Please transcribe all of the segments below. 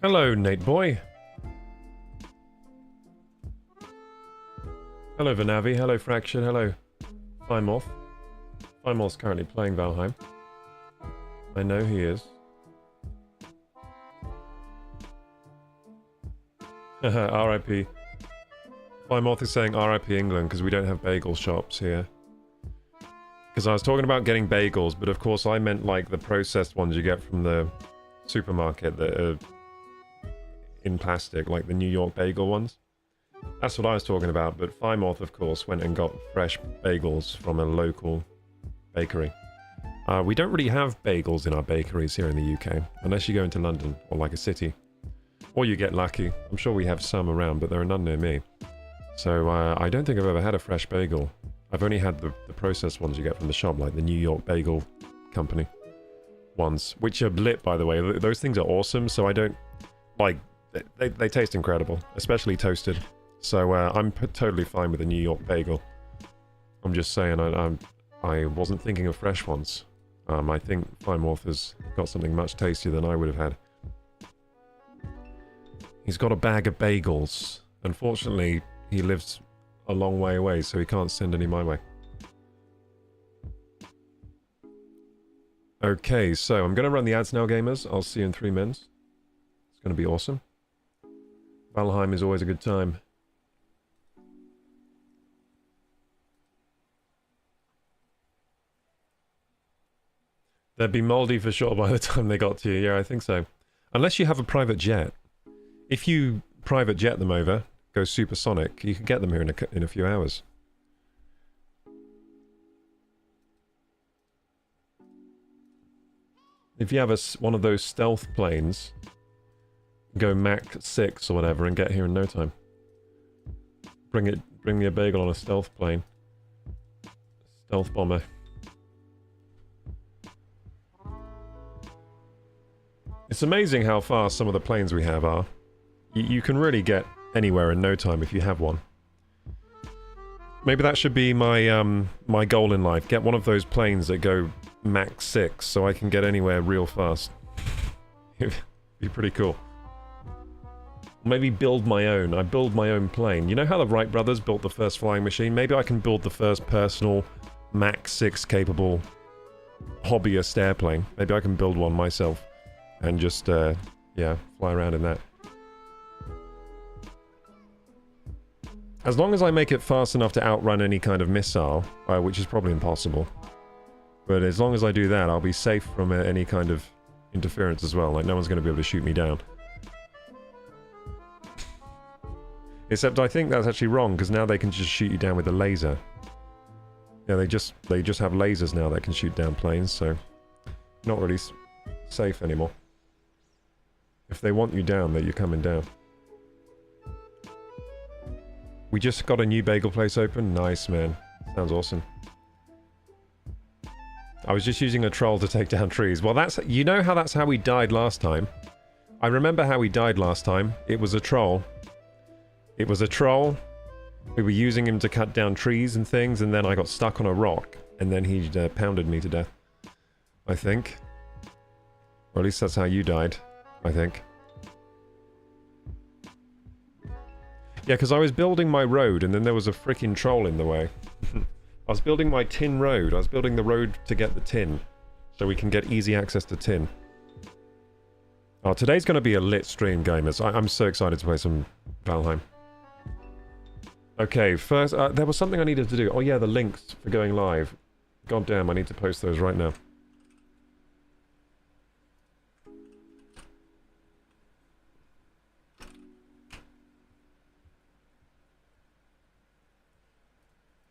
Hello, Nate boy. Hello, Vanavi. Hello, Fraction. Hello, Fimoth. Fimoth's currently playing Valheim. I know he is. R.I.P. Fimoth is saying R.I.P. England because we don't have bagel shops here. Because I was talking about getting bagels, but of course I meant like the processed ones you get from the supermarket that are in plastic, like the New York bagel ones. That's what I was talking about, but Fimoth, of course, went and got fresh bagels from a local bakery. We don't really have bagels in our bakeries here in the UK, unless you go into London, or like a city. Or you get lucky. I'm sure we have some around, but there are none near me. So I don't think I've ever had a fresh bagel. I've only had the processed ones you get from the shop, like the New York Bagel Company ones, which are lit, by the way. Those things are awesome, so I don't... like, they taste incredible, especially toasted. So I'm totally fine with a New York bagel. I'm just saying, I wasn't thinking of fresh ones. I think Fimoth has got something much tastier than I would have had. He's got a bag of bagels. Unfortunately, he lives a long way away, so he can't send any my way. Okay, so I'm going to run the ads now, gamers. I'll see you in 3 minutes. It's going to be awesome. Valheim is always a good time. They'd be moldy for sure by the time they got to you. Yeah, I think so. Unless you have a private jet. If you private jet them over, go supersonic, you can get them here in a few hours. if you have one of those stealth planes, go Mach 6 or whatever and get here in no time. Bring me a bagel on a stealth plane. Stealth bomber. It's amazing how fast some of the planes we have are. You can really get anywhere in no time if you have one. Maybe that should be my my goal in life. Get one of those planes that go Mach 6 so I can get anywhere real fast. It'd be pretty cool. Maybe build my own. I build my own plane. You know how the Wright brothers built the first flying machine? Maybe I can build the first personal Mach 6 capable hobbyist airplane. Maybe I can build one myself and just, yeah, fly around in that. As long as I make it fast enough to outrun any kind of missile, which is probably impossible. But as long as I do that, I'll be safe from any kind of interference as well. Like, no one's going to be able to shoot me down. Except I think that's actually wrong, because now they can just shoot you down with a laser. Yeah, they just have lasers now that can shoot down planes, so... Not really safe anymore. If they want you down, then you're coming down. We just got a new bagel place open. Nice, man. Sounds awesome. I was just using a troll to take down trees. Well, that's... You know how that's how we died last time? I remember how we died last time. It was a troll. It was a troll. We were using him to cut down trees and things, and then I got stuck on a rock, and then he pounded me to death. I think. Or at least that's how you died, I think. Yeah, because I was building my road, and then there was a freaking troll in the way. I was building my tin road. I was building the road to get the tin, so we can get easy access to tin. Oh, today's going to be a lit stream, gamers. I'm so excited to play some Valheim. Okay, first, there was something I needed to do. Oh yeah, the links for going live. God damn, I need to post those right now.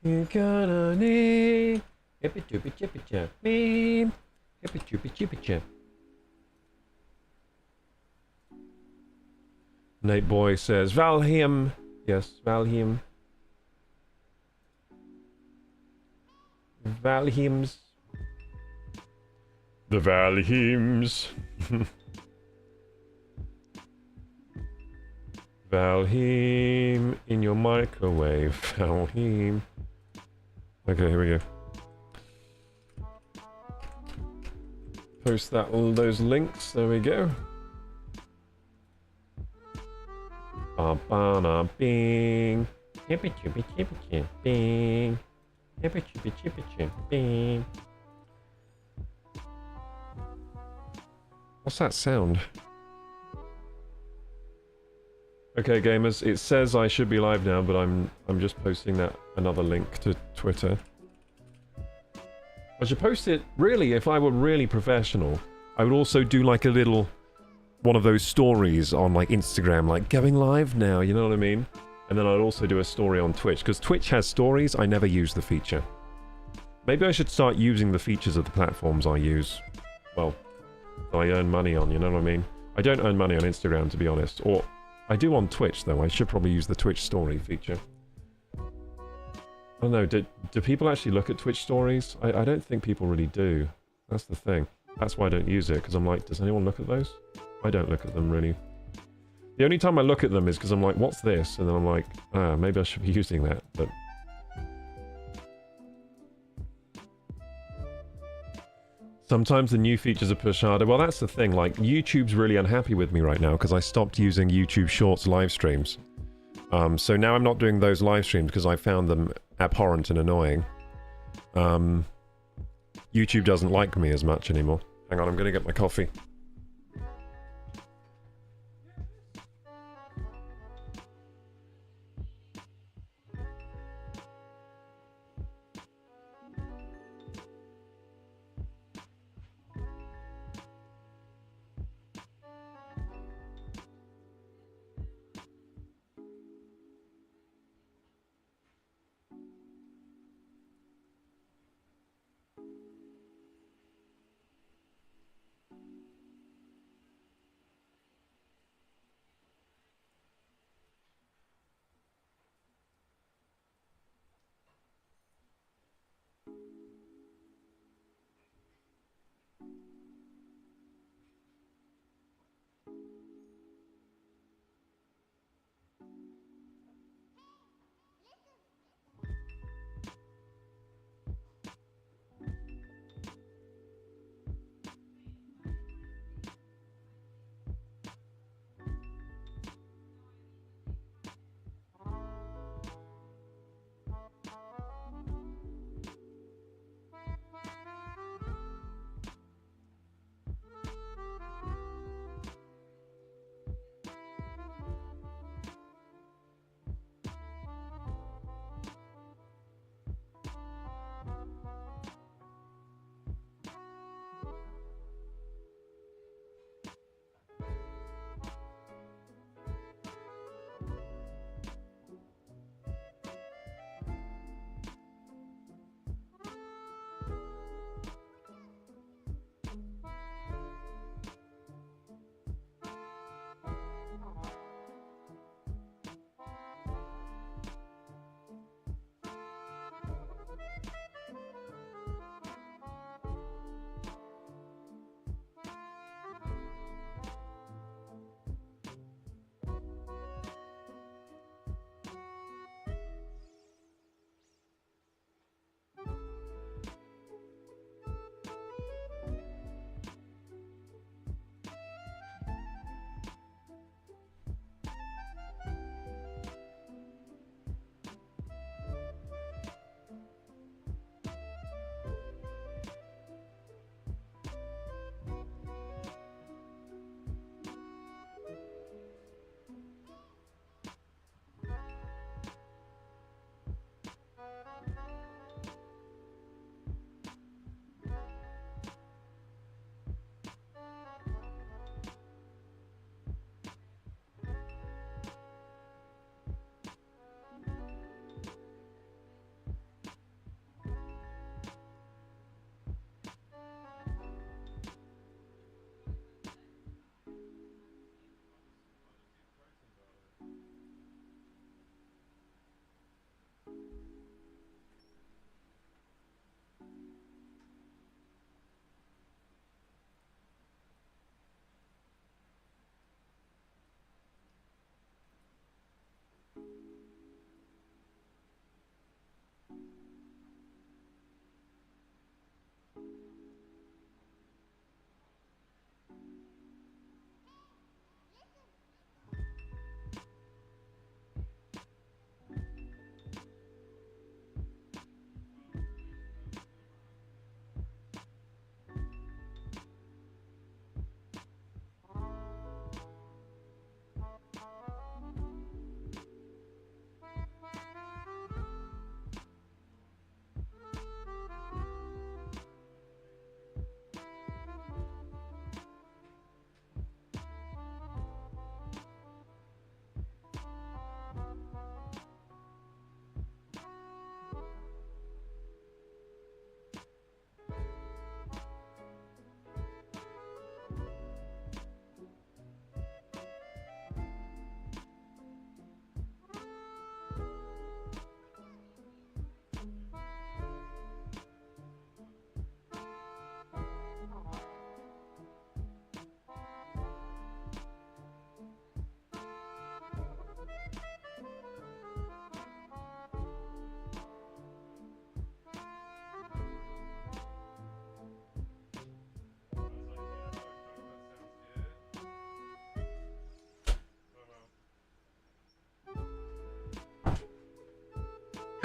You're gonna need hippy chippy chippy chip beam. Hippy chippy chippy chip. Nate Boy says Valheim. Yes, Valheim. Valheims. The Valheims. Valheim in your microwave. Valheim. Okay, here we go. Post all those links. There we go. Ba-ba-na bing. Chippy chippy chippy chip bing. Chippy chippy chippy chip bing. What's that sound? Okay, gamers, it says I should be live now, but I'm just posting another link to Twitter. I should post it, really, if I were really professional, I would also do like a little one of those stories on like Instagram, like going live now, you know what I mean? And then I'd also do a story on Twitch, because Twitch has stories. I never use the feature. Maybe I should start using the features of the platforms I use. Well, that I earn money on, you know what I mean? I don't earn money on Instagram, to be honest. Or, I do on Twitch, though. I should probably use the Twitch story feature. I don't know, do people actually look at Twitch stories? I don't think people really do. That's the thing. That's why I don't use it, because I'm like, does anyone look at those? I don't look at them, really. The only time I look at them is because I'm like, what's this? And then I'm like, maybe I should be using that, but... Sometimes the new features are pushed harder. Well, that's the thing, like, YouTube's really unhappy with me right now because I stopped using YouTube Shorts live streams. So now I'm not doing those live streams because I found them abhorrent and annoying. YouTube doesn't like me as much anymore. Hang on, I'm gonna get my coffee.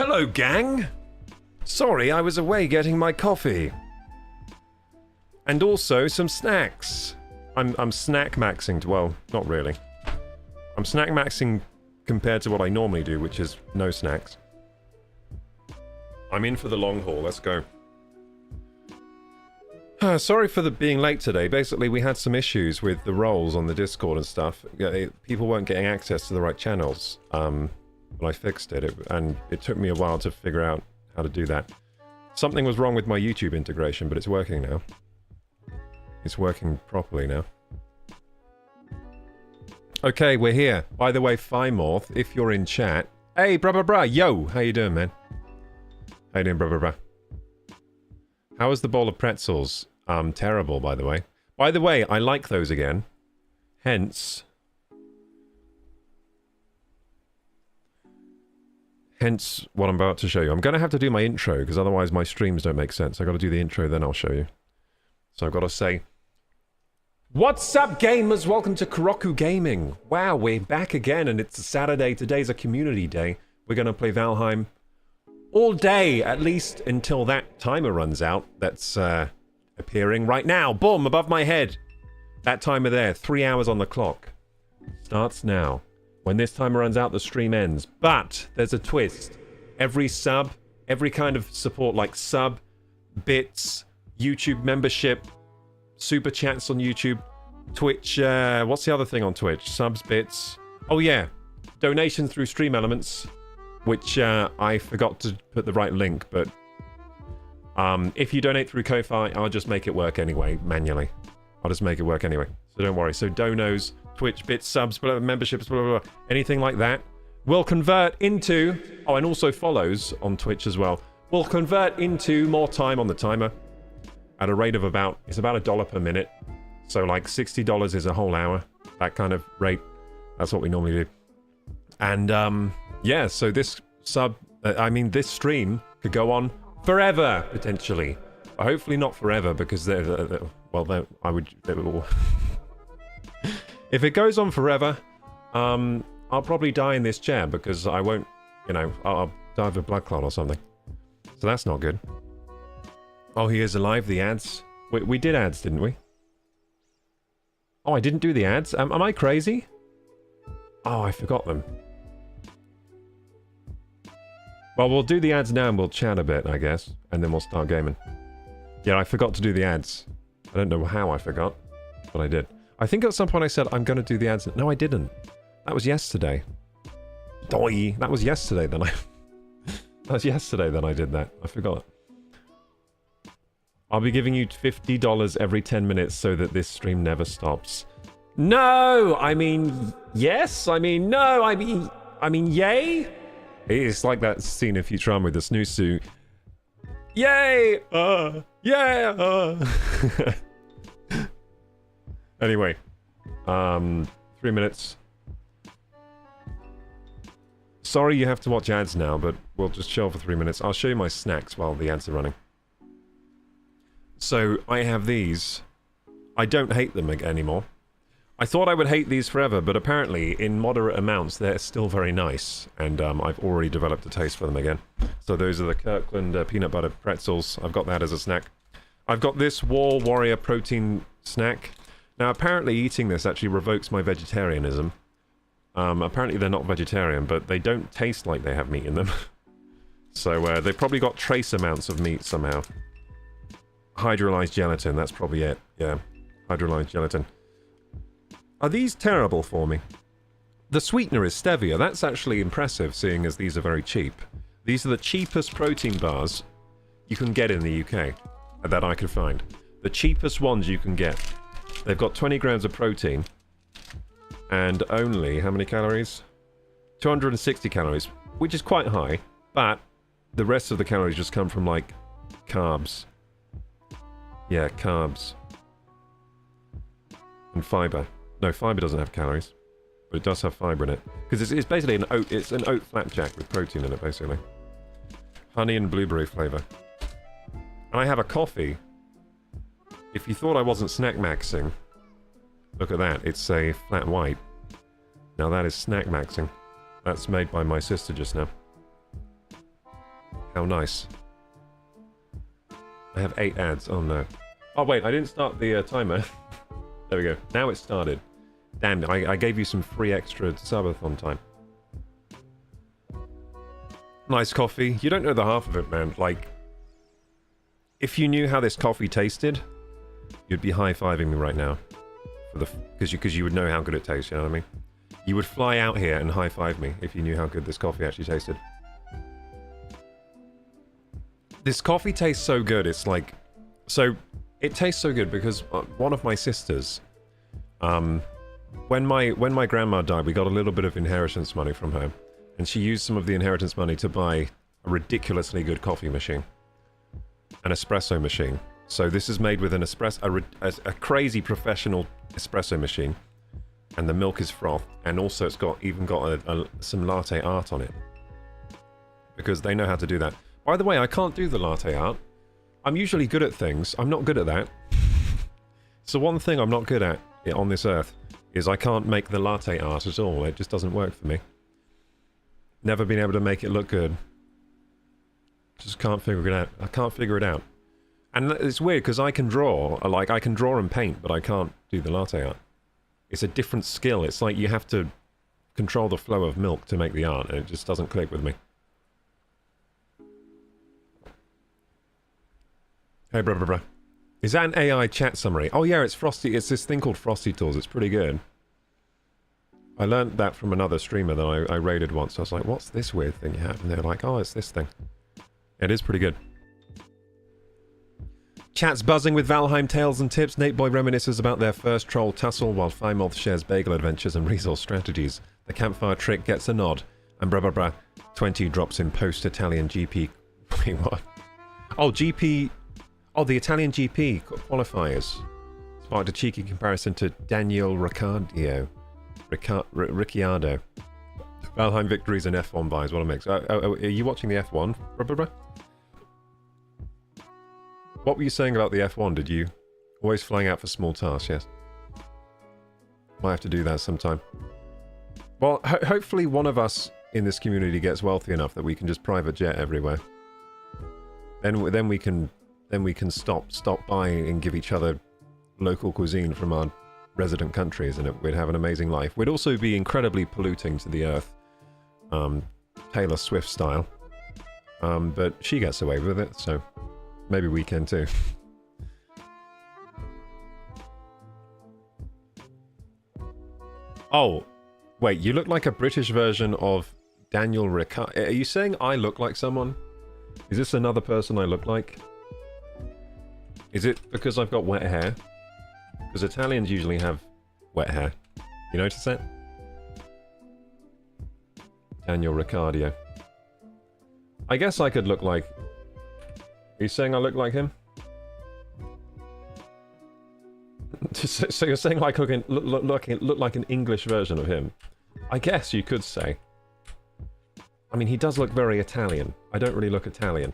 Hello, gang. Sorry, I was away getting my coffee. And also some snacks. I'm snack maxing. Well, not really. I'm snack maxing compared to what I normally do, which is no snacks. I'm in for the long haul. Let's go. Sorry for being late today. Basically, we had some issues with the roles on the Discord and stuff. People weren't getting access to the right channels. But I fixed it, and it took me a while to figure out how to do that. Something was wrong with my YouTube integration, but it's working now. It's working properly now. Okay, we're here. By the way, Fimorth, if you're in chat... Hey, brah, yo! How you doing, man? How you doing, brah? How was the bowl of pretzels? Terrible, by the way. By the way, I like those again. Hence what I'm about to show you. I'm going to have to do my intro, because otherwise my streams don't make sense. I've got to do the intro, then I'll show you. So I've got to say... What's up, gamers? Welcome to KorokuGaming. Wow, we're back again, and it's a Saturday. Today's a community day. We're going to play Valheim all day, at least until that timer runs out. That's appearing right now. Boom, above my head. That timer there, 3 hours on the clock. Starts now. When this timer runs out, the stream ends. But there's a twist. Every sub, every kind of support like sub, bits, YouTube membership, super chats on YouTube, Twitch, what's the other thing on Twitch? Subs, bits. Oh yeah, donations through Stream Elements, which I forgot to put the right link, but if you donate through Ko-Fi, I'll just make it work anyway, manually. I'll just make it work anyway, so don't worry. So donos, Twitch, bits, subs, memberships, blah, blah, blah, anything like that will convert into... Oh, and also follows on Twitch as well. Will convert into more time on the timer at a rate of about... It's about $1 per minute. So like $60 is a whole hour. That kind of rate. That's what we normally do. And yeah, so this this stream could go on forever, potentially. But hopefully not forever, because I would... If it goes on forever, I'll probably die in this chair, because I won't, I'll die of a blood clot or something. So that's not good. Oh, he is alive, the ads. We did ads, didn't we? Oh, I didn't do the ads? Am I crazy? Oh, I forgot them. Well, we'll do the ads now and we'll chat a bit, I guess. And then we'll start gaming. Yeah, I forgot to do the ads. I don't know how I forgot, but I did. I think at some point I said, I'm going to do the ads. No, I didn't. That was yesterday. Doi. That was yesterday, then I... That was yesterday, then I did that. I forgot. I'll be giving you $50 every 10 minutes so that this stream never stops. No! I mean, yes. I mean, no. I mean, yay? It's like that scene in Futurama with the snooze suit. Yay! Yeah! Anyway, 3 minutes. Sorry you have to watch ads now, but we'll just chill for 3 minutes. I'll show you my snacks while the ads are running. So, I have these. I don't hate them anymore. I thought I would hate these forever, but apparently, in moderate amounts, they're still very nice. And I've already developed a taste for them again. So those are the Kirkland peanut butter pretzels. I've got that as a snack. I've got this War Warrior protein snack. Now, apparently eating this actually revokes my vegetarianism. Apparently they're not vegetarian, but they don't taste like they have meat in them. So they've probably got trace amounts of meat somehow. Hydrolyzed gelatin, that's probably it. Yeah, hydrolyzed gelatin. Are these terrible for me? The sweetener is stevia. That's actually impressive, seeing as these are very cheap. These are the cheapest protein bars you can get in the UK that I could find. The cheapest ones you can get. They've got 20 grams of protein and only, how many calories? 260 calories, which is quite high, but the rest of the calories just come from, like, carbs. Yeah, carbs. And fiber. No, fiber doesn't have calories, but it does have fiber in it. Because it's basically an oat, it's an oat flapjack with protein in it, basically. Honey and blueberry flavor. And I have a coffee. If you thought I wasn't snack maxing, look at that. It's a flat white. Now that is snack maxing. That's made by my sister just now. How nice. I have 8 ads. Oh no. Oh wait, I didn't start the timer. There we go. Now it's started. Damn, I gave you some free extra Subathon time. Nice coffee. You don't know the half of it, man. Like, if you knew how this coffee tasted, you'd be high-fiving me right now. Because you would know how good it tastes, you know what I mean? You would fly out here and high-five me if you knew how good this coffee actually tasted. This coffee tastes so good, it's like... So, it tastes so good because one of my sisters... When my grandma died, we got a little bit of inheritance money from her. And she used some of the inheritance money to buy a ridiculously good coffee machine. An espresso machine. So this is made with an a crazy professional espresso machine. And the milk is froth. And also it's got some latte art on it. Because they know how to do that. By the way, I can't do the latte art. I'm usually good at things. I'm not good at that. So one thing I'm not good at on this earth is I can't make the latte art at all. It just doesn't work for me. Never been able to make it look good. Just can't figure it out. I can't figure it out. And it's weird because I can draw. Like, I can draw and paint, but I can't do the latte art. It's a different skill. It's like you have to control the flow of milk to make the art, and it just doesn't click with me. Hey, bruh. Is that an AI chat summary? Oh yeah, it's Frosty. It's this thing called Frosty Tools. It's pretty good. I learned that from another streamer that I raided once. I was like, what's this weird thing you have? And they're like, oh, it's this thing. It is pretty good. Chat's buzzing with Valheim tales and tips. Nate Boy reminisces about their first troll tussle, while Fimoth shares bagel adventures and resource strategies. The campfire trick gets a nod. And bruh. 20 drops in post-Italian GP... Wait, what? Oh, GP... Oh, the Italian GP qualifiers sparked a cheeky comparison to Daniel Ricciardo. Ricciardo. Valheim victories and F1 buys. What a mix. Are you watching the F1? What were you saying about the F1? Did you... Always flying out for small tasks, yes. Might have to do that sometime. Well, hopefully one of us in this community gets wealthy enough that we can just private jet everywhere. Then we can stop by and give each other local cuisine from our resident countries, and we'd have an amazing life. We'd also be incredibly polluting to the earth, Taylor Swift style. But she gets away with it, so maybe we can too. Oh, wait, you look like a British version of Daniel Ricciardo. Are you saying I look like someone? Is this another person I look like? Is it because I've got wet hair? Because Italians usually have wet hair. You notice that? Daniel Ricciardo. I guess I could look like... Are you saying I look like him? So you're saying like look like an English version of him? I guess you could say. I mean, he does look very Italian. I don't really look Italian.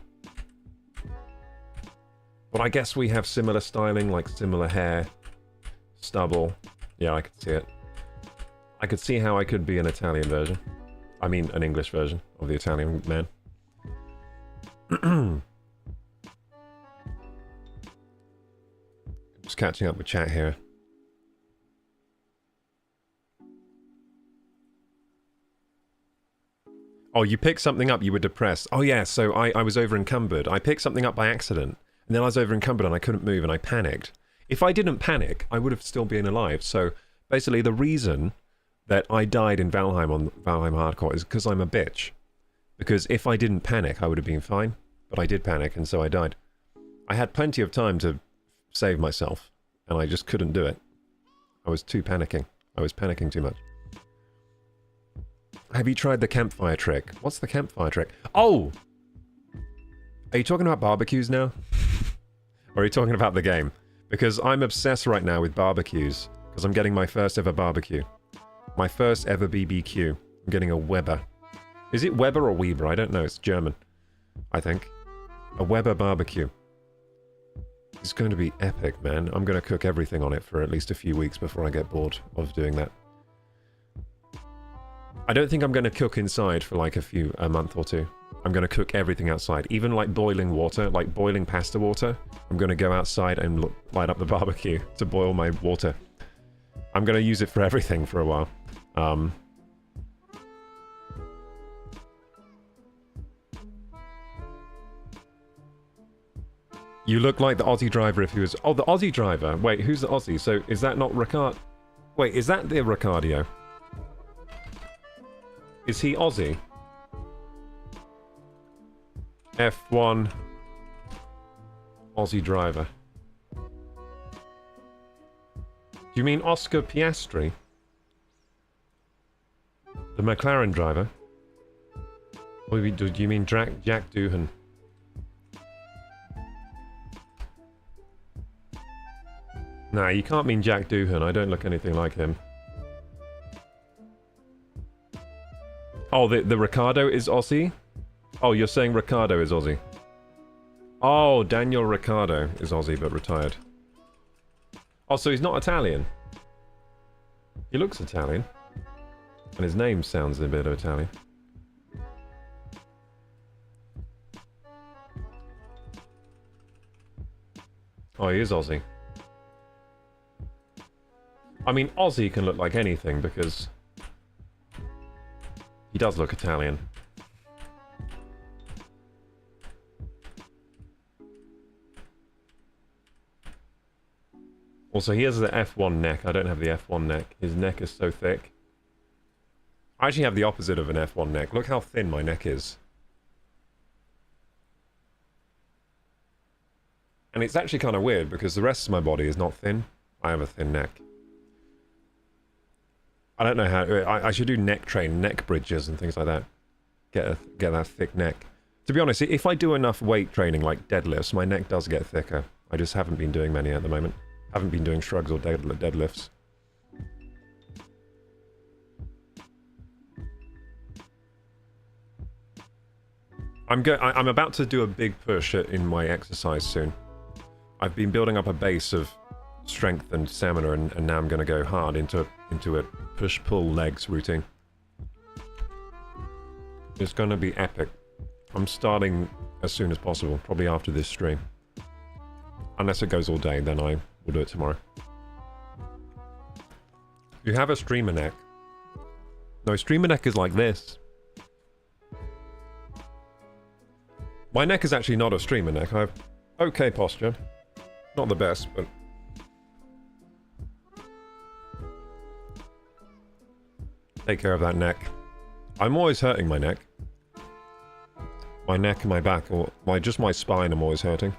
But I guess we have similar styling, like similar hair, stubble. Yeah, I could see it. I could see how I could be an Italian version. I mean, an English version of the Italian man. Just catching up with chat here. Oh, you picked something up, you were depressed. Oh yeah, so I was over encumbered. I picked something up by accident. And then I was over encumbered and I couldn't move and I panicked. If I didn't panic, I would have still been alive. So basically the reason that I died in Valheim on Valheim Hardcore is because I'm a bitch. Because if I didn't panic, I would have been fine. But I did panic and so I died. I had plenty of time to save myself. And I just couldn't do it. I was too panicking. I was panicking too much. Have you tried the campfire trick? What's the campfire trick? Oh! Are you talking about barbecues now? Or are you talking about the game? Because I'm obsessed right now with barbecues. Because I'm getting my first ever barbecue. My first ever BBQ. I'm getting a Weber. Is it Weber or Weber? I don't know. It's German. I think. A Weber barbecue. It's going to be epic, man. I'm going to cook everything on it for at least a few weeks before I get bored of doing that. I don't think I'm going to cook inside for like a month or two. I'm going to cook everything outside. Even like boiling water, like boiling pasta water. I'm going to go outside and light up the barbecue to boil my water. I'm going to use it for everything for a while. You look like the Aussie driver if he was... Oh, the Aussie driver. Wait, who's the Aussie? So is that not Ricard... Wait, is that the Ricardio? Is he Aussie? F1 Aussie driver. Do you mean Oscar Piastri? The McLaren driver? Or do you mean Jack Doohan? Nah, you can't mean Jack Doohan. I don't look anything like him. Oh, the Ricardo is Aussie? Oh, you're saying Ricardo is Aussie. Oh, Daniel Ricciardo is Aussie but retired. Oh, so he's not Italian. He looks Italian. And his name sounds a bit of Italian. Oh, he is Aussie. I mean, Aussie can look like anything because he does look Italian. Also, he has the F1 neck. I don't have the F1 neck. His neck is so thick. I actually have the opposite of an F1 neck. Look how thin my neck is. And it's actually kind of weird because the rest of my body is not thin. I have a thin neck. I don't know how... I should do neck bridges and things like that. Get that thick neck. To be honest, if I do enough weight training like deadlifts, my neck does get thicker. I just haven't been doing many at the moment. Haven't been doing shrugs or deadlifts. I'm about to do a big push in my exercise soon. I've been building up a base of strength and stamina, and now I'm going to go hard into a push-pull legs routine. It's going to be epic. I'm starting as soon as possible, probably after this stream. Unless it goes all day, then I will do it tomorrow. You have a streamer neck. No, streamer neck is like this. My neck is actually not a streamer neck. I have okay posture. Not the best, but... Take care of that neck. I'm always hurting my neck. My neck and my back, or just my spine I'm always hurting.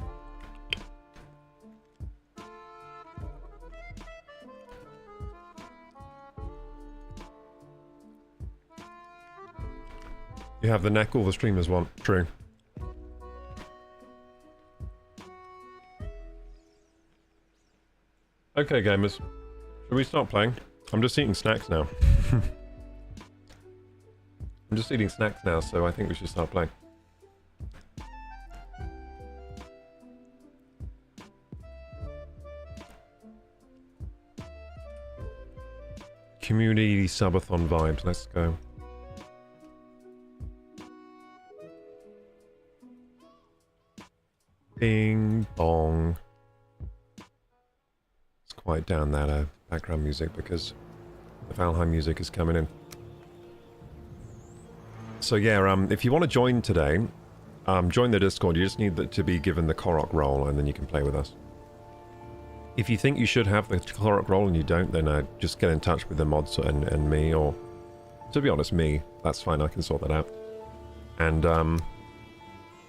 You have the neck all the streamers want. True. Okay, gamers. Should we start playing? I'm just eating snacks now. I'm just eating snacks now, so I think we should start playing. Community subathon vibes, let's go. Bing bong. Let's quiet down that background music because the Valheim music is coming in. So yeah, if you want to join today, join the Discord. You just need to be given the Korok role and then you can play with us. If you think you should have the Korok role and you don't, then just get in touch with the mods and me, or to be honest, me. That's fine, I can sort that out. And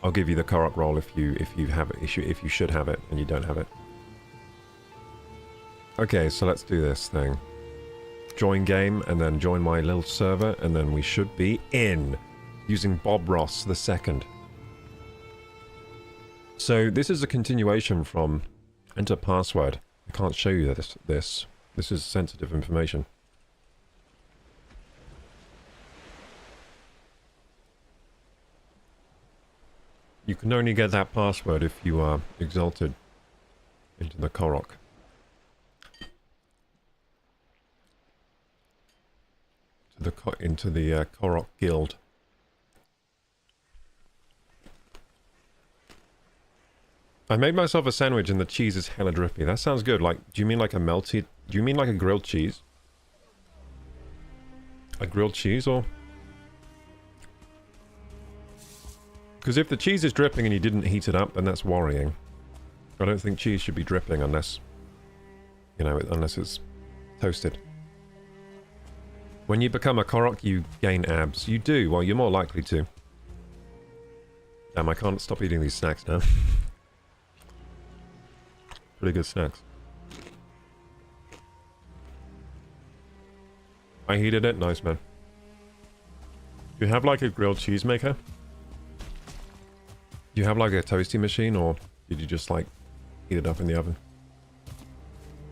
I'll give you the Korok role if you have it, if you should have it and you don't have it. Okay, so let's do this thing. Join game, and then join my little server, and then we should be in, using Bob Ross II. So this is a continuation from enter password. I can't show you this is sensitive information. You can only get that password if you are exalted into the Korok. Into the Korok Guild. I made myself a sandwich and the cheese is hella drippy. That sounds good. Like, do you mean like a melted... Do you mean like a grilled cheese? A grilled cheese, or...? Because if the cheese is dripping and you didn't heat it up, then that's worrying. I don't think cheese should be dripping unless... You know, unless it's toasted. When you become a Korok, you gain abs. You do. Well, you're more likely to. Damn, I can't stop eating these snacks now. Pretty good snacks. I heated it. Nice, man. Do you have like a grilled cheese maker? Do you have like a toasty machine, or did you just like heat it up in the oven?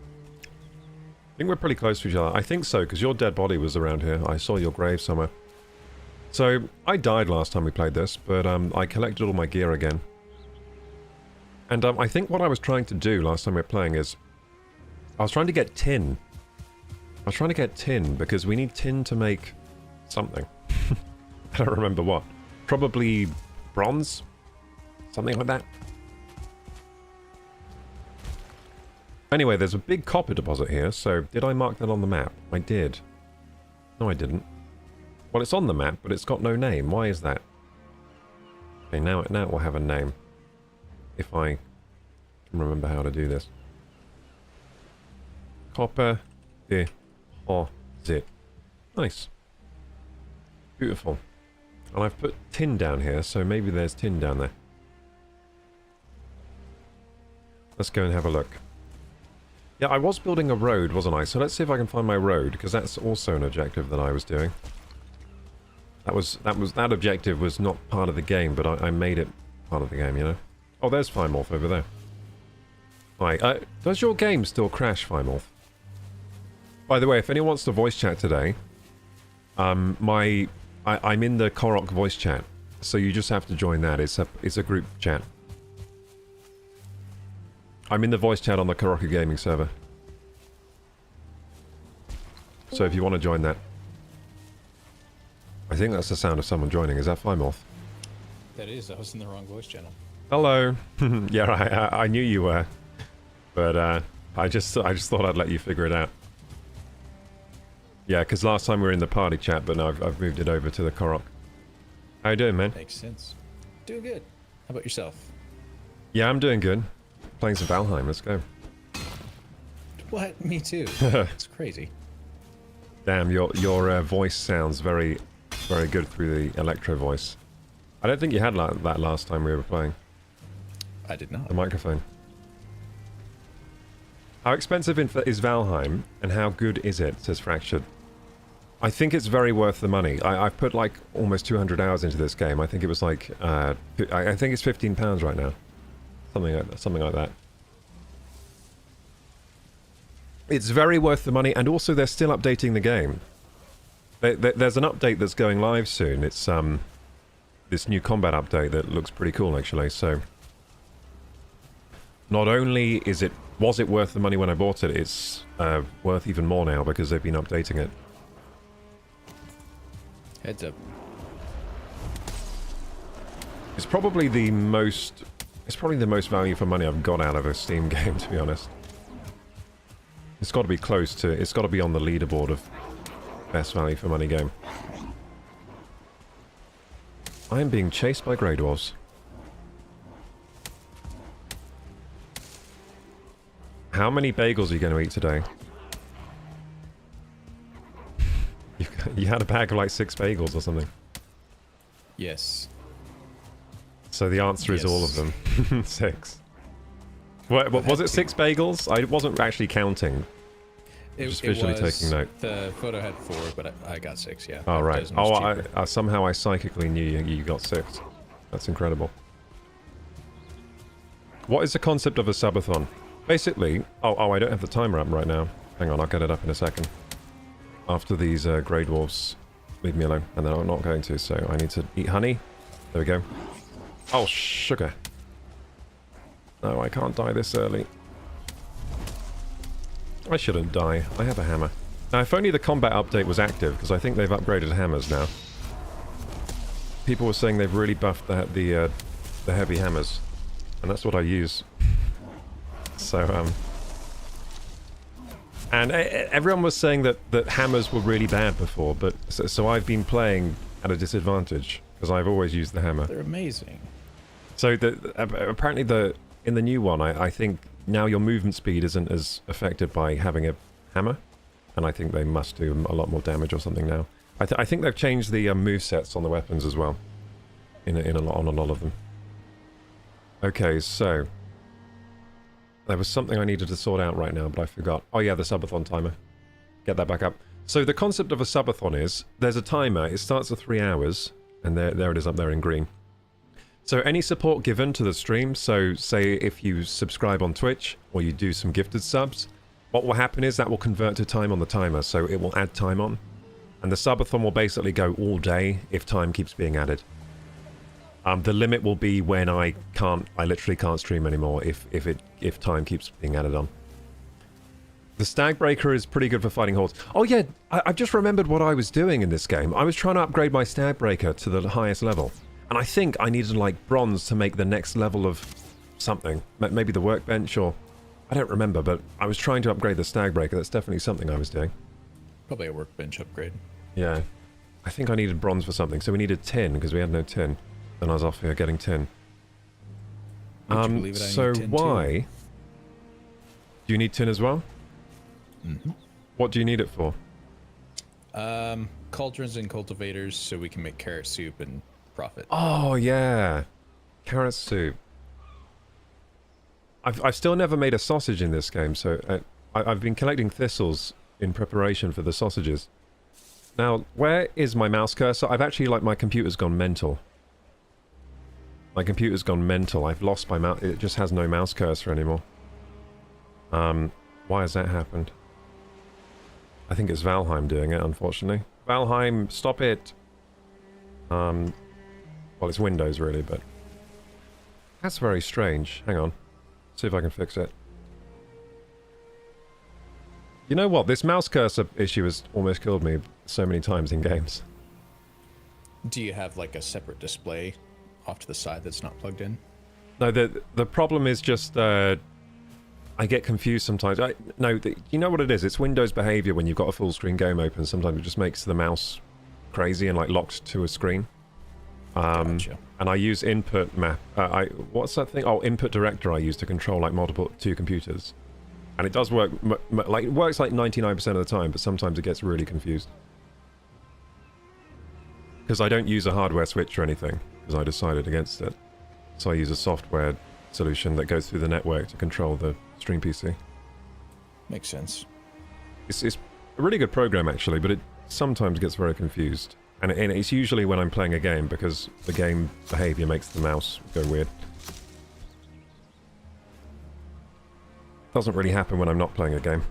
I think we're pretty close to each other. I think so, because your dead body was around here. I saw your grave somewhere. So, I died last time we played this, but I collected all my gear again. And I think what I was trying to do last time we were playing is... I was trying to get tin. I was trying to get tin, because we need tin to make something. I don't remember what. Probably bronze? Something like that. Anyway, there's a big copper deposit here, so did I mark that on the map? I did. No, I didn't. Well, it's on the map, but it's got no name. Why is that? Okay, now it will have a name. If I can remember how to do this. Copper deposit. Nice. Beautiful. And I've put tin down here, so maybe there's tin down there. Let's go and have a look. Yeah, I was building a road, wasn't I? So let's see if I can find my road, because that's also an objective that I was doing. That objective was not part of the game, but I made it part of the game, you know? Oh, there's Fimorph over there. Hi. Does your game still crash, Fimorph? By the way, if anyone wants to voice chat today, I'm in the Korok voice chat, so you just have to join that. It's a group chat. I'm in the voice chat on the KorokuGaming server. So if you want to join that. I think that's the sound of someone joining. Is that Fimorph? That is. I was in the wrong voice channel. Hello. Yeah, I knew you were. But I just thought I'd let you figure it out. Yeah, because last time we were in the party chat, but now I've moved it over to the Korok. How you doing, man? Makes sense. Doing good. How about yourself? Yeah, I'm doing good. Playing some Valheim, let's go. What? Me too. It's crazy. Damn, your voice sounds very, very good through the electro voice. I don't think you had that last time we were playing. I did not. The microphone. How expensive is Valheim, and how good is it, says Fractured. I think it's very worth the money. I've put like almost 200 hours into this game. I think it was like, I think it's £15 right now. Something like that. It's very worth the money, and also they're still updating the game. There's an update that's going live soon. It's this new combat update that looks pretty cool, actually. So, not only was it worth the money when I bought it, it's worth even more now because they've been updating it. Heads up. It's probably the most value for money I've got out of a Steam game, to be honest. It's got to be close to... It's got to be on the leaderboard of best value for money game. I am being chased by Grey Dwarves. How many bagels are you going to eat today? You had a bag of like 6 bagels or something. Yes. So the answer is all of them. 6. What was it 6 bagels? I wasn't actually counting. Just visually taking note. The photo had 4, but I got 6, yeah. Oh, right. Oh, somehow I psychically knew you got 6. That's incredible. What is the concept of a subathon? Basically... Oh, I don't have the timer up right now. Hang on, I'll get it up in a second. After these Grey Dwarves leave me alone. And they're not going to, so I need to eat honey. There we go. Oh, sugar. No, I can't die this early. I shouldn't die. I have a hammer. Now, if only the combat update was active, because I think they've upgraded hammers now. People were saying they've really buffed the heavy hammers. And that's what I use So, and everyone was saying that hammers were really bad before, but so I've been playing at a disadvantage because I've always used the hammer. They're amazing. So apparently in the new one, I think now your movement speed isn't as affected by having a hammer, and I think they must do a lot more damage or something now. I think they've changed the movesets on the weapons as well, on a lot of them. Okay, so there was something I needed to sort out right now, but I forgot. Oh yeah, the subathon timer. Get that back up. So the concept of a subathon is there's a timer. It starts at 3 hours, and there it is up there in green. So any support given to the stream, so say if you subscribe on Twitch or you do some gifted subs, what will happen is that will convert to time on the timer, so it will add time on. And the subathon will basically go all day if time keeps being added. The limit will be when I literally can't stream anymore if time keeps being added on. The Stag Breaker is pretty good for fighting hordes. Oh yeah, I've just remembered what I was doing in this game. I was trying to upgrade my Stag Breaker to the highest level. And I think I needed like bronze to make the next level of something. Maybe the workbench or... I don't remember, but I was trying to upgrade the Stag Breaker. That's definitely something I was doing. Probably a workbench upgrade. Yeah. I think I needed bronze for something, so we needed tin because we had no tin. Then I was off here getting tin. So why... Too? Do you need tin as well? Mm-hmm. What do you need it for? Cauldrons and cultivators so we can make carrot soup and profit. Oh, yeah. Carrot soup. I've still never made a sausage in this game, so I've been collecting thistles in preparation for the sausages. Now, where is my mouse cursor? I've actually, like, my computer's gone mental. My computer's gone mental. I've lost my mouse. It just has no mouse cursor anymore. Why has that happened? I think it's Valheim doing it, unfortunately. Valheim, stop it! Well, it's Windows, really, but... That's very strange. Hang on. See if I can fix it. You know what? This mouse cursor issue has almost killed me so many times in games. Do you have, like, a separate display off to the side that's not plugged in? No, the problem is just... I get confused sometimes. You know what it is? It's Windows behavior when you've got a full screen game open. Sometimes it just makes the mouse crazy and like locked to a screen. Gotcha. And I use input map. What's that thing? Oh, input director I use to control like two computers. And it does work, it works like 99% of the time, but sometimes it gets really confused. Because I don't use a hardware switch or anything, because I decided against it. So I use a software solution that goes through the network to control the stream PC. Makes sense. It's a really good program actually, but it sometimes gets very confused. And it's usually when I'm playing a game because the game behavior makes the mouse go weird. Doesn't really happen when I'm not playing a game.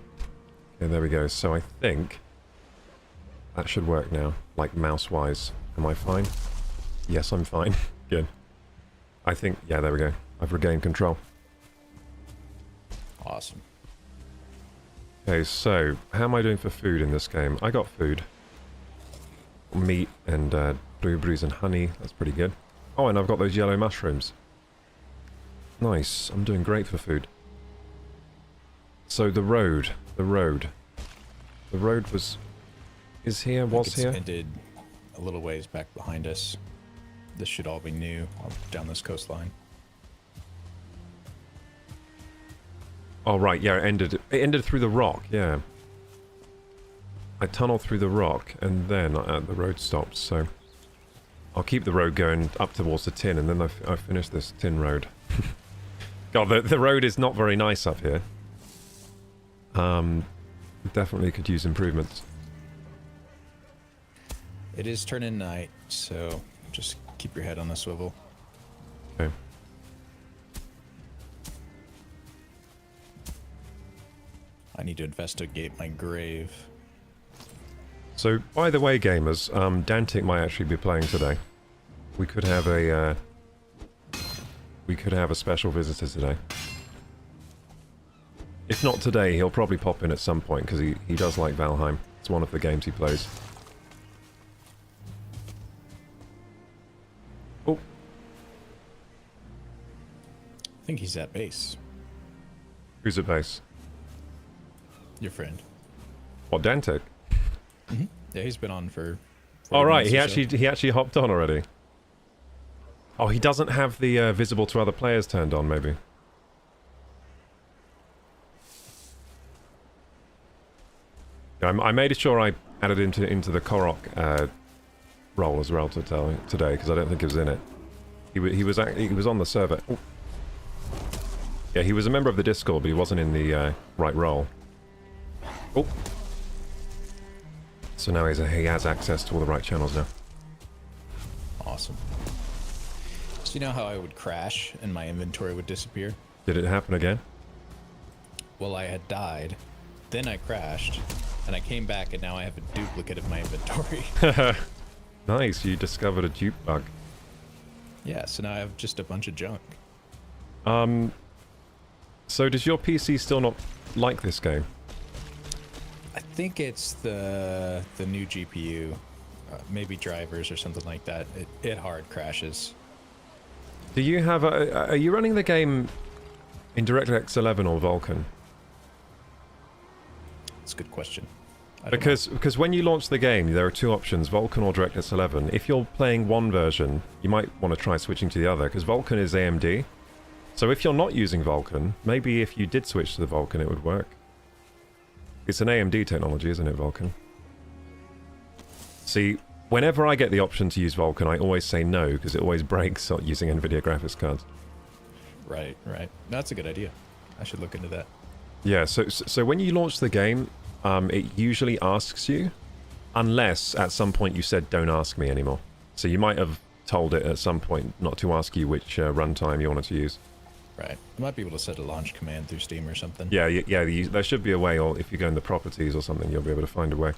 Okay, there we go. So I think that should work now, like mouse-wise. Am I fine? Yes, I'm fine. Good. I think, yeah, there we go. I've regained control. Awesome. Okay, so how am I doing for food in this game? I got food. Meat and blueberries and honey. That's pretty good. Oh, and I've got those yellow mushrooms. Nice. I'm doing great for food. So the road was... is here, was here? It's ended a little ways back behind us. This should all be new down this coastline. Oh, right, yeah, it ended through the rock, yeah. I tunneled through the rock, and then the road stops, so... I'll keep the road going up towards the tin, and then I finish this tin road. God, the road is not very nice up here. Definitely could use improvements. It is turning night, so just keep your head on a swivel. Okay. I need to investigate my grave. So, by the way, gamers, Dantic might actually be playing today. We could have a special visitor today. If not today, he'll probably pop in at some point because he does like Valheim. It's one of the games he plays. Oh. I think he's at base. Who's at base? Your friend. What, Dantic? Yeah, he's been on for. All right, 40 minutes or so. he actually hopped on already. Oh, he doesn't have the visible to other players turned on, maybe. Yeah, I made sure I added into the Korok role as well today because I don't think he was in it. He was on the server. Ooh. Yeah, he was a member of the Discord, but he wasn't in the right role. Oh. So now he has access to all the right channels now. Awesome. So you know how I would crash and my inventory would disappear? Did it happen again? Well, I had died, then I crashed, and I came back, and now I have a duplicate of my inventory. Nice, you discovered a dupe bug. Yeah, so now I have just a bunch of junk. So does your PC still not like this game? I think it's the new GPU, maybe drivers or something like that. It hard crashes. Do you have are you running the game in DirectX 11 or Vulkan? That's a good question. Because when you launch the game, there are two options, Vulkan or DirectX 11. If you're playing one version, you might want to try switching to the other, because Vulkan is AMD. So if you're not using Vulkan, maybe if you did switch to the Vulkan, it would work. It's an AMD technology, isn't it, Vulkan? See, whenever I get the option to use Vulkan, I always say no, because it always breaks using NVIDIA graphics cards. Right. That's a good idea. I should look into that. Yeah, so when you launch the game, it usually asks you, unless at some point you said don't ask me anymore. So you might have told it at some point not to ask you which runtime you wanted to use. Right. You might be able to set a launch command through Steam or something. Yeah, there should be a way, or if you go in the properties or something, you'll be able to find a way.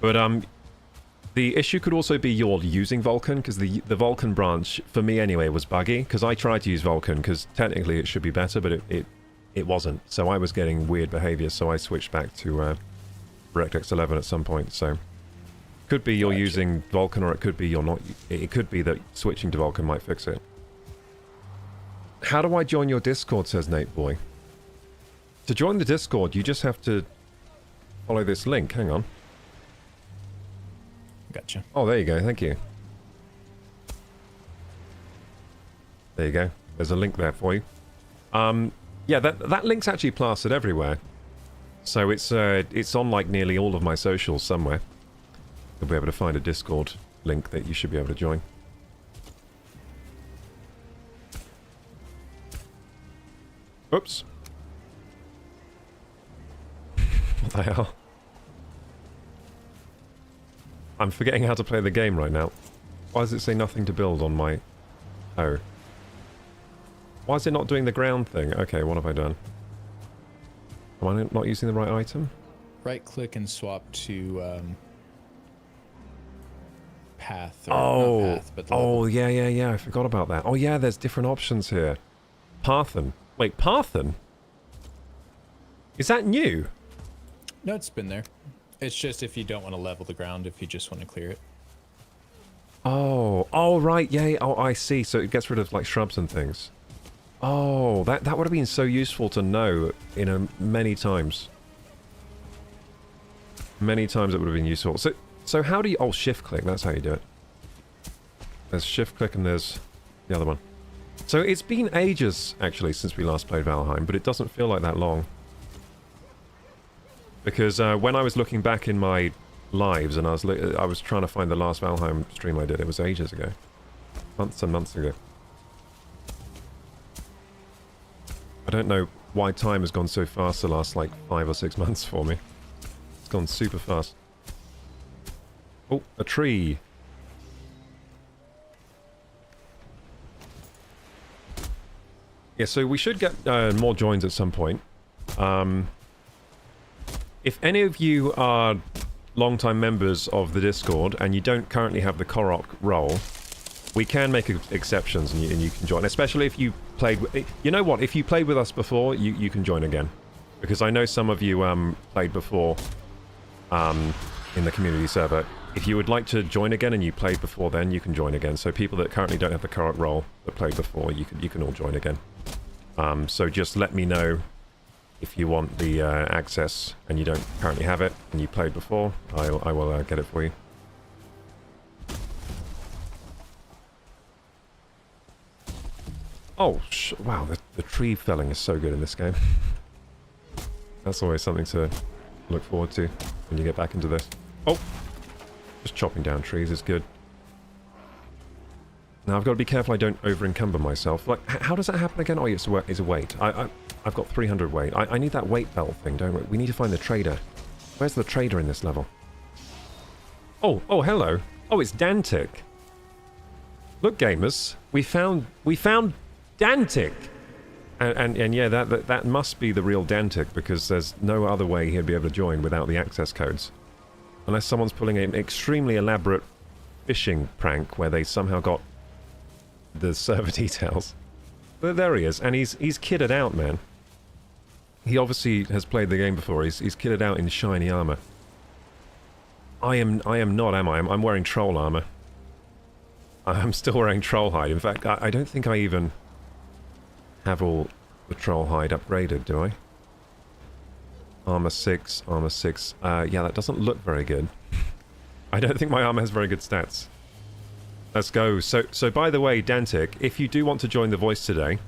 But the issue could also be you're using Vulkan, because the Vulkan branch, for me anyway, was buggy, because I tried to use Vulkan, because technically it should be better, but it wasn't. So I was getting weird behavior, so I switched back to DirectX 11 at some point, so... Could be you're using Vulkan, or it could be you're not. It could be that switching to Vulkan might fix it. How do I join your Discord, says Nate Boy. To join the Discord, you just have to follow this link. Hang on. Gotcha. Oh, there you go. Thank you. There you go. There's a link there for you. Yeah, that link's actually plastered everywhere. So it's on like nearly all of my socials somewhere. You'll be able to find a Discord link that you should be able to join. Oops. What the hell? I'm forgetting how to play the game right now. Why does it say nothing to build on my... Oh. Why is it not doing the ground thing? Okay, what have I done? Am I not using the right item? Right click and swap to path. Or not path, but the level. Yeah, I forgot about that. Oh yeah, there's different options here. Parthen. Wait, Parthen? Is that new? No, it's been there. It's just if you don't want to level the ground, if you just want to clear it. Oh, right, yeah. Oh, I see. So it gets rid of like shrubs and things. Oh, that would have been so useful to know many times. Many times it would have been useful. So how do you... Oh, shift click. That's how you do it. There's shift click and there's the other one. So it's been ages, actually, since we last played Valheim, but it doesn't feel like that long. Because when I was looking back in my lives and I was trying to find the last Valheim stream I did, it was ages ago. Months and months ago. I don't know why time has gone so fast the last, like, 5 or 6 months for me. It's gone super fast. Oh, a tree. Yeah, so we should get more joins at some point. If any of you are long-time members of the Discord and you don't currently have the Korok role, we can make exceptions and you can join. Especially if you played... You know what? If you played with us before, you can join again. Because I know some of you played before in the community server. if you would like to join again and you played before then, you can join again. So people that currently don't have the Korok role that played before, you can all join again. So just let me know if you want the access and you don't currently have it and you played before. I will get it for you. Oh, wow, the tree felling is so good in this game. That's always something to look forward to when you get back into this. Oh, just chopping down trees is good. Now I've got to be careful I don't over-encumber myself. Like, how does that happen again? Oh, it's a weight. I've got 300 weight. I need that weight belt thing, don't we? We need to find the trader. Where's the trader in this level? Oh, hello. Oh, it's Dantic. Look, gamers, we found Dantic. And yeah, that must be the real Dantic, because there's no other way he'd be able to join without the access codes. Unless someone's pulling an extremely elaborate phishing prank where they somehow got the server details. But there he is, and he's kitted out, man. He obviously has played the game before. He's kitted out in shiny armor. I am not, am I? I'm wearing troll armor. I'm still wearing troll hide. In fact, I don't think I even have all the troll hide upgraded, do I? Armor 6, armor 6. Yeah, that doesn't look very good. I don't think my armor has very good stats. Let's go. So by the way, Dantic, if you do want to join the voice today,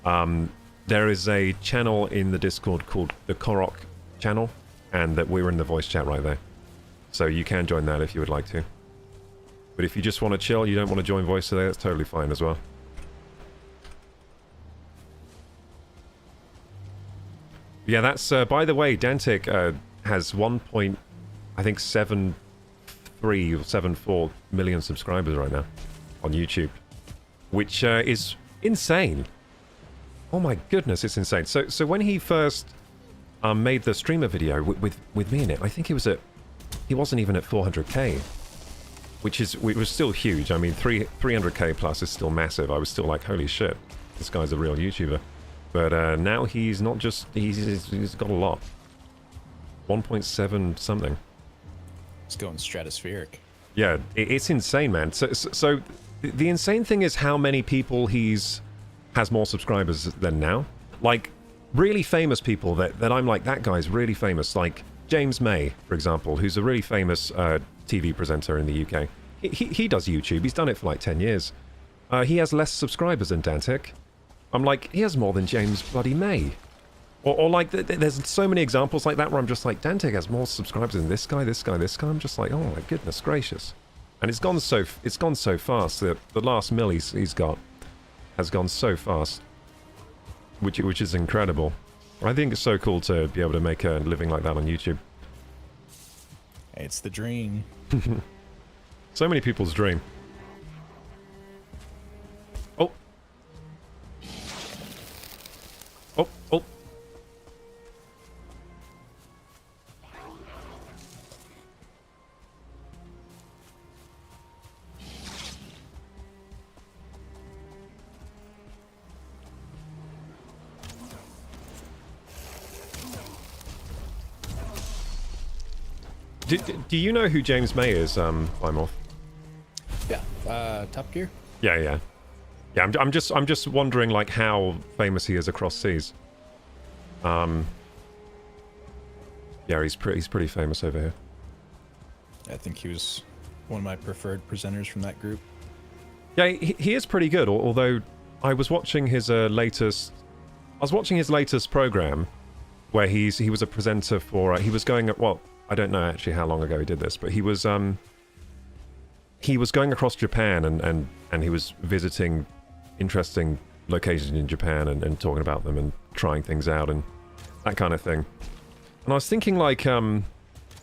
there is a channel in the Discord called the Korok channel, and that we're in the voice chat right there. So you can join that if you would like to. But if you just want to chill, you don't want to join voice today, that's totally fine as well. Yeah, that's, by the way, Dantic has 1.73 or 74 million subscribers right now on YouTube, which is insane. Oh my goodness, it's insane. So when he first made the streamer video with me in it, I think he wasn't even at 400k, which was still huge. I mean, 300k plus is still massive. I was still like, holy shit, this guy's a real YouTuber. But now he's not just... He's got a lot. 1.7 something. It's going stratospheric. Yeah, it's insane, man. So the insane thing is how many people has more subscribers than now. Like, really famous people that I'm like, that guy's really famous. Like, James May, for example, who's a really famous TV presenter in the UK. He does YouTube. He's done it for like 10 years. He has less subscribers than Dantic. I'm like, he has more than James bloody May. Or like, there's so many examples like that where I'm just like, Dantic has more subscribers than this guy, this guy, this guy. I'm just like, oh my goodness gracious. And it's gone so fast that the last mill he's got has gone so fast. Which is incredible. I think it's so cool to be able to make a living like that on YouTube. It's the dream. So many people's dream. Oh. Oh. Do you know who James May is, Plymouth? Yeah, Top Gear? Yeah. I'm just wondering like how famous he is across seas. Yeah, he's pretty famous over here. I think he was one of my preferred presenters from that group. Yeah, he is pretty good. Although I was watching his latest program, where he was a presenter for. He was going at I don't know actually how long ago he did this, but he was going across Japan and he was visiting interesting locations in Japan and talking about them and trying things out and that kind of thing. And I was thinking like,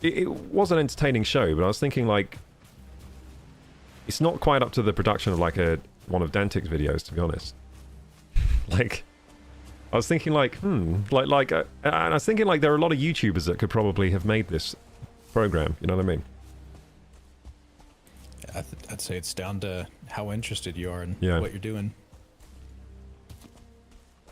it was an entertaining show, but I was thinking like, it's not quite up to the production of like one of Dantic's videos, to be honest. Like, I was thinking like, and I was thinking like there are a lot of YouTubers that could probably have made this program, you know what I mean? I'd say it's down to how interested you are in what you're doing.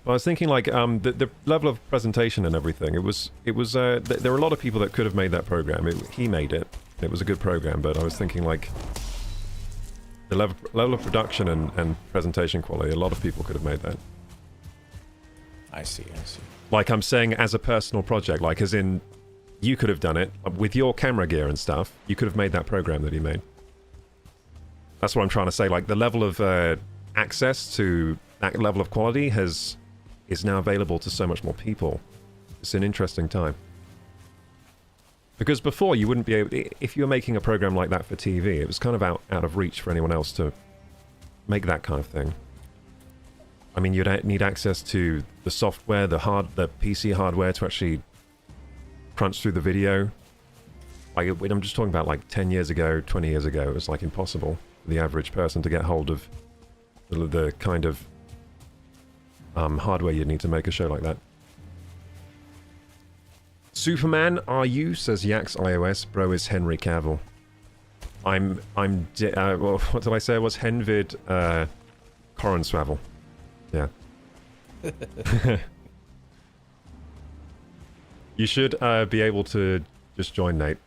Well, I was thinking like the level of presentation and everything. There were a lot of people that could have made that program. He made it, It was a good program, but I was thinking like the level of production and presentation quality, a lot of people could have made that. I see. Like I'm saying as a personal project, like as in you could have done it with your camera gear and stuff. You could have made that program that he made. That's what I'm trying to say. Like the level of access to that level of quality is now available to so much more people. It's an interesting time. Because before you wouldn't be able, if you were making a program like that for TV, it was kind of out of reach for anyone else to make that kind of thing. I mean, you'd need access to the software, the PC hardware to actually crunch through the video. Like, I'm just talking about like 10 years ago, 20 years ago, it was like impossible for the average person to get hold of the kind of hardware you'd need to make a show like that. Superman, are you? Says Yax iOS. Bro is Henry Cavill. Well, what did I say? It was Henvid Corenswavel. Yeah. You should be able to just join, Nate.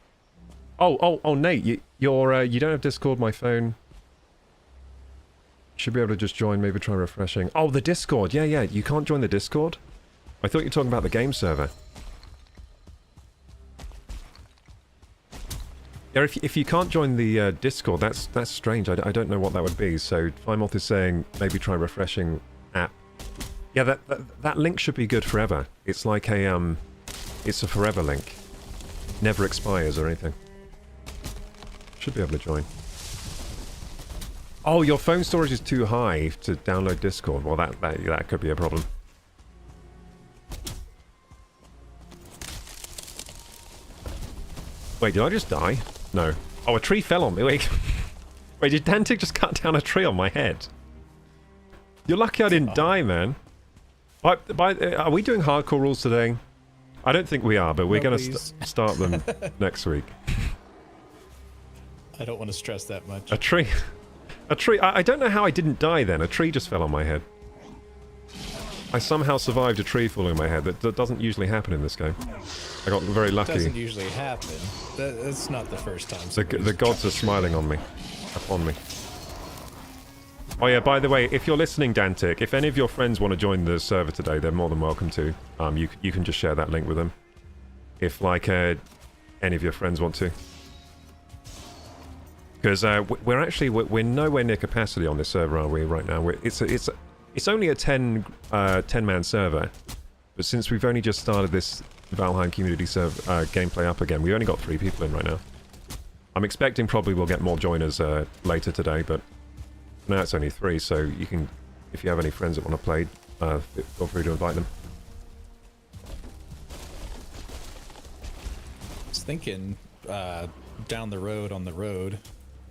Oh, Nate, you don't have Discord. My phone. Should be able to just join. Maybe try refreshing. Oh, the Discord. Yeah. You can't join the Discord. I thought you were talking about the game server. Yeah, if you can't join the Discord, that's strange. I don't know what that would be. So Fimoth is saying maybe try refreshing app. Yeah, that link should be good forever. It's like it's a forever link. Never expires or anything. Should be able to join. Oh, your phone storage is too high to download Discord. Well, that could be a problem. Wait, did I just die? No. Oh, a tree fell on me. Wait, did Dantic just cut down a tree on my head? You're lucky I didn't die, man. Are we doing hardcore rules today? I don't think we are, but we're going to start them next week. I don't want to stress that much. A tree. I don't know how I didn't die then. A tree just fell on my head. I somehow survived a tree falling on my head. That doesn't usually happen in this game. I got very lucky. It doesn't usually happen. That's not the first time. The gods are smiling on me. Upon me. Oh yeah, by the way, if you're listening, Dantic, if any of your friends want to join the server today, they're more than welcome to. You can just share that link with them. If, like, any of your friends want to. Because we're nowhere near capacity on this server, are we, right now? It's only a 10-man server, but since we've only just started this Valheim community server gameplay up again, we've only got 3 people in right now. I'm expecting probably we'll get more joiners later today, but now it's only 3, so you can, if you have any friends that want to play, feel free to invite them. I was thinking down the road on the road,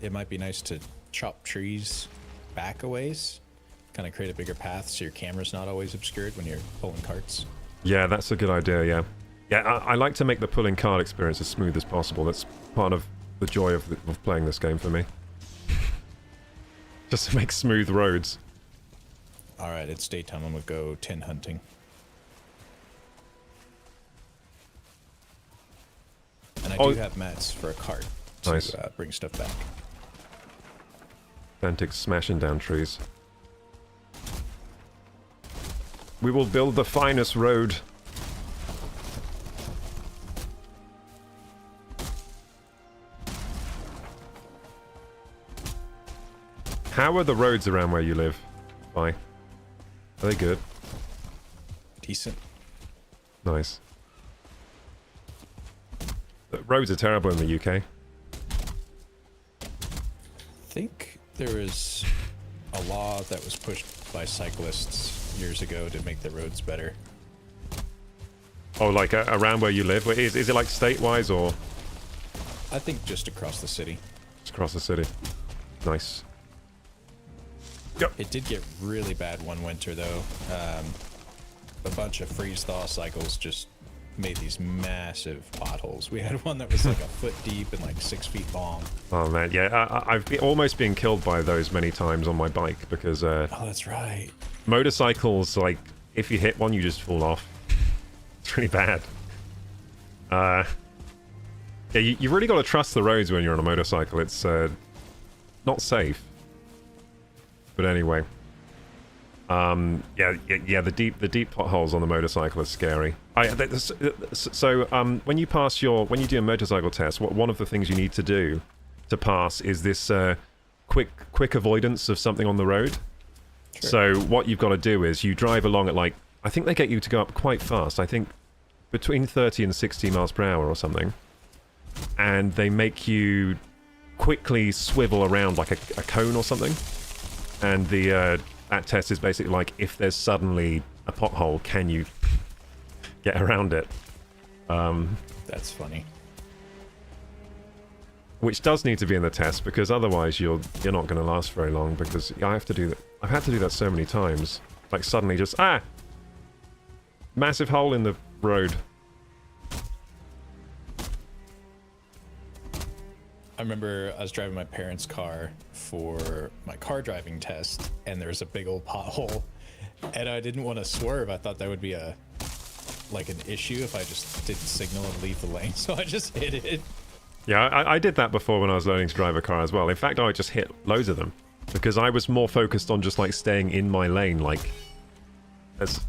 it might be nice to chop trees back a ways. Kind of create a bigger path so your camera's not always obscured when you're pulling carts. Yeah, that's a good idea, yeah. Yeah, I like to make the pulling cart experience as smooth as possible. That's part of the joy of playing this game for me. Just to make smooth roads. Alright, it's daytime. I'm gonna go tin hunting. And I do have mats for a cart to bring stuff back. Dantic smashing down trees. We will build the finest road. How are the roads around where you live? Are they good? Decent. Nice. The roads are terrible in the UK. I think there was a law that was pushed by cyclists years ago to make the roads better. Oh, like around where you live? Is it like state-wise or? I think just across the city. Just across the city. Nice. Yep. It did get really bad one winter though. A bunch of freeze-thaw cycles just made these massive potholes. We had one that was like a foot deep and like 6 feet long. Oh man, yeah, I've almost been killed by those many times on my bike because oh, that's right. Motorcycles, like, if you hit one, you just fall off. It's really bad. Yeah, you really got to trust the roads when you're on a motorcycle. It's not safe. But anyway. Yeah, the deep potholes on the motorcycle are scary. So when you do a motorcycle test, one of the things you need to do to pass is this quick avoidance of something on the road. Sure. So what you've got to do is you drive along at like, I think they get you to go up quite fast. I think between 30 and 60 miles per hour or something. And they make you quickly swivel around like a cone or something. And that test is basically like, if there's suddenly a pothole, can you get around it? That's funny. Which does need to be in the test, because otherwise you're not going to last very long, because I have to do that. I've had to do that so many times. Like suddenly just, massive hole in the road. I remember I was driving my parents' car for my car driving test, and there was a big old pothole, and I didn't want to swerve. I thought that would be an issue if I just didn't signal and leave the lane, so I just hit it. Yeah, I did that before when I was learning to drive a car as well. In fact, I just hit loads of them because I was more focused on just like staying in my lane, like,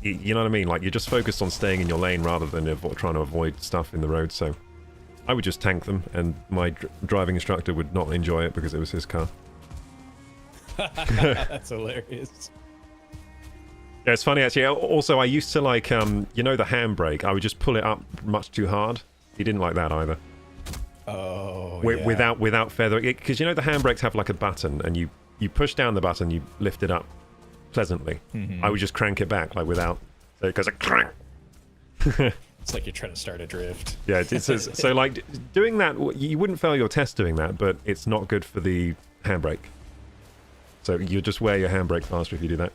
you know what I mean? Like, you're just focused on staying in your lane rather than trying to avoid stuff in the road. So I would just tank them, and my driving instructor would not enjoy it because it was his car. That's hilarious. Yeah, it's funny actually. Also, I used to like, you know, the handbrake. I would just pull it up much too hard. He didn't like that either. Oh, yeah. Without feathering it, because you know the handbrakes have like a button, and you push down the button, you lift it up pleasantly. I would just crank it back like without, so it goes like crank. It's like you're trying to start a drift. Yeah, so like doing that, you wouldn't fail your test doing that, but it's not good for the handbrake. So you just wear your handbrake faster if you do that.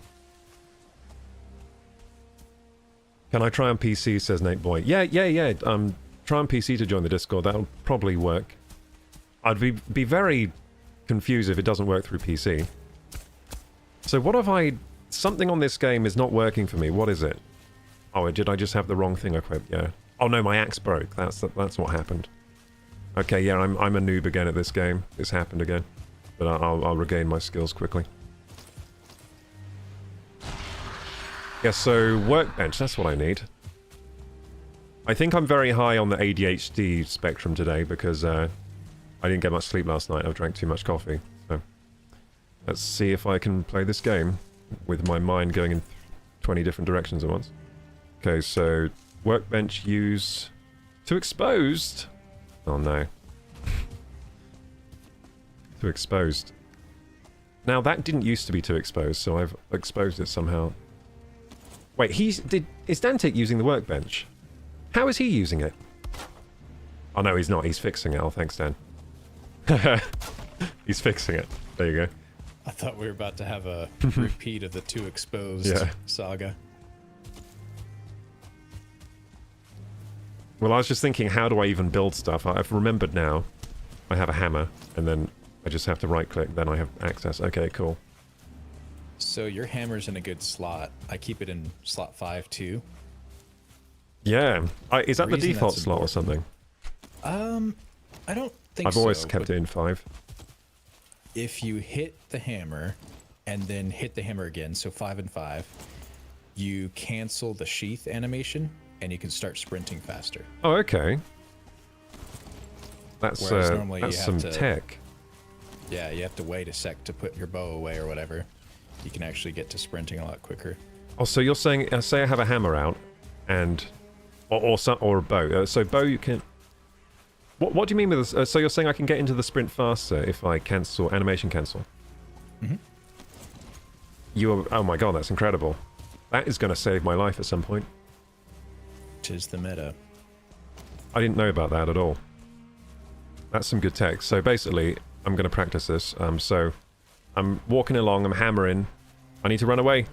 Can I try on PC? Says Nate Boy. Yeah. Try on PC to join the Discord. That'll probably work. I'd be very confused if it doesn't work through PC. So what have I... Something on this game is not working for me. What is it? Oh, did I just have the wrong thing equipped? Yeah. Oh no, my axe broke. That's what happened. Okay, yeah, I'm a noob again at this game. This happened again. But I'll regain my skills quickly. Yeah, so workbench, that's what I need. I think I'm very high on the ADHD spectrum today because I didn't get much sleep last night. I drank too much coffee. So let's see if I can play this game with my mind going in 20 different directions at once. Okay, so workbench use to exposed. Oh no. To exposed. Now that didn't used to be to exposed, so I've exposed it somehow. Wait, is Dantic using the workbench? How is he using it? Oh no, he's not. He's fixing it. Oh, thanks, Dan. He's fixing it. There you go. I thought we were about to have a repeat of the to exposed saga. Well, I was just thinking, how do I even build stuff? I've remembered now. I have a hammer, and then I just have to right-click, then I have access. Okay, cool. So your hammer's in a good slot. I keep it in slot 5 too. Yeah. Is that the default slot or something? I don't think so. I've always kept it in 5. If you hit the hammer and then hit the hammer again, so 5 and 5, you cancel the sheath animation and you can start sprinting faster. Oh, okay. That's some tech. Yeah, you have to wait a sec to put your bow away or whatever. You can actually get to sprinting a lot quicker. Oh, so you're saying, say I have a hammer out, and or a bow. So bow you can. What do you mean with this? So you're saying I can get into the sprint faster if I cancel animation cancel? Oh my god, that's incredible. That is going to save my life at some point. 'Tis the meta. I didn't know about that at all. That's some good tech. So basically, I'm going to practice this. So I'm walking along, I'm hammering. I need to run away.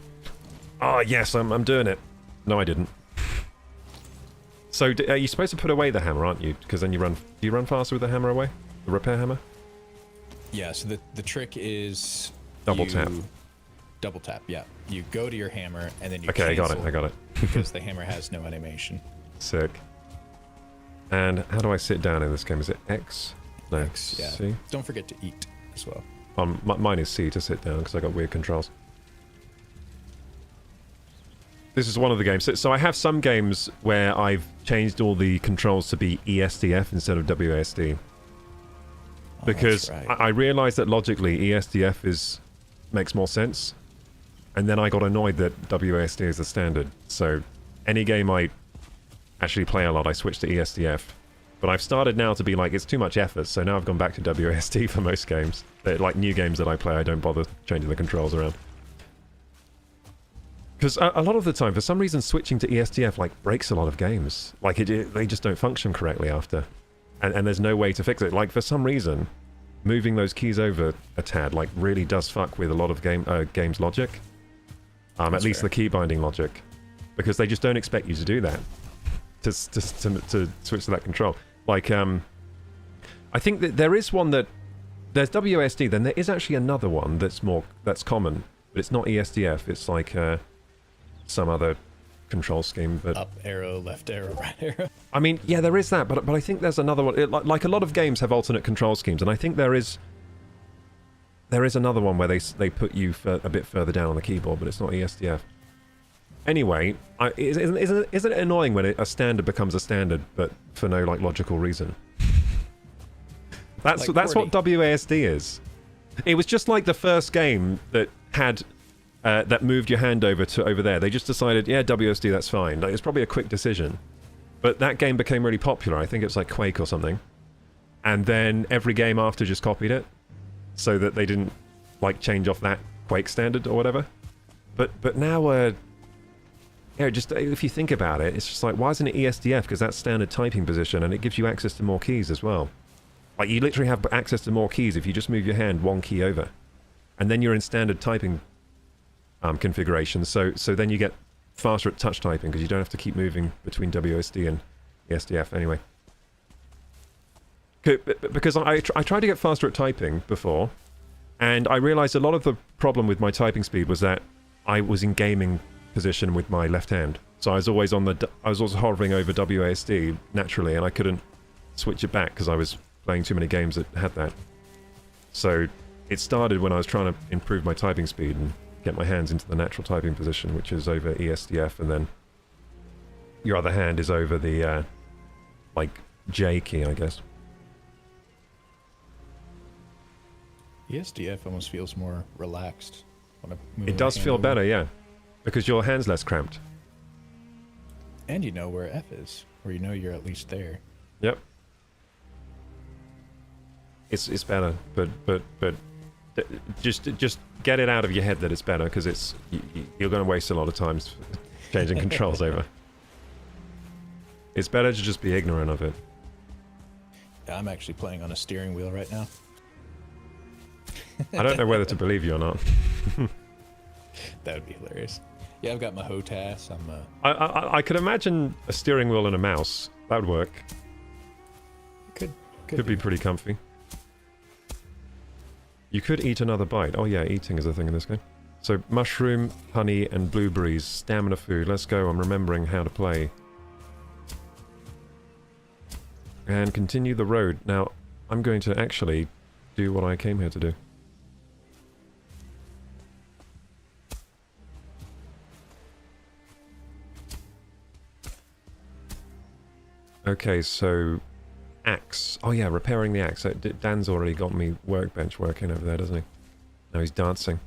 Oh, yes, I'm doing it. No, I didn't. So are you supposed to put away the hammer, aren't you? Because then you run... Do you run faster with the hammer away? The repair hammer? Yeah, so the trick is... Double tap. Double tap, yeah. You go to your hammer, and then you Okay, cancel I got it. because the hammer has no animation. Sick. And how do I sit down in this game? Is it X? No, X, yeah. C? Don't forget to eat as well. Mine is C to sit down because I got weird controls. This is one of the games. So I have some games where I've changed all the controls to be ESDF instead of WASD. Because right. I realized that logically ESDF makes more sense. And then I got annoyed that WASD is the standard. So any game I actually play a lot, I switch to ESDF. But I've started now to be like, it's too much effort, so now I've gone back to WASD for most games. Like new games that I play, I don't bother changing the controls around. Because a lot of the time, for some reason, switching to ESDF like breaks a lot of games. Like they just don't function correctly after. And there's no way to fix it. Like for some reason, moving those keys over a tad like really does fuck with a lot of games logic. At least the key binding logic. Because they just don't expect you to do that. To switch to that control. Like, I think that there is one that... There's WASD, then there is actually another one that's common. But it's not ESDF, it's like some other control scheme. But up arrow, left arrow, right arrow. I mean, yeah, there is that, but I think there's another one. Like a lot of games have alternate control schemes, and I think there is another one where they put you a bit further down on the keyboard, but it's not ESDF. Anyway, isn't it annoying when a standard becomes a standard, but for no like logical reason? That's what WASD is. It was just like the first game that had that moved your hand over there. They just decided, yeah, WASD, that's fine. Like, it's probably a quick decision, but that game became really popular. I think it's like Quake or something, and then every game after just copied it, so that they didn't like change off that Quake standard or whatever. But now yeah, just if you think about it, it's just like, why isn't it ESDF? Because that's standard typing position, and it gives you access to more keys as well. Like, you literally have access to more keys if you just move your hand one key over. And then you're in standard typing configuration, so then you get faster at touch typing, because you don't have to keep moving between WASD and ESDF anyway. Because I tried to get faster at typing before, and I realized a lot of the problem with my typing speed was that I was in gaming position with my left hand, so I was always hovering over WASD naturally, and I couldn't switch it back because I was playing too many games that had that. So it started when I was trying to improve my typing speed and get my hands into the natural typing position, which is over ESDF, and then your other hand is over the like J key, I guess. ESDF almost feels more relaxed. It does feel better, yeah. Because your hand's less cramped. And you know where F is, or you know you're at least there. Yep. It's better, but just get it out of your head that it's better, because you're going to waste a lot of time changing controls over. It's better to just be ignorant of it. Yeah, I'm actually playing on a steering wheel right now. I don't know whether to believe you or not. That would be hilarious. Yeah, I've got my HOTAS. I could imagine a steering wheel and a mouse. That would work. Could be pretty comfy. You could eat another bite. Oh yeah, eating is a thing in this game. So mushroom, honey, and blueberries. Stamina food. Let's go. I'm remembering how to play. And continue the road. Now, I'm going to actually do what I came here to do. Okay, so axe. Oh yeah, repairing the axe. Dan's already got me workbench working over there, doesn't he? Now he's dancing.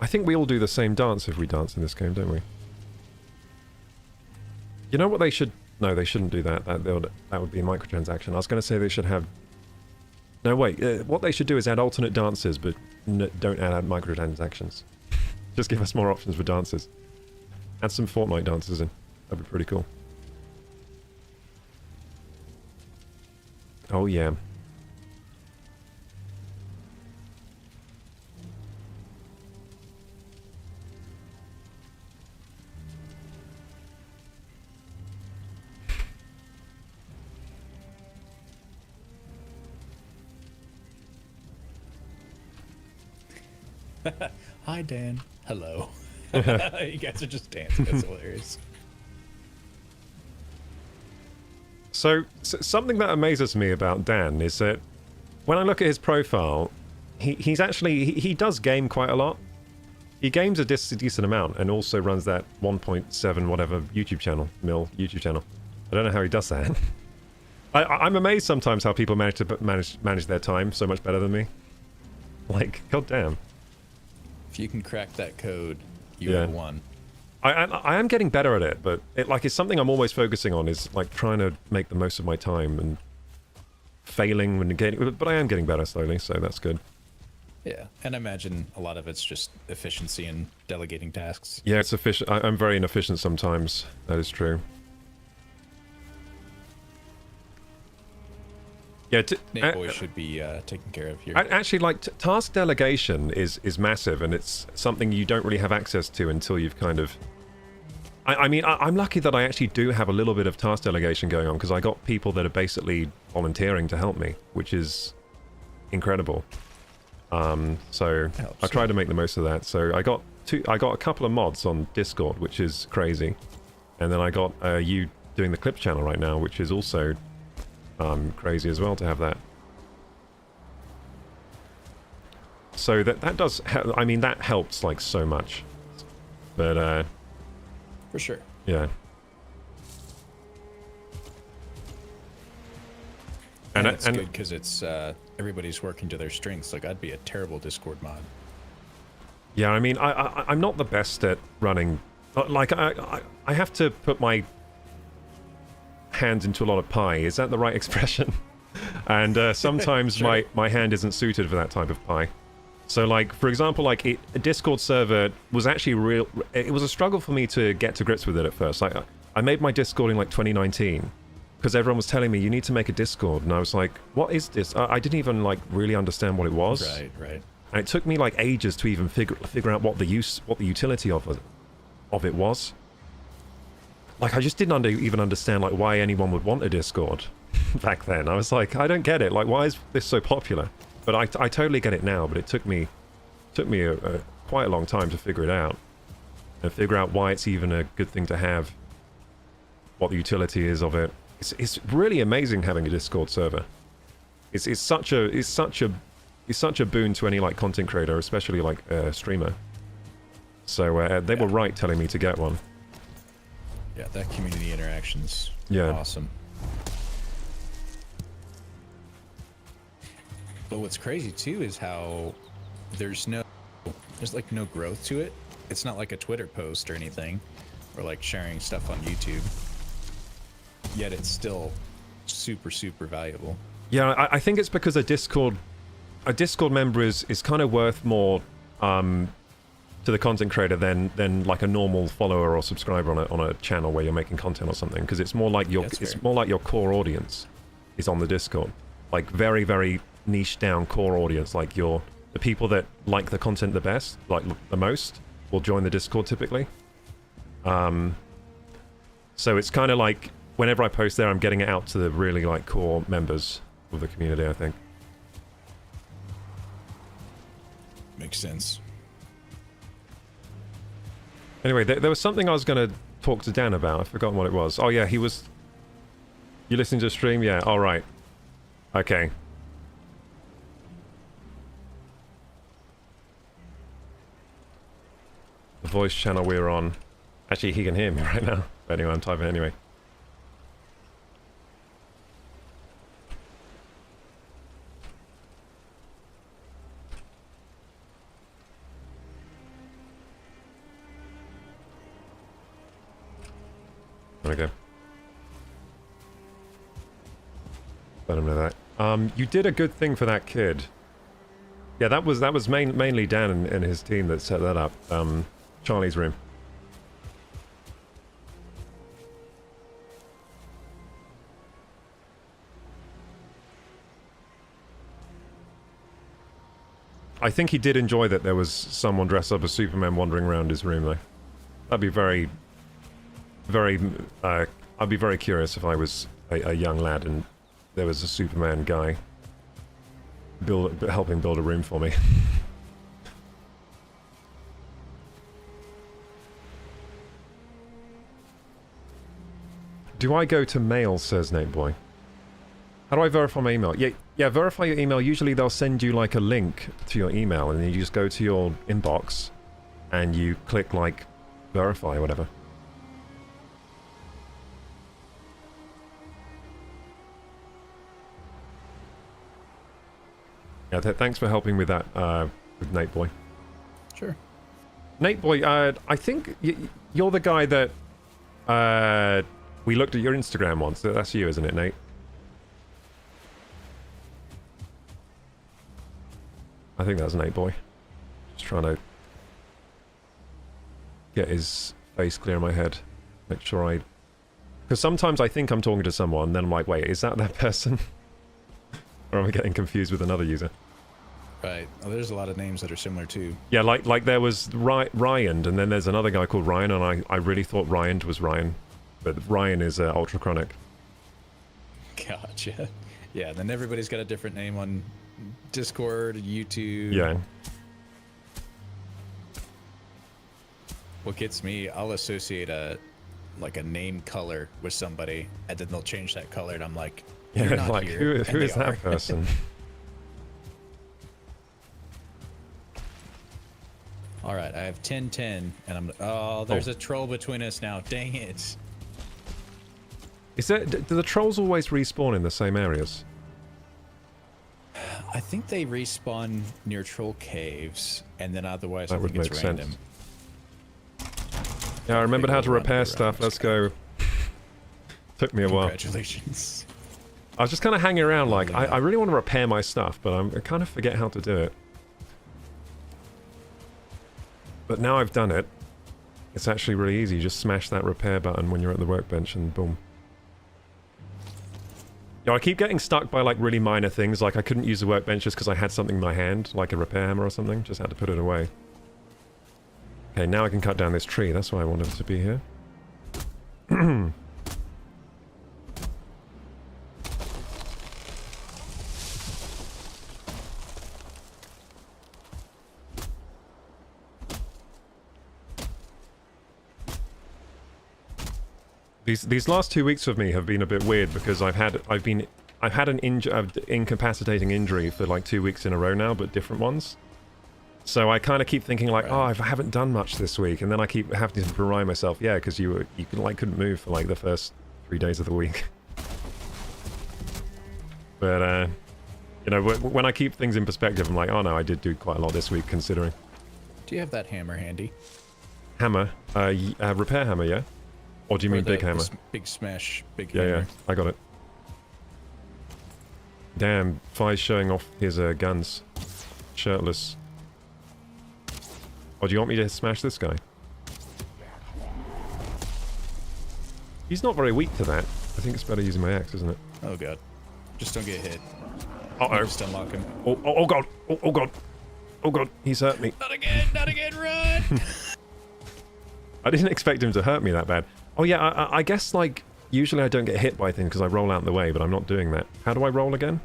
I think we all do the same dance if we dance in this game, don't we? You know what they should... No, they shouldn't do that. That would be a microtransaction. I was going to say they should have... No, wait. What they should do is add alternate dances, but don't add microtransactions. Just give us more options for dances. Add some Fortnite dances in. That'd be pretty cool. Oh yeah. Hi, Dan. Hello. You guys are just dancing. That's hilarious. So something that amazes me about Dan is that when I look at his profile, he does game quite a lot. He games a decent amount and also runs that 1.7 whatever YouTube channel. I don't know how he does that. I'm amazed sometimes how people manage to manage their time so much better than me. Like, goddamn. If you can crack that code, you have won. I am getting better at it, but it's something I'm always focusing on, is like trying to make the most of my time and failing when getting, but I am getting better slowly, so that's good. Yeah, and I imagine a lot of it's just efficiency and delegating tasks. Yeah, it's efficient. I'm very inefficient sometimes. That is true. Yeah, Nate Boy should be taken care of here. Actually, like, task delegation is massive, and it's something you don't really have access to until you've kind of... I mean, I'm lucky that I actually do have a little bit of task delegation going on, because I got people that are basically volunteering to help me, which is incredible. So I try to make the most of that. So I got a couple of mods on Discord, which is crazy, and then I got you doing the clip channel right now, which is also crazy as well to have that. So that does, I mean, that helps like so much. But for sure. Yeah. And it's good because it's everybody's working to their strengths. Like, I'd be a terrible Discord mod. Yeah, I mean, I'm not the best at running. Like, I have to put my hands into a lot of pie. Is that the right expression? And sometimes sure. my hand isn't suited for that type of pie. So, like, for example, like, a Discord server was actually it was a struggle for me to get to grips with it at first. Like, I made my Discord in, like, 2019, because everyone was telling me, you need to make a Discord, and I was like, what is this? I didn't even, like, really understand what it was. Right. And it took me, like, ages to even figure out what the utility of it was. Like, I just didn't even understand, like, why anyone would want a Discord back then. I was like, I don't get it. Like, why is this so popular? But I totally get it now, but it took me quite a long time to figure it out. And figure out why it's even a good thing to have. What the utility is of it. It's really amazing having a Discord server. It's such a boon to any, like, content creator, especially, like, streamer. So they were right telling me to get one. Yeah, that community interaction's awesome. But what's crazy too is how there's like no growth to it. It's not like a Twitter post or anything, or like sharing stuff on YouTube. Yet it's still super, super valuable. Yeah, I think it's because a Discord member is kind of worth more to the content creator than like a normal follower or subscriber on a channel where you're making content or something, because it's more like your core audience is on the Discord, like very, very niche down core audience, like the people that like the content the best, like the most, will join the Discord typically. So it's kind of like whenever I post there, I'm getting it out to the really, like, core members of the community, I think. Makes sense. Anyway, there was something I was going to talk to Dan about. I've forgotten what it was. Oh, yeah, you listening to the stream? Yeah, all right. Okay. The voice channel we're on. Actually, he can hear me right now. But anyway, I'm typing anyway. Okay. Let him know that. You did a good thing for that kid. Yeah, that was mainly Dan and his team that set that up. Charlie's room. I think he did enjoy that there was someone dressed up as Superman wandering around his room, though. That'd be very... I'd be very curious if I was a young lad and there was a Superman guy helping build a room for me. Do I go to mail, says Nate Boy. How do I verify my email? Yeah, verify your email. Usually they'll send you like a link to your email and then you just go to your inbox and you click like verify or whatever. Yeah, thanks for helping with that, with Nate Boy. Sure. Nate Boy, I think you're the guy that we looked at your Instagram once. That's you, isn't it, Nate? I think that's Nate Boy. Just trying to get his face clear in my head. Make sure I... Because sometimes I think I'm talking to someone, then I'm like, wait, is that person? Or am I getting confused with another user? Right. Well, there's a lot of names that are similar too. Yeah, like there was Ryan, and then there's another guy called Ryan, and I really thought Ryan was Ryan. But Ryan is Ultra Chronic. Gotcha. Yeah, then everybody's got a different name on Discord, YouTube. Yeah. What gets me, I'll associate a name color with somebody, and then they'll change that color, and I'm like, yeah, you're not like here, who is that person? All right, I have 10-10, and I'm. Oh, there's a troll between us now. Dang it! Is there? Do the trolls always respawn in the same areas? I think they respawn near troll caves, and then otherwise That I would think it's make random. sense. Yeah, I remembered how to repair stuff. Let's go. Took me a while. Congratulations. I was just kind of hanging around like, I really want to repair my stuff, but I kind of forget how to do it. But now I've done it, it's actually really easy. You just smash that repair button when you're at the workbench and boom. Yeah, I keep getting stuck by like really minor things, like I couldn't use the workbench just because I had something in my hand, like a repair hammer or something, just had to put it away. Okay, now I can cut down this tree, that's why I wanted it to be here. These last 2 weeks of me have been a bit weird because I've had an incapacitating injury for like 2 weeks in a row now, but different ones. So I kind of keep thinking like, oh, I haven't done much this week, and then I keep having to remind myself, yeah, because you couldn't move for like the first 3 days of the week. But you know, when I keep things in perspective, I'm like, oh no, I did do quite a lot this week considering. Do you have that hammer handy? Hammer, repair hammer, yeah. Or do you mean big hammer? Big smash, big hammer. hammer. Yeah, I got it. Damn, Fi's showing off his guns. Shirtless. Or do you want me to smash this guy? He's not very weak to that. I think it's better using my axe, isn't it? Oh god. Just don't get hit. Uh-oh. Just unlock him. Oh god. Oh god. Oh god, he's hurt me. Not again, run! I didn't expect him to hurt me that bad. Oh yeah, I guess like, usually I don't get hit by things because I roll out the way, but I'm not doing that. How do I roll again?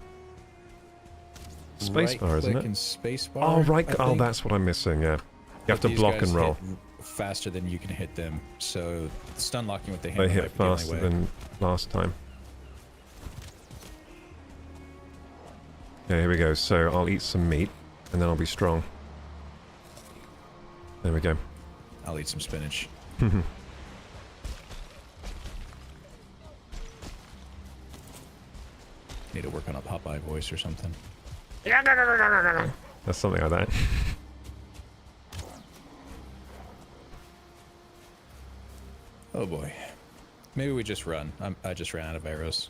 Spacebar, isn't it? And spacebar, oh, right. Oh, that's what I'm missing, yeah. You have to block and roll. Faster than you can hit them, so stun locking with the hammer. They hit faster than last time. Okay, here we go. So I'll eat some meat, and then I'll be strong. There we go. I'll eat some spinach. Need to work on a Popeye voice or something. That's something like that. Oh boy. Maybe we just run. I just ran out of arrows.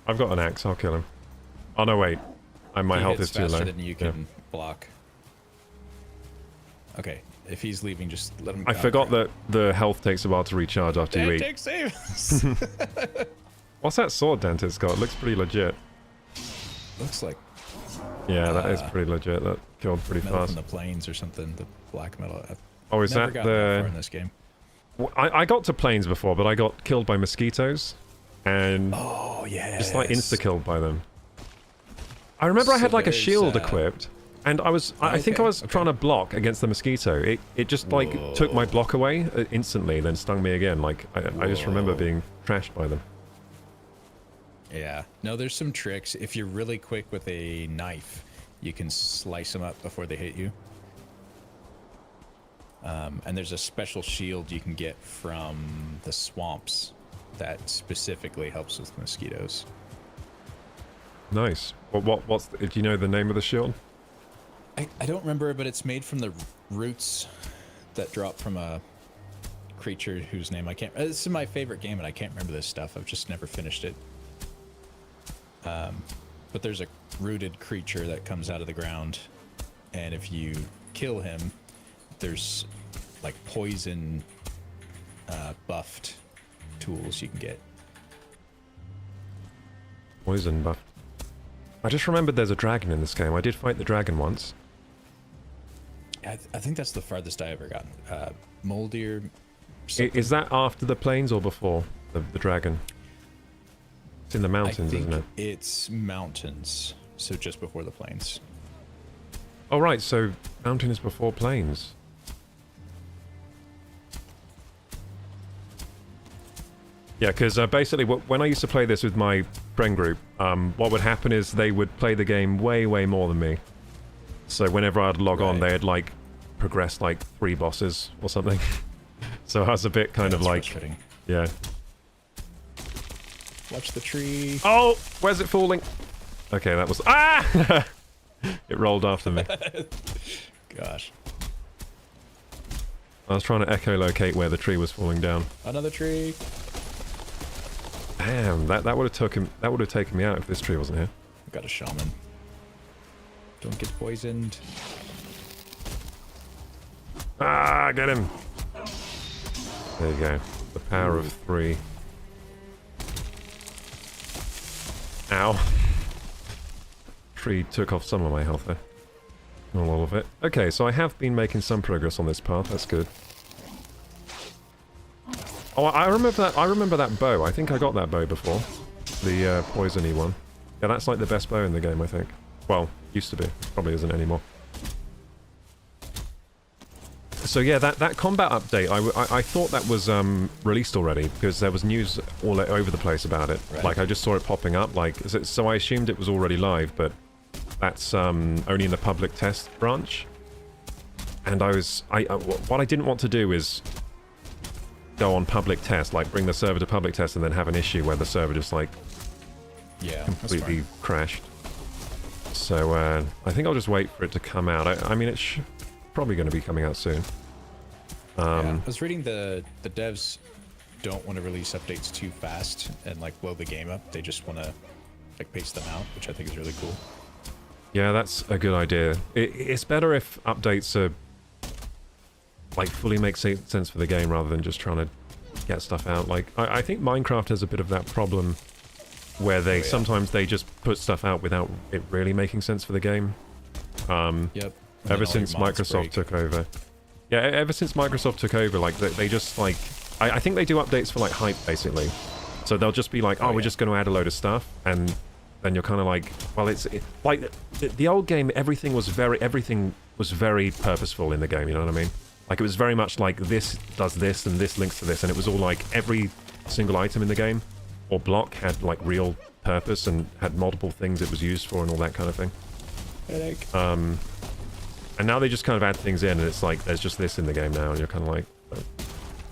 I've got an axe. I'll kill him. Oh no, wait. My health is too low. Faster than you can block. Okay. If he's leaving, just let him. I forgot that the health takes a while to recharge after you eat. Dantic, save us! What's that sword Dantic's got? It looks pretty legit. Looks like. Yeah, that is pretty legit. That killed pretty metal fast. From the plains or something. The black metal. Oh, is that that the? far in this game. I got to plains before, but I got killed by mosquitoes, and just like insta killed by them. I remember I had like a shield equipped, and I think I was trying to block against the mosquito. It just like took my block away instantly, then stung me again. Like I just remember being trashed by them. Yeah. No, there's some tricks. If you're really quick with a knife, you can slice them up before they hit you. And there's a special shield you can get from the swamps that specifically helps with mosquitoes. Nice. Do you know the name of the shield? I don't remember, but it's made from the roots that drop from a creature whose name I can't... This is my favorite game, and I can't remember this stuff. I've just never finished it. But there's a rooted creature that comes out of the ground, and if you kill him, there's like poison buffed tools you can get. Poison buff. I just remembered there's a dragon in this game. I did fight the dragon once. I think that's the farthest I ever gotten. Moldir. Is that after the plains or before the dragon? It's in the mountains, isn't it? It's mountains, so just before the plains. Oh, right, so mountain is before plains. Yeah, because basically when I used to play this with my friend group, what would happen is they would play the game way, way more than me. So whenever I'd log on, they had, like, progressed, like, 3 bosses or something. So I was a bit kind of like... Yeah. Watch the tree. Oh! Where's it falling? Okay, that was... Ah! It rolled after me. Gosh. I was trying to echolocate where the tree was falling down. Another tree. Damn, that would have taken me out if this tree wasn't here. I've got a shaman. Don't get poisoned. Ah, get him! There you go. The power of 3. Ow. Tree took off some of my health there. Not all of it. Okay, so I have been making some progress on this path. That's good. Oh, I remember that bow. I think I got that bow before. The poisony one. Yeah, that's like the best bow in the game, I think. Well, used to be. Probably isn't anymore. So yeah, that combat update, I thought that was released already, because there was news all over the place about it. Right. Like, I just saw it popping up, like, so I assumed it was already live, but that's only in the public test branch. And what I didn't want to do is go on public test, like bring the server to public test and then have an issue where the server just like completely crashed. So I think I'll just wait for it to come out. I mean, it's probably going to be coming out soon. Yeah, I was reading the devs don't want to release updates too fast and like blow the game up. They just want to like pace them out, which I think is really cool. Yeah, that's a good idea. It's better if updates are like fully make sense for the game rather than just trying to get stuff out. Like I think Minecraft has a bit of that problem where they sometimes they just put stuff out without it really making sense for the game. Yep. Ever since Microsoft took over. Yeah, ever since Microsoft took over, like they just like I think they do updates for like hype basically. So they'll just be like, we're just going to add a load of stuff, and then you're kind of like, well, it's like the old game. Everything was very purposeful in the game. You know what I mean? Like it was very much like this does this and this links to this, and it was all like every single item in the game or block had like real purpose and had multiple things it was used for and all that kind of thing. Headache. And now they just kind of add things in, and it's like there's just this in the game now, and you're kind of like,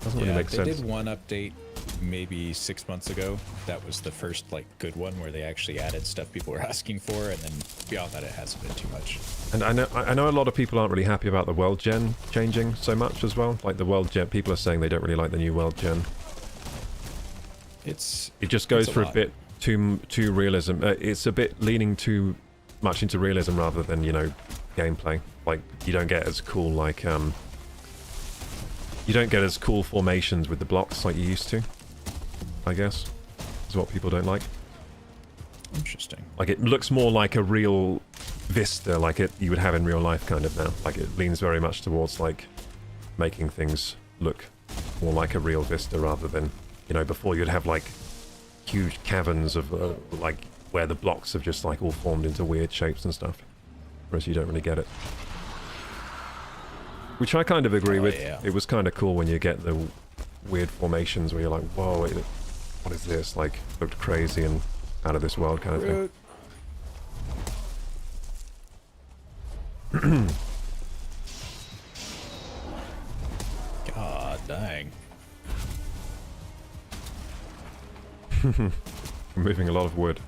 doesn't really make sense. They did one update maybe 6 months ago. That was the first like good one where they actually added stuff people were asking for, and then beyond that, it hasn't been too much. And I know a lot of people aren't really happy about the world gen changing so much as well. Like the world gen, people are saying they don't really like the new world gen. It just goes for a bit too realism. It's a bit leaning too much into realism rather than, you know, gameplay. Like you don't get as cool like you don't get as cool formations with the blocks like you used to, I guess, is what people don't like. Interesting. Like it looks more like a real vista, like you would have in real life kind of now. Like it leans very much towards like making things look more like a real vista rather than, you know, before you'd have like huge caverns of like where the blocks have just like all formed into weird shapes and stuff. Whereas you don't really get it. Which I kind of agree with. Yeah. It was kind of cool when you get the weird formations where you're like, whoa, what is this? Like, looked crazy and out of this world kind of thing. God dang. I'm moving a lot of wood.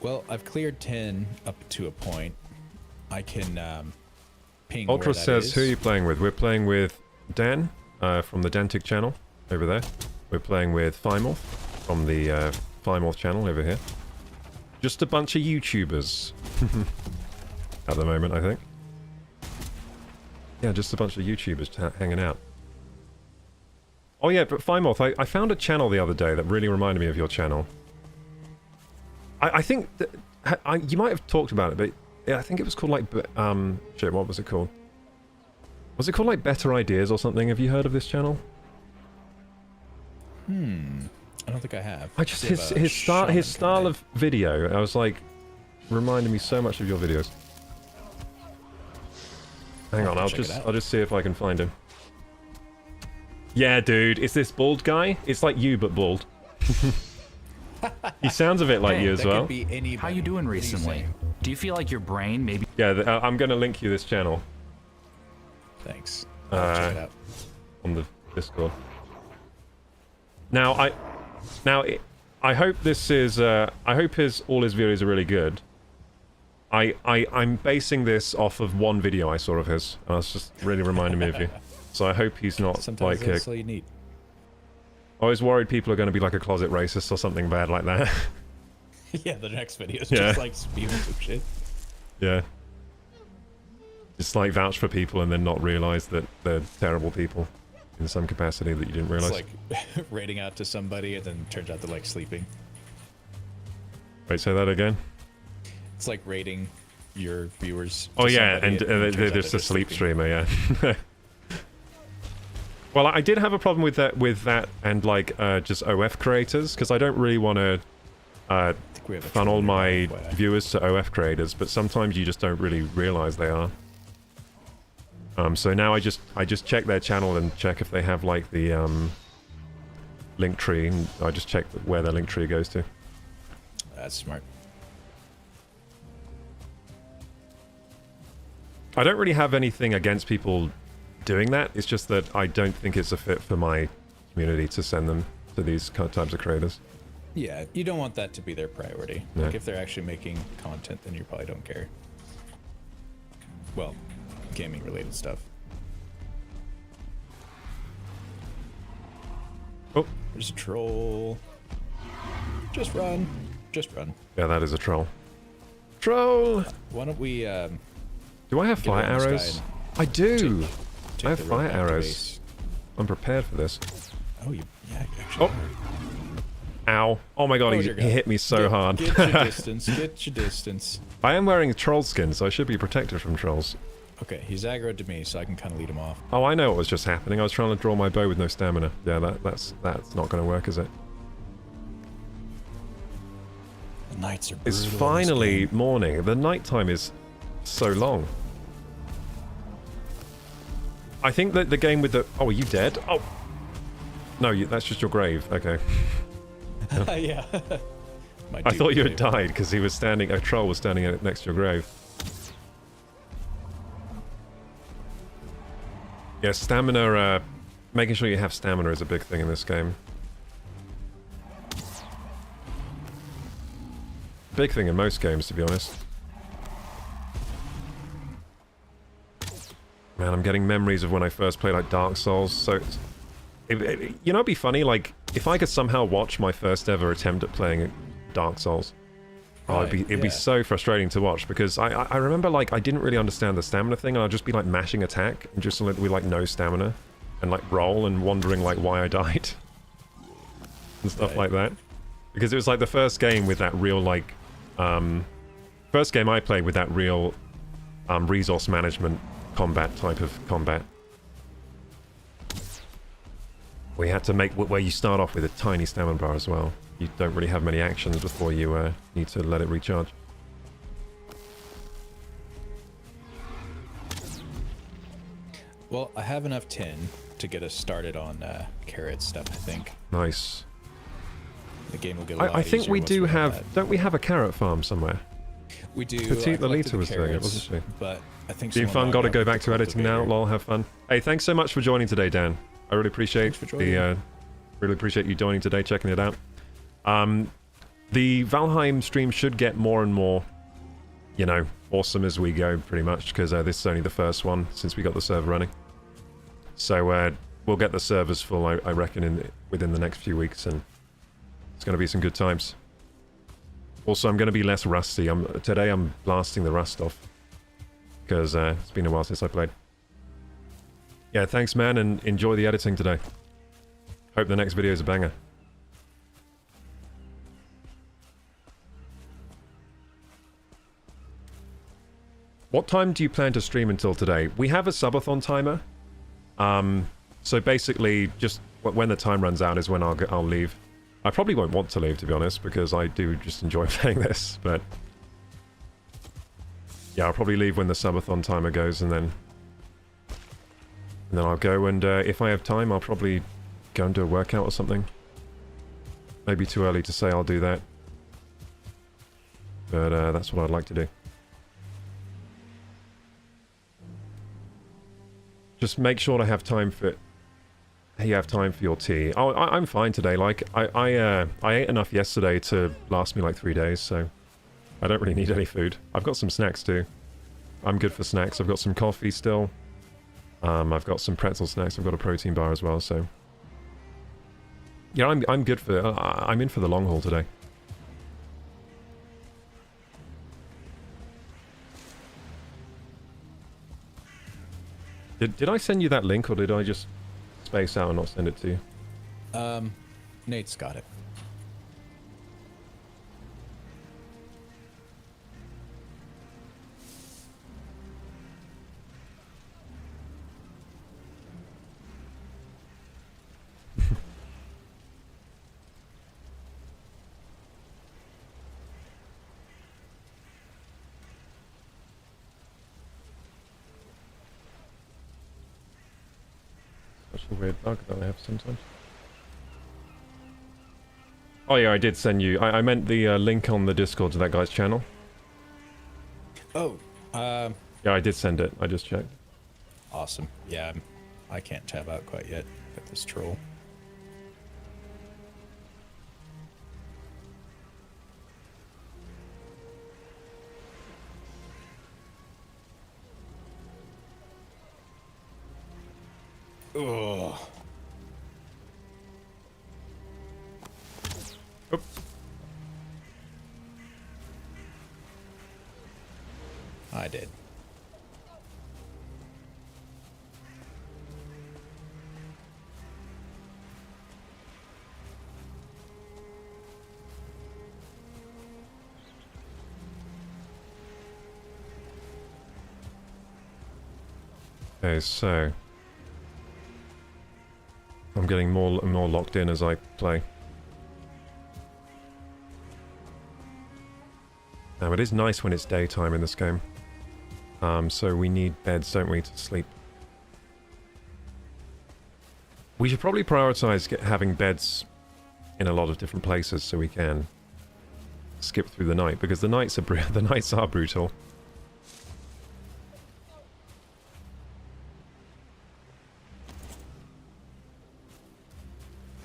Well, I've cleared 10 up to a point. I can ping Ultra where that says, is. who are you playing with? We're playing with Dan from the Dantic channel over there. We're playing with Fimorth from the Fimorth channel over here. Just a bunch of YouTubers at the moment, I think. Yeah, just a bunch of YouTubers hanging out. Oh yeah, but Fimorth, I found a channel the other day that really reminded me of your channel. I think that, you might have talked about it, but yeah, I think it was called like, shit, what was it called? Was it called like Better Ideas or something? Have you heard of this channel? I don't think I have. I just, They have a his shaman style kinda- of video, I was like, reminded me so much of your videos. Hang on, I'll check it I'll out. just see if I can find him. Yeah, dude, it's this bald guy. It's like you, but bald. He sounds a bit like Hey, you as That well. could be anybody. How you doing What are recently? saying? Do you feel like your brain maybe? Yeah, I'm gonna link you this channel Thanks. I'll check it out. on the Discord. Now, I hope this is. I hope all his videos are really good. I'm basing this off of one video I saw of his. And it's just really reminding me of you. So I hope he's not Sometimes like. that's all you need. I was worried people are going to be like a closet racist or something bad like that. Yeah, the next video is Yeah. just like spewing some shit. Yeah. Just like vouch for people and then not realize that they're terrible people in some capacity that you didn't realize. It's like rating out to somebody and then turns out they're like sleeping. Wait, say that again. It's like rating your viewers. Oh to yeah, somebody and turns out they're they're just a sleep sleeping. streamer, yeah. Well, I did have a problem with that, and like just OF creators, because I don't really want to I think we have a funnel troll my here, FYI. viewers to OF creators, but sometimes you just don't really realize they are. So now I just check their channel and check if they have like the link tree, and I just check where their link tree goes to. That's smart. I don't really have anything against people doing that. It's just that I don't think it's a fit for my community to send them to these types of creators. Yeah, you don't want that to be their priority. No. Like if they're actually making content, then you probably don't care. Well, gaming related stuff. Oh, There's a troll. Just run. Just run. yeah, that is a troll. Troll! Why don't we Do I have Get fire around this arrows? guy I do! take I have the road fire back to arrows. base? I'm prepared for this. Oh, you actually. Oh. Ow. Oh my god, Oh, he dear God. hit me so Get- hard. Get your distance. Get your distance. I am wearing troll skin, so I should be protected from trolls. Okay, he's aggroed to me, so I can kind of lead him off. Oh, I know what was just happening. I was trying to draw my bow with no stamina. Yeah, that's not going to work, is it? The nights are It's brutal in this finally game. morning. The nighttime is so long. I think that the game with the... Oh, are you dead? Oh! No, that's just your grave. Okay. Yeah. My I dude thought you had grave. died because he was standing... A troll was standing next to your grave. Yeah, stamina... making sure you have stamina is a big thing in this game. Big thing in most games, to be honest. Man, I'm getting memories of when I first played like Dark Souls. So, you know, it'd be funny, like if I could somehow watch my first ever attempt at playing Dark Souls. Oh, it'd be yeah. so frustrating to watch because I remember like I didn't really understand the stamina thing, and I'd just be like mashing attack and just with like no stamina, and like roll and wondering like why I died and stuff Right. like that. Because it was like the first game with that real like first game I played with that real resource management combat type of combat. We had to make where you start off with a tiny stamina bar as well. You don't really have many actions before you need to let it recharge. Well, I have enough tin to get us started on carrot stuff, I think. Nice. The game will get a lot I think easier we once do have have... that. Don't we have a carrot farm somewhere? We do. Petite I Lolita collected was the doing it, carrots, wasn't she? But I think Been someone fun, lined gotta up go with back the to editing now. cultivator. Lol, have fun. Hey, thanks so much for joining today, Dan. I really appreciate Thanks for joining. really appreciate you joining today, checking it out. The Valheim stream should get more and more, you know, awesome as we go, pretty much, because this is only the first one since we got the server running. So we'll get the servers full, I reckon, within the next few weeks, and it's going to be some good times. Also, I'm going to be less rusty. Today I'm blasting the rust off, because it's been a while since I played. Yeah, thanks, man, and enjoy the editing today. Hope the next video is a banger. What time do you plan to stream until today? We have a subathon timer. So basically, just when the time runs out is when I'll leave. I probably won't want to leave, to be honest, because I do just enjoy playing this, but... Yeah, I'll probably leave when the subathon timer goes, and then I'll go, and if I have time, I'll probably go and do a workout or something. Maybe too early to say I'll do that. But that's what I'd like to do. Just make sure to have time for it. You have time for your tea. Oh, I'm fine today. Like, I ate enough yesterday to last me like 3 days, so I don't really need any food. I've got some snacks too. I'm good for snacks. I've got some coffee still. I've got some pretzel snacks. I've got a protein bar as well, so... Yeah, I'm good for... I'm in for the long haul today. Did I send you that link, or did I just space out and not send it to you? Nate's got it. Such a weird bug that I have sometimes. Oh yeah, I did send you... I meant the link on the Discord to that guy's channel. Oh, Yeah, I did send it. I just checked. awesome. Yeah, I can't tab out quite yet with this troll. Ugh. Oop. I did. Okay, so... I'm getting more and more locked in as I play. Now, it is nice when it's daytime in this game. So we need beds, don't we, to sleep. We should probably prioritize having beds in a lot of different places so we can skip through the night, because the nights are brutal.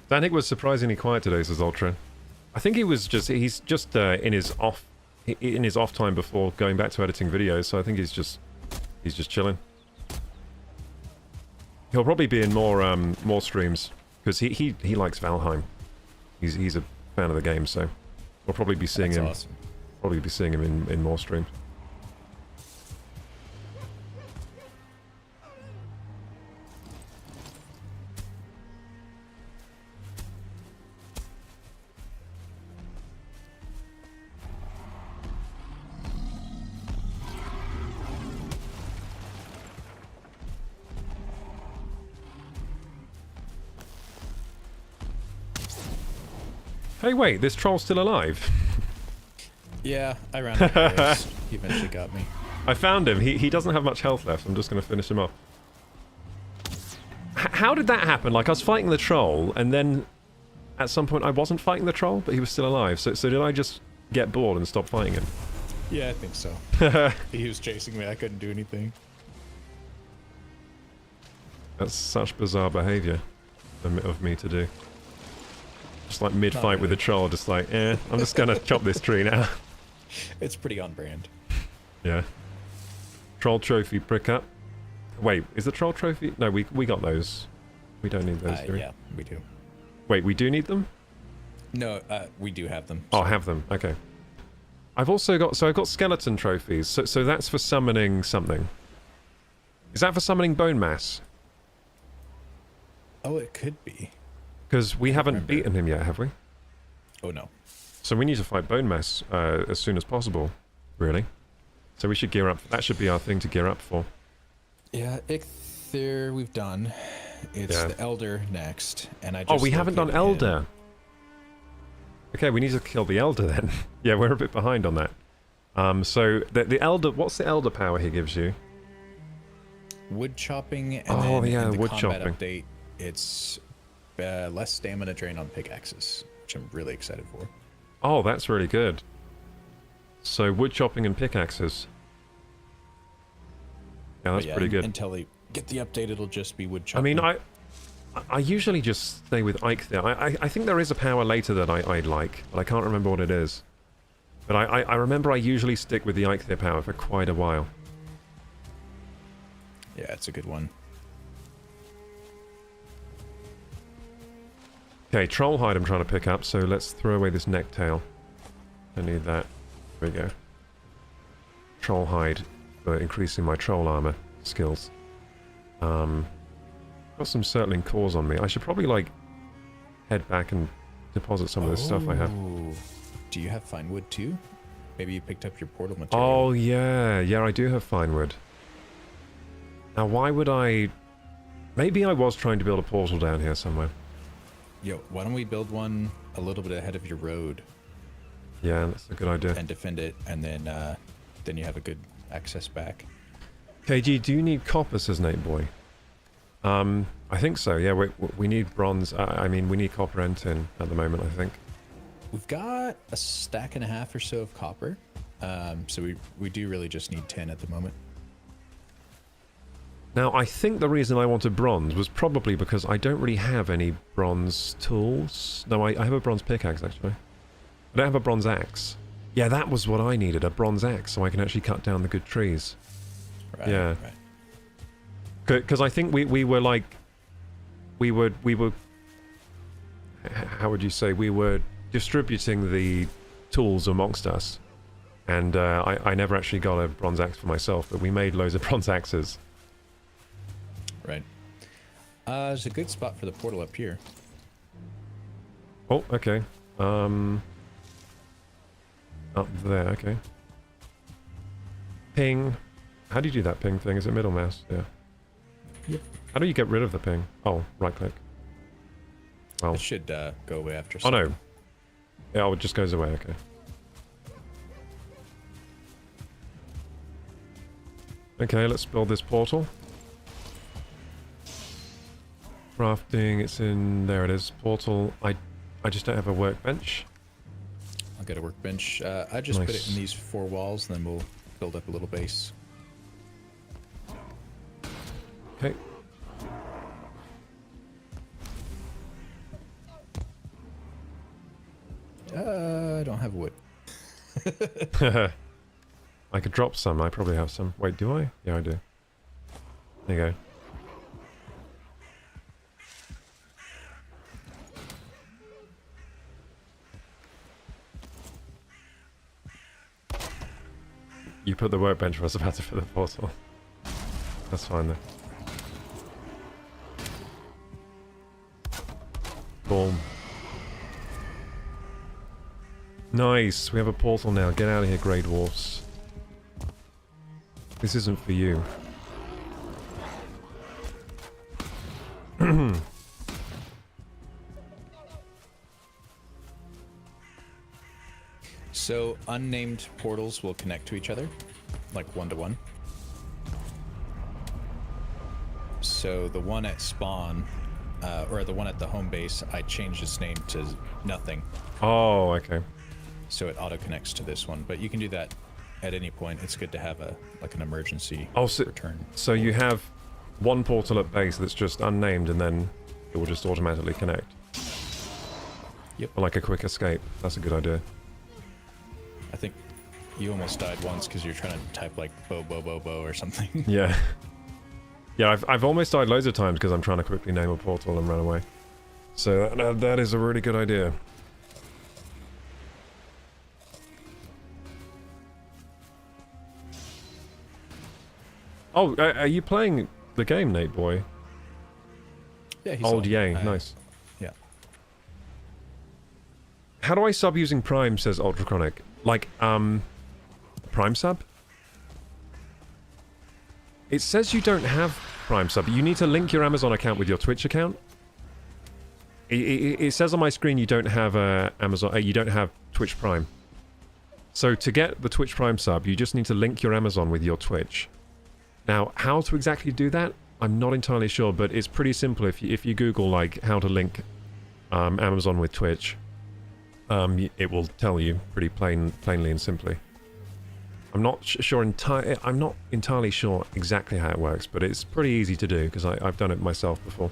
Dantic was surprisingly quiet today, says Ultra. I think he's just in his off time before going back to editing videos, so I think he's just chilling. He'll probably be in more streams, because he likes Valheim. He's a fan of the game, so we'll probably be seeing him. Awesome. Probably be seeing him in more streams. Hey, wait, this troll's still alive? Yeah, I ran out of arrows. He eventually got me. I found him. He doesn't have much health left. I'm just going to finish him off. How did that happen? Like, I was fighting the troll, and then at some point I wasn't fighting the troll, but he was still alive. So did I just get bored and stop fighting him? Yeah, I think so. He was chasing me. I couldn't do anything. That's such bizarre behavior of me to do. Just like mid-fight really. with the troll, just like, I'm just gonna chop this tree now. It's pretty on brand. Yeah. Troll trophy prick up. Wait, is the troll trophy? No, we got those. We don't need those, do we? Yeah, we do. Wait, we do need them? No, we do have them. Oh, have them. Okay. I've also got... So I've got skeleton trophies. So that's for summoning something. Is that for summoning bone mass? Oh, it could be. Because we haven't remember. beaten him yet, have we? Oh, no. So we need to fight bone mass as soon as possible, really. So we should gear up. That should be our thing to gear up for. Yeah, Icther we've done. It's Yeah. the Elder next, and I just Oh, we haven't done located him. Elder. Okay, we need to kill the Elder then. Yeah, we're a bit behind on that. So the Elder, what's the Elder power he gives you? Wood chopping, and Oh, then yeah, in the wood combat chopping. update, it's less stamina drain on pickaxes, which I'm really excited for. Oh, that's really good. So wood chopping and pickaxes. Yeah, that's But yeah, pretty good. Until they get the update, it'll just be wood chopping. I mean, I usually just stay with Ike there. I think there is a power later that I'd like, but I can't remember what it is. But I remember I usually stick with the Ike there power for quite a while. Yeah, it's a good one. Okay, troll hide I'm trying to pick up, so let's throw away this necktail. I need that. There we go. Troll hide for increasing my troll armor skills. Got some circling cores on me. I should probably, like, head back and deposit some of this stuff I have. Oh. Do you have fine wood too? Maybe you picked up your portal material. Oh, yeah. Yeah, I do have fine wood. Now, why would I... Maybe I was trying to build a portal down here somewhere. Yo, why don't we build one a little bit ahead of your road Yeah, that's a good idea. and defend it, and then you have a good access back. KG, do you need copper, says Nate Boy? I think so, yeah. We need bronze. I mean, we need copper and tin at the moment, I think. We've got a stack and a half or so of copper, so we do really just need tin at the moment. Now, I think the reason I wanted bronze was probably because I don't really have any bronze tools. No, I have a bronze pickaxe, actually. I don't have a bronze axe. Yeah, that was what I needed, a bronze axe, so I can actually cut down the good trees. Right, Yeah. Right. Because I think we were like... We were... How would you say? We were distributing the tools amongst us. And I never actually got a bronze axe for myself, but we made loads of bronze axes. Right. There's a good spot for the portal up here. Oh, okay. Up there, okay. Ping. How do you do that ping thing? Is it middle mouse? Yeah. Yep. How do you get rid of the ping? Oh, right click. Well. It should go away after. Oh no. Yeah, oh, it just goes away, okay. Okay, let's build this portal. Crafting, it's in... There it is. Portal. I just don't have a workbench. I'll get a workbench. I just put it Nice. in these 4 walls, and then we'll build up a little base. Okay. I don't have wood. I could drop some. I probably have some. Wait, do I? Yeah, I do. There you go. You put the workbench where I was about to put the portal. That's fine then. Boom. Nice, we have a portal now. Get out of here, Grey Dwarfs. This isn't for you. So unnamed portals will connect to each other, like 1-to-1. So the one at spawn, or the one at the home base, I changed its name to nothing. Oh, okay. So it auto connects to this one, but you can do that at any point. It's good to have an emergency return. So you have one portal at base that's just unnamed, and then it will just automatically connect. Yep. Or like a quick escape. That's a good idea. I think you almost died once because you're trying to type like bo bo bo bo or something. Yeah. Yeah, I've almost died loads of times because I'm trying to quickly name a portal and run away. So that is a really good idea. Oh, are you playing the game, Nate boy? Yeah, he's Old on. yay, nice. Yeah. How do I sub using Prime, says Ultrachronic? Like, Prime sub? It says you don't have Prime sub. You need to link your Amazon account with your Twitch account. It says on my screen you don't have Amazon. You don't have Twitch Prime. So to get the Twitch Prime sub, you just need to link your Amazon with your Twitch. Now, how to exactly do that, I'm not entirely sure, but it's pretty simple. If you Google like how to link Amazon with Twitch, it will tell you pretty plainly and simply. I'm not I'm not entirely sure exactly how it works, but it's pretty easy to do because I've done it myself before.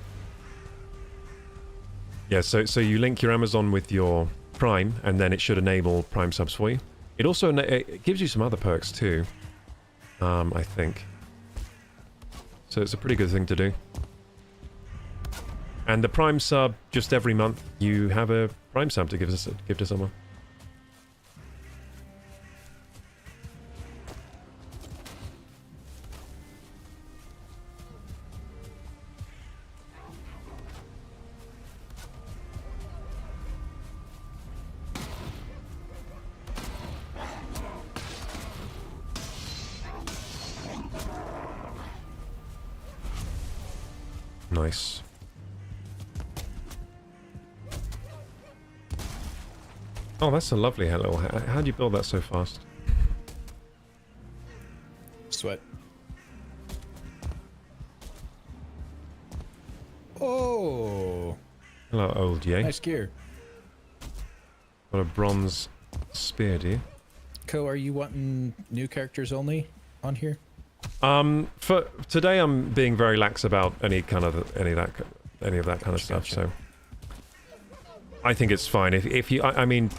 Yeah, so you link your Amazon with your Prime, and then it should enable Prime subs for you. It also it gives you some other perks too, I think. So it's a pretty good thing to do. And the Prime sub, just every month, you have a Prime sub to give to someone. Nice. Oh, that's a lovely hello. How do you build that so fast? Sweat. Oh! Hello, old yay. Nice gear. Got a bronze spear, do you? Ko, are you wanting new characters only on here? For today, I'm being very lax about any of that kind of stuff. Gotcha. So I think it's fine if you. I mean,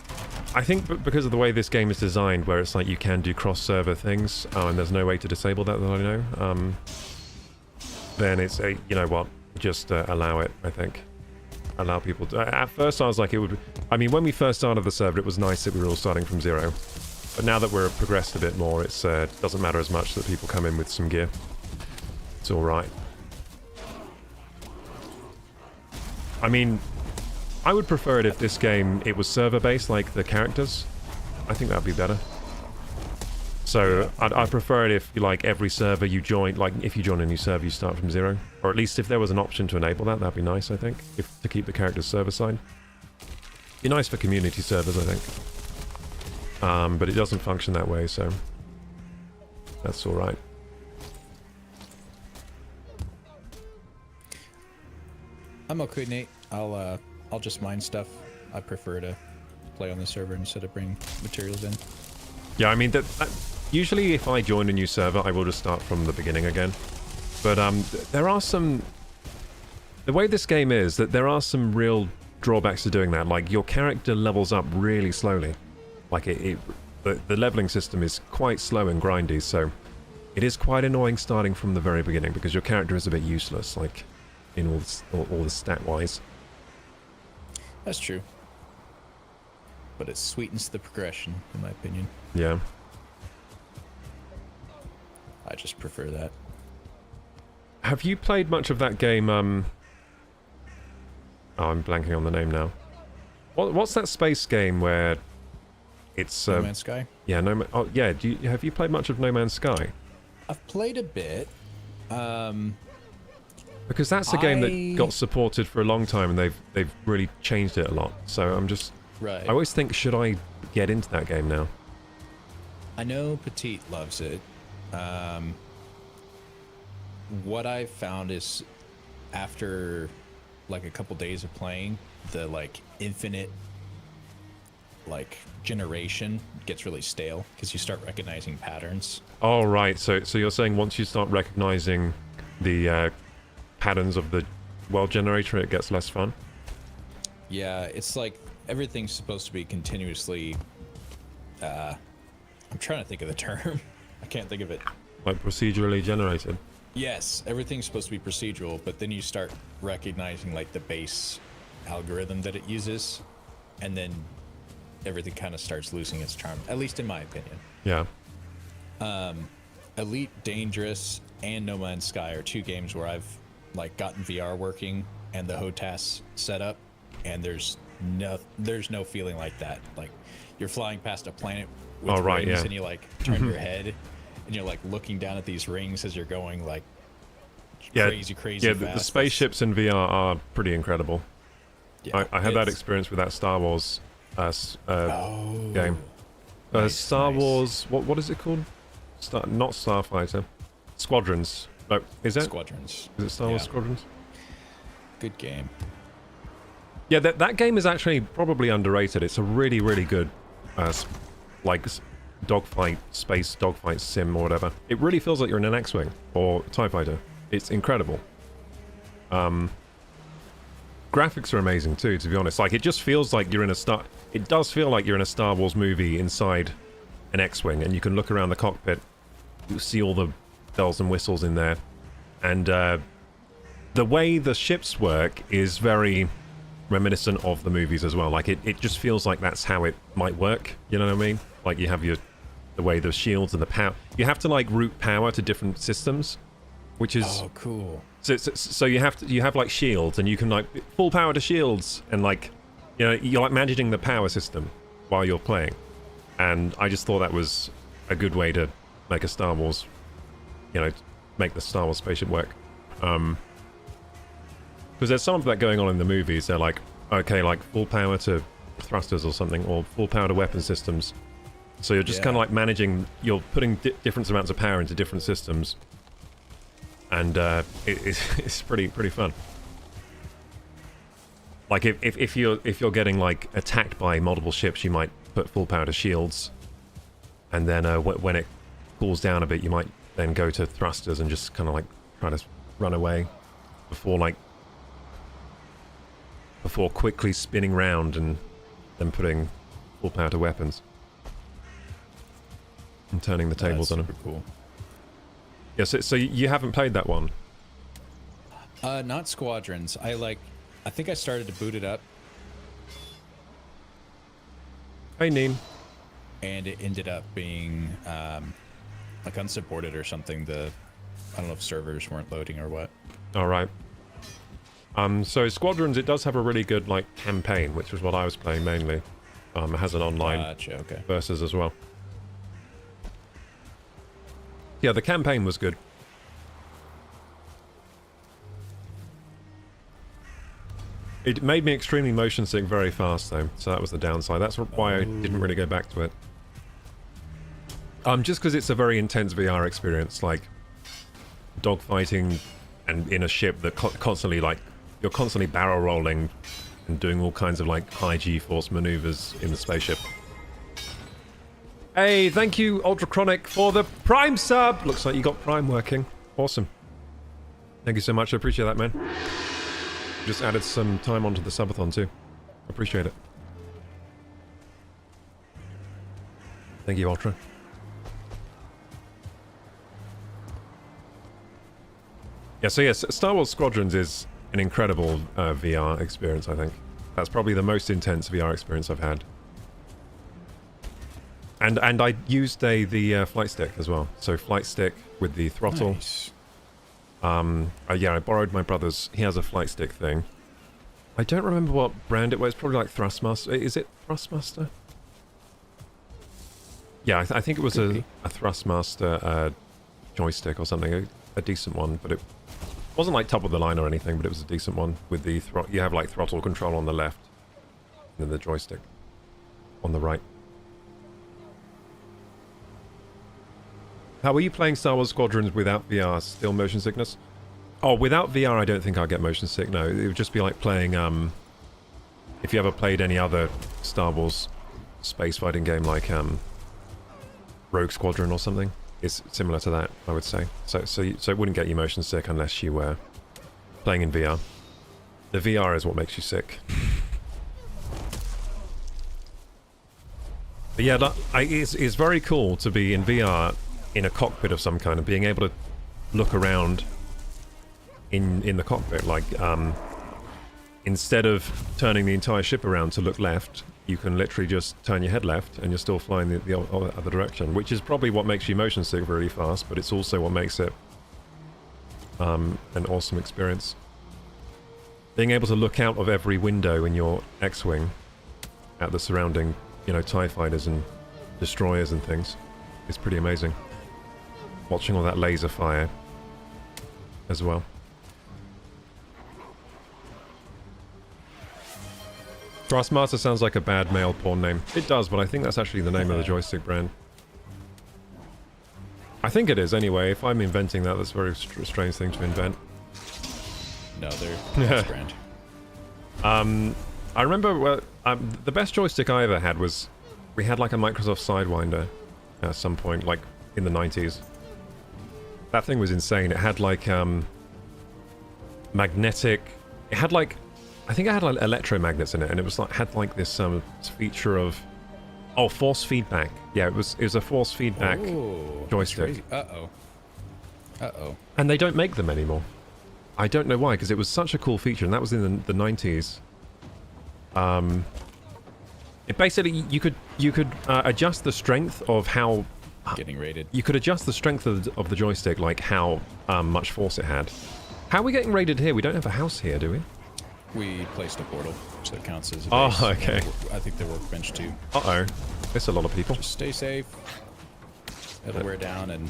I think because of the way this game is designed, where it's like you can do cross-server things, and there's no way to disable that I know. Then it's a, you know what, just allow it. I think allow people to. At first, I was like, it would. I mean, when we first started the server, it was nice that we were all starting from zero. But now that we're progressed a bit more, it doesn't matter as much that people come in with some gear. It's all right. I mean, I would prefer it if this game, it was server-based, like the characters. I think that'd be better. So, I'd prefer it if, like, every server you join, like, if you join a new server, you start from zero. Or at least if there was an option to enable that, that'd be nice, I think. To keep the characters server-side. Be nice for community servers, I think. But it doesn't function that way, so that's all right. I'm okay, Nate. I'll just mine stuff. I prefer to play on the server instead of bring materials in. Yeah, I mean, usually if I join a new server, I will just start from the beginning again. But there are some... The way this game is, that there are some real drawbacks to doing that. Like, your character levels up really slowly. Like, the leveling system is quite slow and grindy, so it is quite annoying starting from the very beginning, because your character is a bit useless, like, in all the stat-wise. That's true. But it sweetens the progression, in my opinion. Yeah. I just prefer that. Have you played much of that game, Oh, I'm blanking on the name now. What's that space game where... It's No Man's Sky? Yeah, oh, yeah. Have you played much of No Man's Sky? I've played a bit. Because that's a game that got supported for a long time, and they've really changed it a lot. So I'm just... Right. I always think, should I get into that game now? I know Petite loves it. What I've found is after like a couple days of playing, the like infinite like generation gets really stale because you start recognizing patterns. Oh, right. So you're saying once you start recognizing the patterns of the world generator, it gets less fun? Yeah, it's like everything's supposed to be continuously. I'm trying to think of the term. I can't think of it. Like procedurally generated? Yes, everything's supposed to be procedural, but then you start recognizing like the base algorithm that it uses, and then everything kind of starts losing its charm, at least in my opinion. Yeah. Elite Dangerous and No Man's Sky are two games where I've like gotten VR working and the HOTAS set up, and there's no feeling like that. Like you're flying past a planet with rings, and you like turn your head and you're like looking down at these rings as you're going like crazy yeah, fast. the spaceships in VR are pretty incredible. Yeah, I had that experience with that Star Wars game. Nice, Star nice. Wars, what is it called? Not Starfighter. Squadrons. No, is it? Squadrons. Is it Star Wars Squadrons? Good game. Yeah, that game is actually probably underrated. It's a really, really good, dogfight, space dogfight sim or whatever. It really feels like you're in an X-Wing or TIE Fighter. It's incredible. Graphics are amazing too, to be honest. Like, it just feels like you're in a It does feel like you're in a Star Wars movie inside an X-Wing, and you can look around the cockpit, you see all the bells and whistles in there, and the way the ships work is very reminiscent of the movies as well. Like, it just feels like that's how it might work, you know what I mean? Like, you have the way the shields and the power, you have to like route power to different systems, which is Oh, cool. so you have like shields, and you can like full power to shields, and like, you know, you're like managing the power system while you're playing. And I just thought that was a good way to make a Star Wars, you know, make the Star Wars spaceship work. Because there's some of that going on in the movies. They're like, okay, like full power to thrusters or something, or full power to weapon systems. So you're just kind of like managing, you're putting different amounts of power into different systems. And it's pretty fun. Like if you're getting like attacked by multiple ships, you might put full power to shields, and then when it cools down a bit, you might then go to thrusters and just kind of like try to run away before quickly spinning round and then putting full power to weapons and turning the tables on them. Super cool. Yeah, so you haven't played that one? Not Squadrons. I think I started to boot it up, Hey, Neem. and it ended up being like unsupported or something. I don't know if servers weren't loading or what. All right. So Squadrons, it does have a really good like campaign, which was what I was playing mainly. It has an online Gotcha, okay. versus as well. Yeah, the campaign was good. It made me extremely motion sick very fast though, so that was the downside. That's why I didn't really go back to it. Just because it's a very intense VR experience, like dogfighting and in a ship that constantly like you're constantly barrel rolling and doing all kinds of like high G-force maneuvers in the spaceship. Hey, thank you Ultra Chronic for the Prime sub. Looks like you got Prime working. Awesome. Thank you so much. I appreciate that, man. Just added some time onto the subathon too. Appreciate it. Thank you, Ultra. Yeah, so yes, Star Wars Squadrons is an incredible VR experience, I think. That's probably the most intense VR experience I've had. And I used the flight stick as well. So flight stick with the throttle. Nice. Yeah, I borrowed my brother's. He has a flight stick thing. I don't remember what brand it was. Probably like Thrustmaster. Is it Thrustmaster? Yeah, I think it was a Thrustmaster joystick or something. A decent one, but it wasn't like top of the line or anything, but it was a decent one with the you have like throttle control on the left and then the joystick on the right. How were you playing Star Wars Squadrons without VR? Still motion sickness? Oh, without VR, I don't think I'd get motion sick. No, it would just be like playing. If you ever played any other Star Wars space fighting game, like Rogue Squadron or something, it's similar to that, I would say. So it wouldn't get you motion sick unless you were playing in VR. The VR is what makes you sick. But yeah, it's very cool to be in VR in a cockpit of some kind and being able to look around in the cockpit. Like, instead of turning the entire ship around to look left, you can literally just turn your head left and you're still flying the other direction, which is probably what makes you motion sick really fast, but it's also what makes it an awesome experience. Being able to look out of every window in your X-Wing at the surrounding, you know, TIE fighters and destroyers and things is pretty amazing. Watching all that laser fire as well. Thrustmaster sounds like a bad male porn name. It does, but I think that's actually the name of the joystick brand. I think it is anyway. If I'm inventing that, that's a very strange thing to invent. No, they're brand. I remember the best joystick I ever had was, we had like a Microsoft Sidewinder at some point, like in the 90s. That thing was insane. It had like magnetic. It had like, I think it had like electromagnets in it, and it was like had like this feature of, oh, force feedback. Yeah, it was a force feedback joystick. Uh-oh. And they don't make them anymore. I don't know why, because it was such a cool feature, and that was in the 90s. It basically, you could adjust the strength of how Getting rated. you could adjust the strength of the joystick, like how much force it had. How are we getting raided here? We don't have a house here, do we? We placed a portal, so it counts as a Oh, base. okay. I think the workbench too. Uh-oh. There's a lot of people. Just stay safe. It'll wear down, and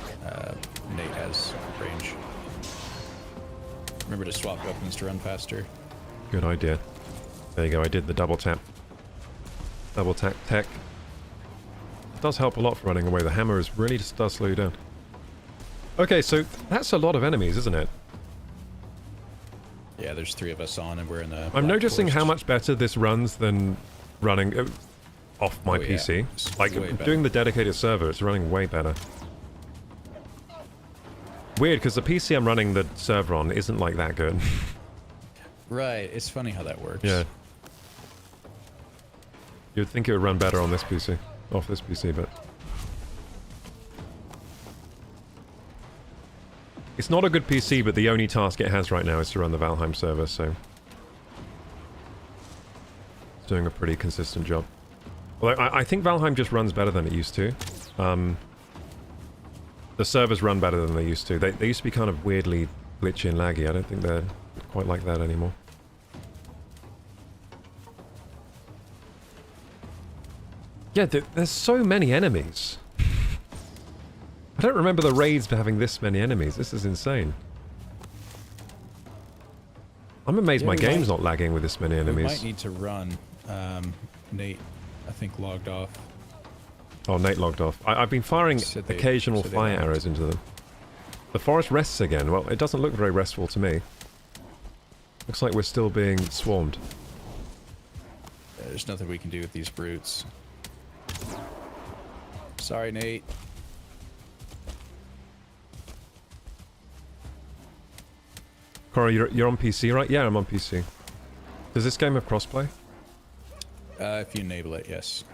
Nate has range. Remember to swap weapons to run faster. Good idea. There you go, I did the double tap. Double tap tech. It does help a lot for running away. The hammer is really just does slow you down. Okay, so that's a lot of enemies, isn't it? Yeah, there's 3 of us on, and we're in the. I'm noticing forest. how much better this runs than running off my Oh, yeah. PC. It's Like, way better. doing the dedicated server, it's running way better. Weird, because the PC I'm running the server on isn't like that good. Right, it's funny how that works. Yeah. You'd think it would run better on this PC. Off this PC, but... It's not a good PC, but the only task it has right now is to run the Valheim server, so... It's doing a pretty consistent job. Although, I think Valheim just runs better than it used to. The servers run better than they used to. They used to be kind of weirdly glitchy and laggy. I don't think they're quite like that anymore. Yeah, there's so many enemies. I don't remember the raids for having this many enemies. This is insane. I'm amazed my game's not lagging with this many We enemies. might need to run. Nate, I think, logged off. Oh, Nate logged off. I've been firing Said they- occasional said they fire logged. arrows into them. The forest rests again. Well, it doesn't look very restful to me. Looks like we're still being swarmed. There's nothing we can do with these brutes. Sorry, Nate. Cora, you're on PC, right? Yeah, I'm on PC. Does this game have crossplay? If you enable it, yes.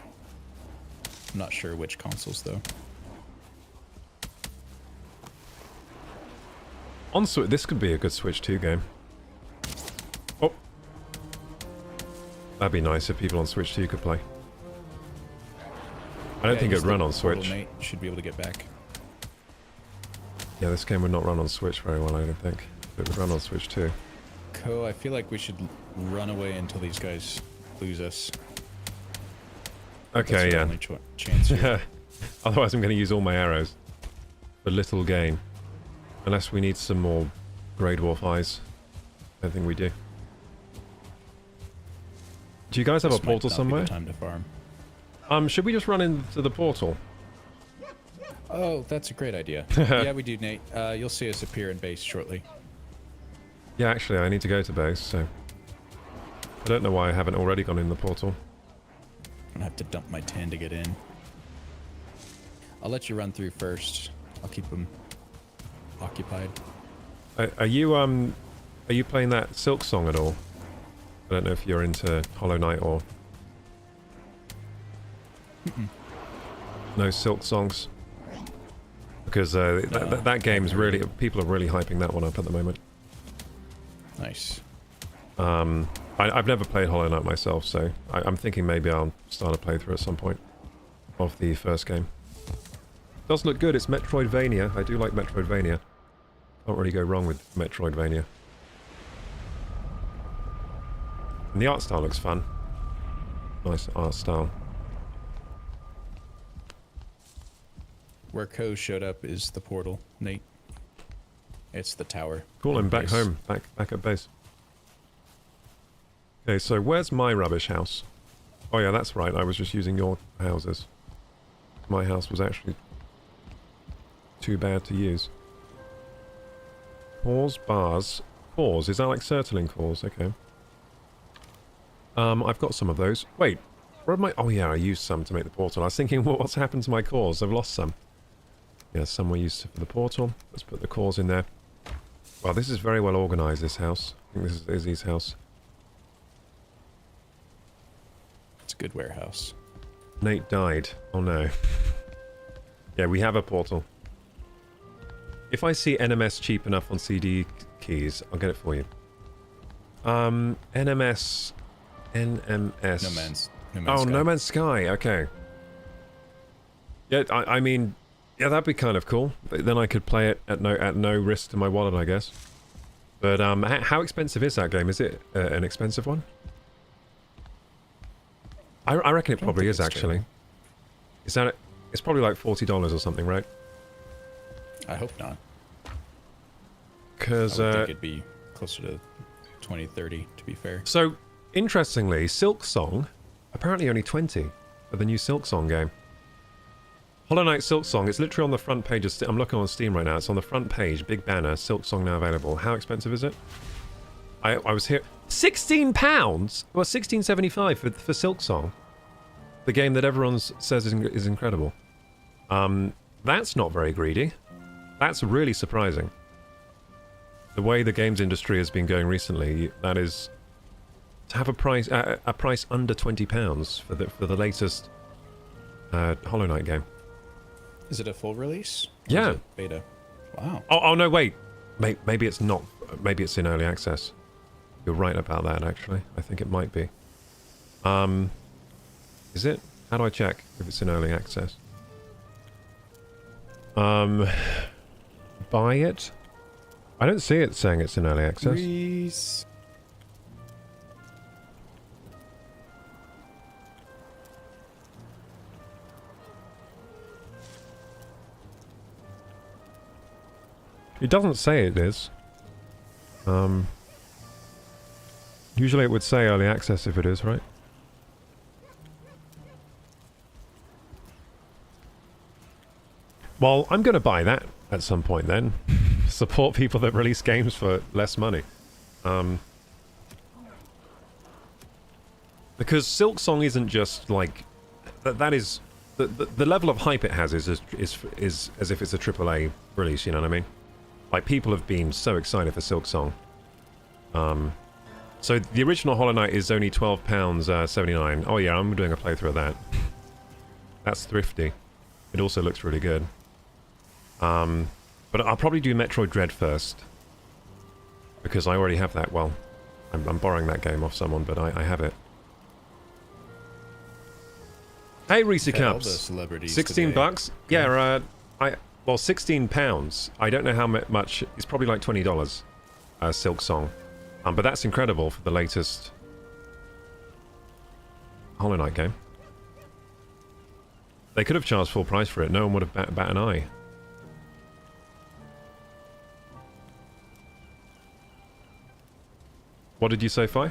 I'm not sure which consoles, though. On Switch, this could be a good Switch 2 game. Oh. That'd be nice if people on Switch 2 could play. I don't think use it'd run the on portal, Switch. Nate should be able to get back. Yeah, this game would not run on Switch very well, I don't think. It would run on Switch 2. I feel like we should run away until these guys lose us. Okay, That's our yeah. only chance here. Otherwise I'm going to use all my arrows. For little gain. Unless we need some more Grey Dwarf eyes. I don't think we do. Do you guys have This a portal might not be somewhere? the time to farm. Should we just run into the portal? Oh, that's a great idea. Yeah, we do, Nate. You'll see us appear in base shortly. Yeah, actually, I need to go to base, so... I don't know why I haven't already gone in the portal. I'm gonna have to dump my 10 to get in. I'll let you run through first. I'll keep them occupied. Are you playing that Silk Song at all? I don't know if you're into Hollow Knight or... No Silk Songs? Because that game's really... People are really hyping that one up at the moment. Nice. I've never played Hollow Knight myself, so I'm thinking maybe I'll start a playthrough at some point of the first game. Does look good, it's Metroidvania. I do like Metroidvania. Can't really go wrong with Metroidvania. And the art style looks fun. Nice art style. Where Ko showed up is the portal, Nate. It's the tower. Cool, I'm back Base. home. Back at base. Okay, so where's my rubbish house? Oh yeah, that's right. I was just using your houses. My house was actually too bad to use. Cores, bars. Cores. Is that like Sertling cores? Okay. I've got some of those. Wait. Where am I? Oh yeah, I used some to make the portal. I was thinking, well, what's happened to my cores? I've lost some. Yeah, some were used for the portal. Let's put the cores in there. Well, this is very well organized, this house. I think this is Izzy's house. It's a good warehouse. Nate died. Oh no. Yeah, we have a portal. If I see NMS cheap enough on CD keys, I'll get it for you. NMS... NMS... No Man's Oh, Sky. No Man's Sky, okay. Yeah, I mean... Yeah, that'd be kind of cool. Then I could play it at no risk to my wallet, I guess. But how expensive is that game? Is it an expensive one? I reckon it probably is, actually. Is that it? It's probably like $40 or something, right? I hope not. Because... I would think it'd be closer to 20, 30, to be fair. So, interestingly, Silk Song, apparently only 20 for the new Silk Song game. Hollow Knight Silk Song, it's literally on the front page of Steam. I'm looking on Steam right now. It's on the front page, big banner, Silk Song now available. How expensive is it? I was here... £16? Well, $16.75 for Silk Song. The game that everyone says is incredible. That's not very greedy. That's really surprising. The way the games industry has been going recently, that is... To have a price under £20 for the latest Hollow Knight game. Is it a full release? Or Yeah. is it beta. Wow. Oh no, wait. Maybe it's not. Maybe it's in early access. You're right about that, actually. I think it might be. Is it? How do I check if it's in early access? Buy it? I don't see it saying it's in early access. Grease. It doesn't say it is. Usually it would say early access if it is, right? Well, I'm going to buy that at some point then. Support people that release games for less money. Because Silk Song isn't just like... That is... The level of hype it has is as if it's a AAA release, you know what I mean? Like, people have been so excited for Silk Song. So the original Hollow Knight is only £12.79. Oh yeah, I'm doing a playthrough of that. That's thrifty. It also looks really good. But I'll probably do Metroid Dread first. Because I already have that. Well, I'm borrowing that game off someone, but I have it. Hey, Reese Cups. 16 bucks? Yeah, well, £16. I don't know how much. It's probably like $20. Silk Song. But that's incredible for the latest Hollow Knight game. They could have charged full price for it. No one would have bat an eye. What did you say, Fi?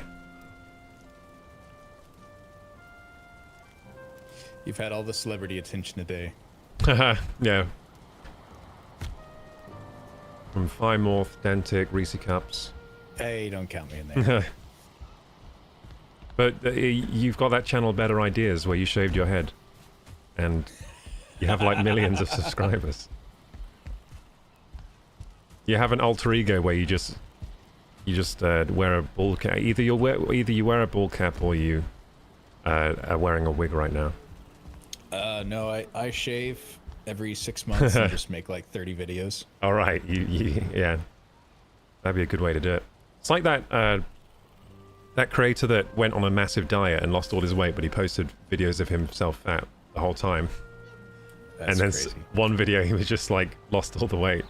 You've had all the celebrity attention today. Haha, yeah. From Fi Morph, Dantic, Reese Cups. Hey, don't count me in there. But you've got that channel Better Ideas where you shaved your head. And you have like millions of subscribers. You have an alter ego where you just wear a ball cap. Either you wear a ball cap or you are wearing a wig right now. No, I shave every 6 months and just make like 30 videos. All right, yeah, that'd be a good way to do it. It's like that that creator that went on a massive diet and lost all his weight, but he posted videos of himself fat the whole time. That's and then crazy. one video he was just like lost all the weight.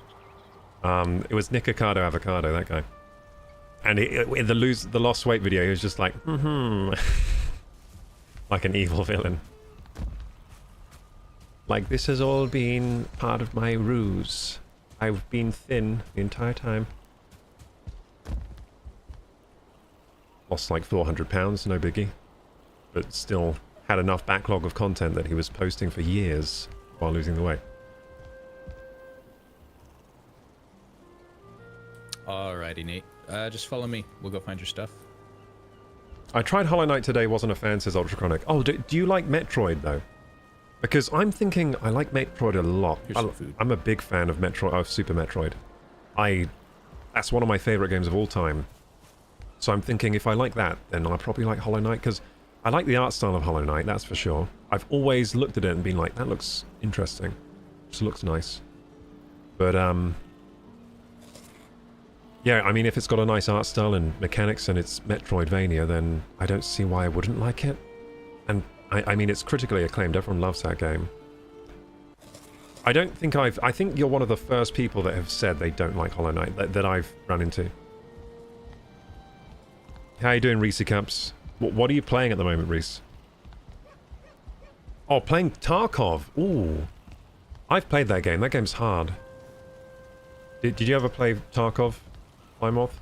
It was Nikocado Avocado, that guy. And in the lost weight video, he was just like, like an evil villain. Like, this has all been part of my ruse. I've been thin the entire time. Lost like 400 pounds, no biggie. But still had enough backlog of content that he was posting for years while losing the weight. Alrighty, Nate. Just follow me. We'll go find your stuff. I tried Hollow Knight today, wasn't a fan, says Ultrachronic. Oh, do you like Metroid, though? Because I'm thinking I like Metroid a lot. Here's some food. I'm a big fan of Super Metroid. That's one of my favorite games of all time. So I'm thinking if I like that, then I'll probably like Hollow Knight, because I like the art style of Hollow Knight, that's for sure. I've always looked at it and been like, that looks interesting. Just looks nice. But, yeah, I mean, if it's got a nice art style and mechanics and it's Metroidvania, then I don't see why I wouldn't like it. And, I mean, it's critically acclaimed. Everyone loves that game. I think you're one of the first people that have said they don't like Hollow Knight that I've run into. How you doing, Reese Cups? What are you playing at the moment, Reese? Oh, playing Tarkov. Ooh. I've played that game. That game's hard. Did you ever play Tarkov, Plymouth?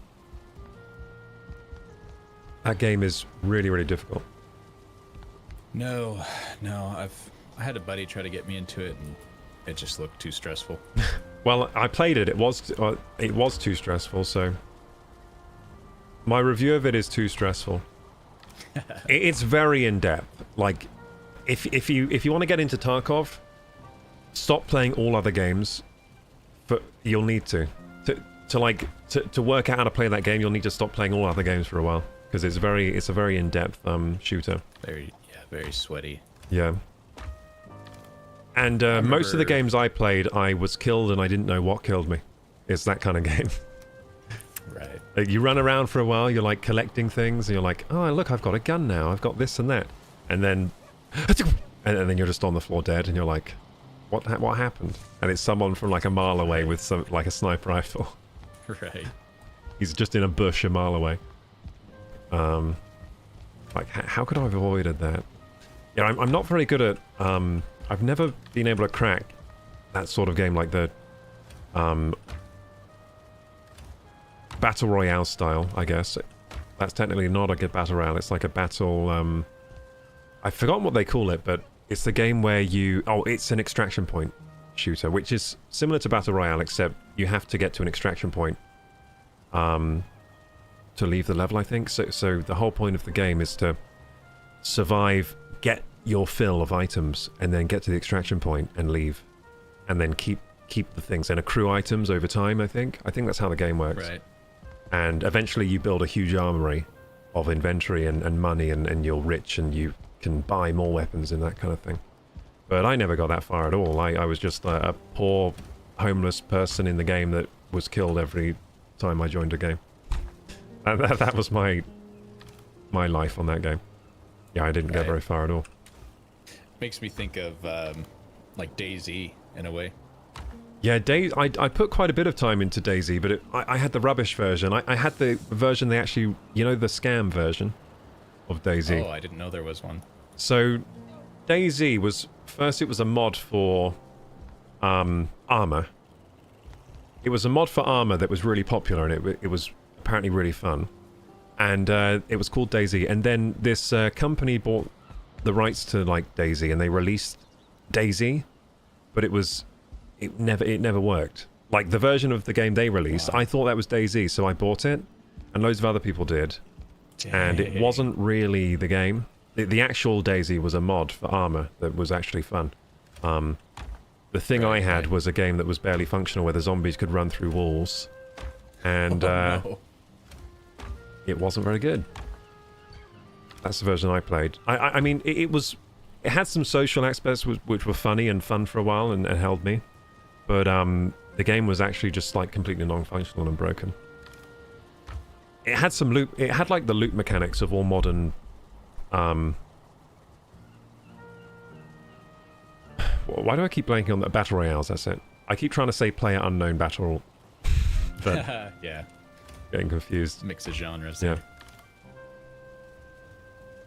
That game is really, really difficult. No. I had a buddy try to get me into it, and it just looked too stressful. Well, I played it. It was too stressful. So my review of it is too stressful. It's very in depth. Like, if you want to get into Tarkov, stop playing all other games. But you'll need to work out how to play that game. You'll need to stop playing all other games for a while, because it's a very in depth shooter. Very sweaty. Yeah. And most of the games I played, I was killed and I didn't know what killed me. It's that kind of game. Right. Like, you run around for a while, you're like collecting things, and you're like, oh look, I've got a gun now, I've got this and that. And then then you're just on the floor dead, and you're like, what happened? And it's someone from like a mile away with like a sniper rifle. Right. He's just in a bush a mile away. Like, how could I have avoided that? Yeah, I'm not very good at, I've never been able to crack that sort of game, like the Battle Royale style, I guess. That's technically not a good Battle Royale, it's like a battle, I've forgotten what they call it, but it's the game where it's an extraction point shooter, which is similar to Battle Royale, except you have to get to an extraction point to leave the level, I think. So the whole point of the game is to survive, get your fill of items, and then get to the extraction point and leave, and then keep the things and accrue items over time. I think that's how the game works. Right. And eventually you build a huge armory of inventory and money, and you're rich and you can buy more weapons and that kind of thing. But I never got that far at all. I was just a poor homeless person in the game that was killed every time I joined a game. And that was my life on that game. Yeah, I didn't get very far at all. Makes me think of like DayZ in a way. Yeah, I put quite a bit of time into DayZ, but I had the rubbish version. I had the version they actually, the scam version of DayZ. Oh, I didn't know there was one. So DayZ was it was a mod for armor. It was a mod for armor that was really popular, and it was apparently really fun. And it was called DayZ. And then this company bought the rights to like DayZ, and they released DayZ, but it never worked. Like, the version of the game they released, I thought that was DayZ, so I bought it. and loads of other people did, and it wasn't really the game. The actual DayZ was a mod for armor that was actually fun. The thing I had was a game that was barely functional, where the zombies could run through walls, and no. it wasn't very good. That's the version I played. I mean, it had some social aspects which were funny and fun for a while and held me, but the game was actually just like completely non-functional and broken. It had some loot. It had like the loot mechanics of all modern. Why do I keep blanking on that? Battle royales. That's it. I keep trying to say player unknown battle, but yeah, getting confused. Mix of genres. Yeah.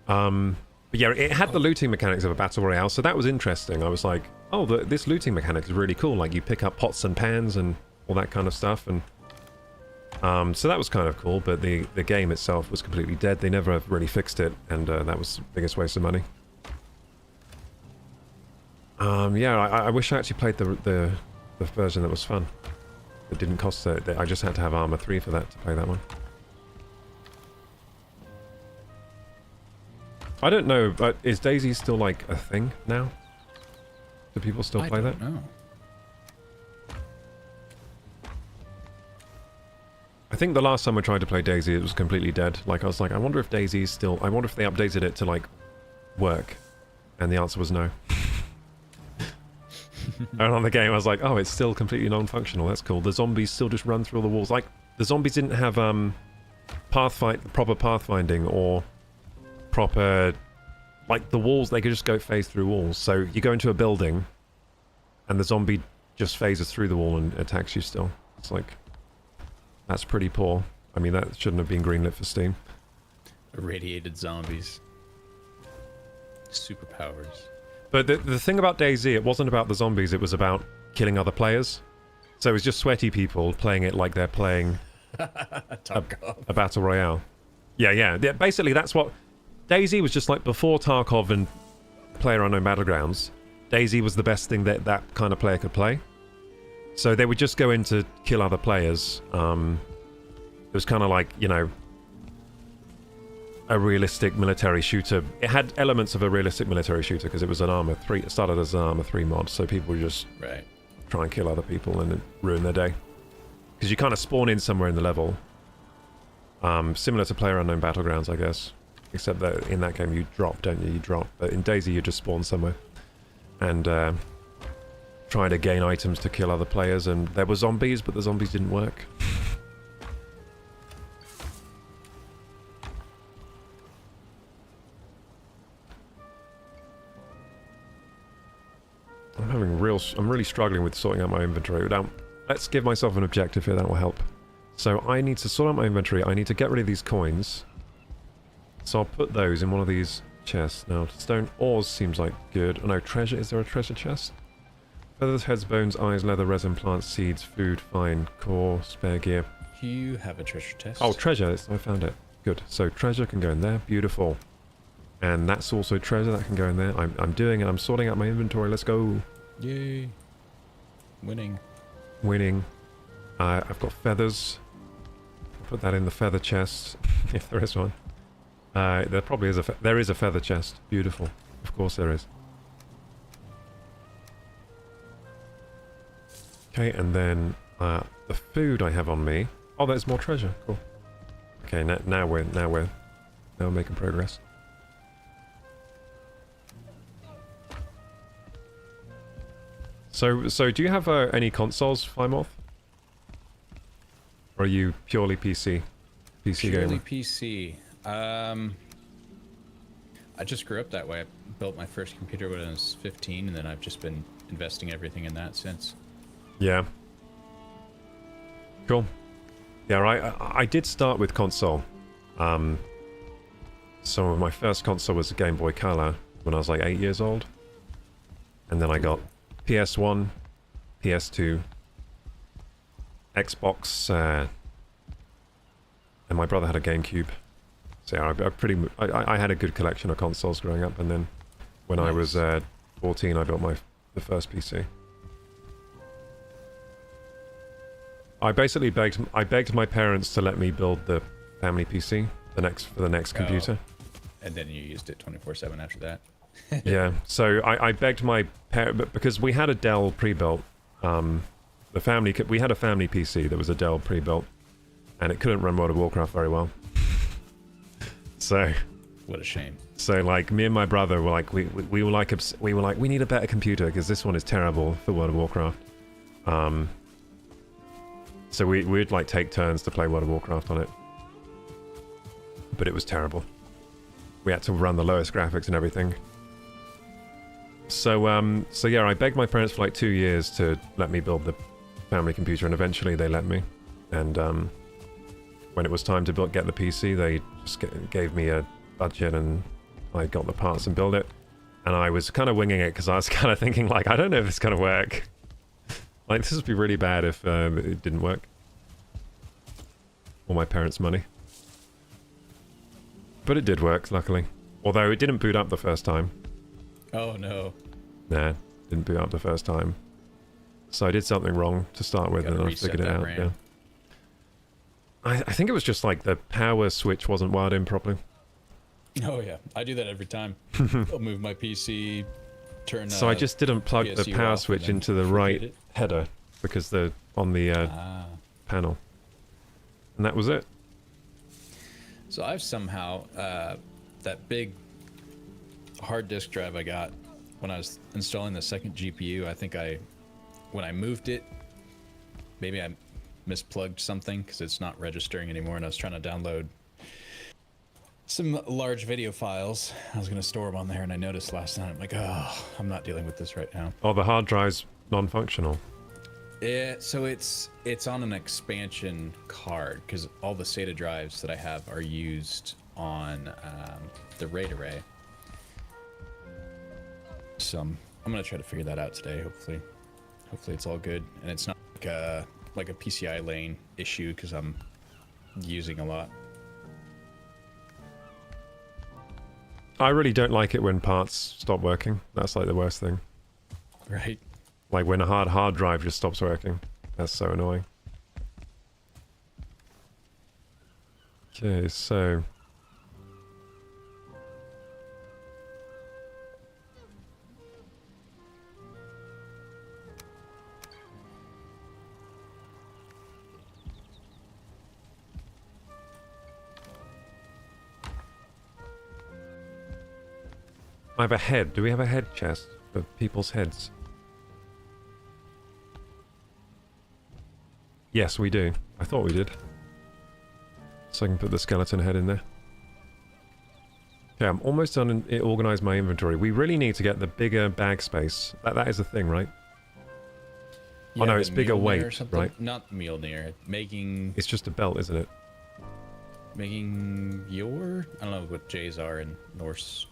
But yeah, it had the looting mechanics of a battle royale, so that was interesting. I was like, oh, this looting mechanic is really cool. Like you pick up pots and pans and all that kind of stuff, and so that was kind of cool. But the game itself was completely dead. They never really fixed it, and that was the biggest waste of money. Yeah, I wish I actually played the version that was fun. It didn't cost it. I just had to have Armor 3 for that to play that one. I don't know, but is DayZ still like a thing now? Do people still play that? I don't know. I think the last time I tried to play DayZ, it was completely dead. Like, I was like, I wonder if DayZ is still... I wonder if they updated it to, like, work. And the answer was no. And on the game, I was like, oh, it's still completely non-functional. That's cool. The zombies still just run through all the walls. Like, the zombies didn't have proper pathfinding or proper... Like, the walls, they could just go phase through walls. So you go into a building, and the zombie just phases through the wall and attacks you still. It's like... That's pretty poor. I mean, that shouldn't have been greenlit for Steam. Irradiated zombies. Superpowers. But the thing about DayZ, it wasn't about the zombies, it was about killing other players. So it was just sweaty people playing it like they're playing a battle royale. Yeah. Basically, that's what... DayZ was just like before Tarkov and PlayerUnknown Battlegrounds. DayZ was the best thing that kind of player could play. So they would just go in to kill other players. It was kind of like, you know, a realistic military shooter. It had elements of a realistic military shooter because it was an Armor 3. It started as an Armor 3 mod, so people would just try and kill other people and ruin their day. Because you kind of spawn in somewhere in the level. Similar to PlayerUnknown Battlegrounds, I guess. Except that in that game you drop, don't you? You drop. But in DayZ you just spawn somewhere. And try to gain items to kill other players. And there were zombies, but the zombies didn't work. I'm really struggling with sorting out my inventory. Now, let's give myself an objective here, that will help. So I need to sort out my inventory. I need to get rid of these coins. So I'll put those in one of these chests. Now, stone ores seems like good. Oh no, treasure. Is there a treasure chest? Feathers, heads, bones, eyes, leather, resin, plants, seeds, food, fine, core, spare gear. You have a treasure chest. Oh, treasure. I found it. Good. So treasure can go in there. Beautiful. And that's also treasure that can go in there. I'm doing it. I'm sorting out my inventory. Let's go. Yay. Winning. I've got feathers. I'll put that in the feather chest, if there is one. There probably is there is a feather chest. Beautiful. Of course there is. Okay, and then the food I have on me. Oh, there's more treasure. Cool. Okay, now we're making progress. So do you have any consoles, Flymorph? Or are you purely PC? PC gamer? Purely PC. I just grew up that way. I built my first computer when I was 15, and then I've just been investing everything in that since. Yeah. Cool. Yeah, right. I did start with console. So my first console was a Game Boy Color when I was like 8 years old. And then I got PS1, PS2, Xbox, and my brother had a GameCube. So yeah, I had a good collection of consoles growing up, and then when I was 14, I built the first PC. I basically begged my parents to let me build the family PC, for the next computer. And then you used it 24/7 after that. Yeah, so I begged my parent, because we had a Dell pre-built, we had a family PC that was a Dell pre-built, and it couldn't run World of Warcraft very well. So, What a shame. so like me and my brother were like, we were like, we need a better computer because this one is terrible for World of Warcraft. So we'd like take turns to play World of Warcraft on it, but it was terrible. We had to run the lowest graphics and everything. So so yeah, I begged my parents for like 2 years to let me build the family computer, and eventually they let me. And when it was time to get the PC, they just gave me a budget, and I got the parts and built it. And I was kind of winging it because I was kind of thinking like, I don't know if it's gonna work. Like, this would be really bad if it didn't work. All my parents' money. But it did work, luckily. Although it didn't boot up the first time. Oh no. Nah, didn't boot up the first time. So I did something wrong to start with, and I figured it out. Yeah. I think it was just like the power switch wasn't wired in properly. Oh yeah, I do that every time. I'll move my PC, turn. So I just didn't plug the PSU power off switch and into the then right it. header because on the panel, and that was it. So I've somehow that big hard disk drive I got when I was installing the second GPU. I think when I moved it, maybe I misplugged something because it's not registering anymore, and I was trying to download some large video files. I was going to store them on there, and I noticed last night, I'm like, oh, I'm not dealing with this right now. Oh, the hard drive's non-functional. Yeah, so it's on an expansion card because all the SATA drives that I have are used on the RAID array. So I'm gonna try to figure that out today. Hopefully it's all good, and it's not like a PCI lane issue because I'm using a lot. I really don't like it when parts stop working. That's like the worst thing. Right. Like when a hard drive just stops working. That's so annoying. Okay, so... I have a head. Do we have a head chest for people's heads? Yes, we do. I thought we did. So I can put the skeleton head in there. Okay, I'm almost done and organize my inventory. We really need to get the bigger bag space. That is the thing, right? Yeah, oh no, it's bigger Mjolnir or weight, something? right? Not Mjolnir. Making It's just a belt, isn't it? your... I don't know what J's are in Norse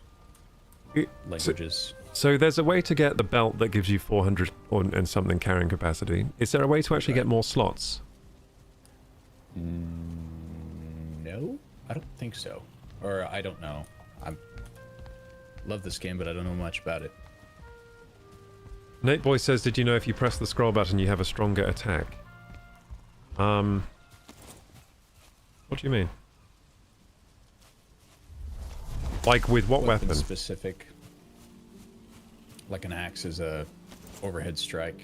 It- languages. So there's a way to get the belt that gives you 400 and something carrying capacity. Is there a way to actually get more slots? No, I don't think so. Or I don't know. I love this game, but I don't know much about it. Nate Boy says, did you know if you press the scroll button you have a stronger attack? What do you mean? Like with what weapon? Specific. Like an axe is a overhead strike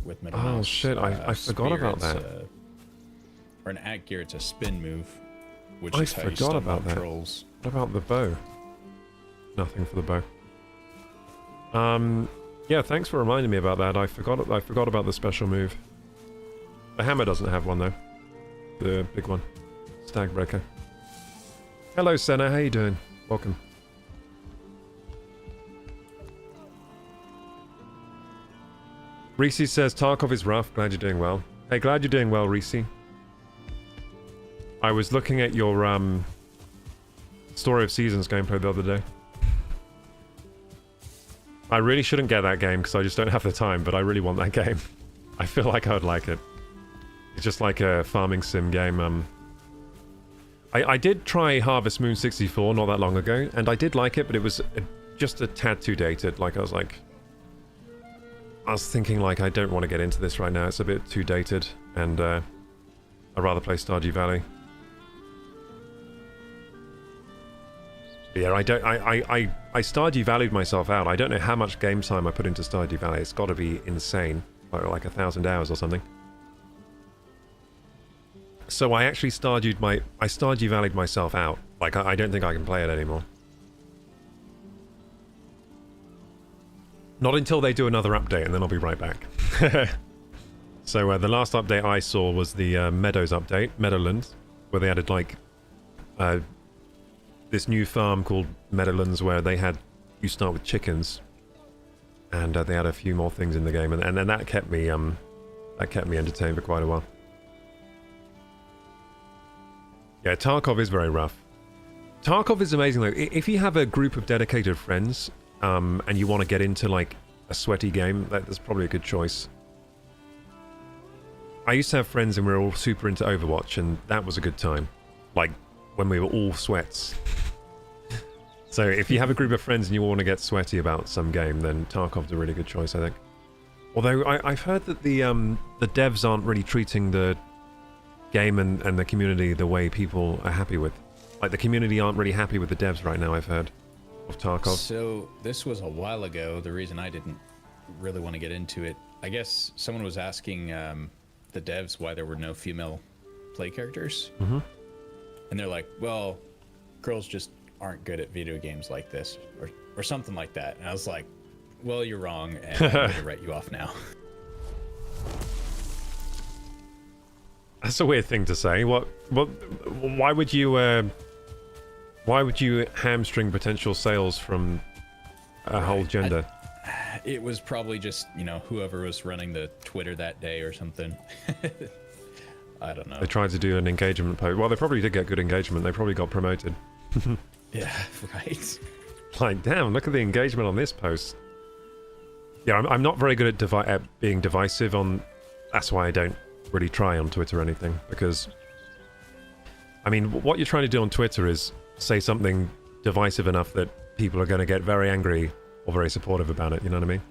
with middle Oh mouse. shit, I forgot Spear, about it's that. or an ag gear, it's a spin move, which I is how you forgot stun about that. trolls. What about the bow? Nothing for the bow. Yeah, thanks for reminding me about that. I forgot about the special move. The hammer doesn't have one though. The big one. Stag breaker. Hello Senna, how you doing? Welcome. Reese says Tarkov is rough, glad you're doing well. Hey, glad you're doing well, Reese. I was looking at your Story of Seasons gameplay the other day. I really shouldn't get that game because I just don't have the time, but I really want that game. I feel like I would like it. It's just like a farming sim game. I did try Harvest Moon 64 not that long ago, and I did like it, but it was just a tad too dated. Like, I was thinking, like, I don't want to get into this right now. It's a bit too dated, and I'd rather play Stardew Valley. Yeah, I don't. I Stardew Valleyed myself out. I don't know how much game time I put into Stardew Valley. It's got to be insane, like 1,000 hours or something. So I actually Stardew Valleyed myself out. Like I don't think I can play it anymore. Not until they do another update, and then I'll be right back. So the last update I saw was the Meadows update, Meadowlands, where they added like this new farm called Meadowlands, where you start with chickens, and they had a few more things in the game, and that kept me entertained for quite a while. Yeah, Tarkov is very rough. Tarkov is amazing though. If you have a group of dedicated friends, and you want to get into like a sweaty game, that's probably a good choice. I used to have friends and we were all super into Overwatch, and that was a good time. Like when we were all sweats. So if you have a group of friends and you want to get sweaty about some game, then Tarkov's a really good choice, I think. Although I've heard that the devs aren't really treating the game and the community the way people are happy with. Like the community aren't really happy with the devs right now, I've heard, of Tarkov. So this was a while ago. The reason I didn't really want to get into it, I guess someone was asking the devs why there were no female play characters. Mm-hmm. And they're like, well, girls just aren't good at video games like this, or something like that. And I was like, well, you're wrong, and I'm going to write you off now. That's a weird thing to say. Why would you hamstring potential sales from a whole gender? It was probably just, whoever was running the Twitter that day or something. I don't know. They tried to do an engagement post. Well, they probably did get good engagement. They probably got promoted. Yeah, right. Like, damn, look at the engagement on this post. Yeah, I'm not very good at being divisive on... That's why I don't really try on Twitter or anything, because... I mean, what you're trying to do on Twitter is say something divisive enough that people are going to get very angry or very supportive about it, you know what I mean?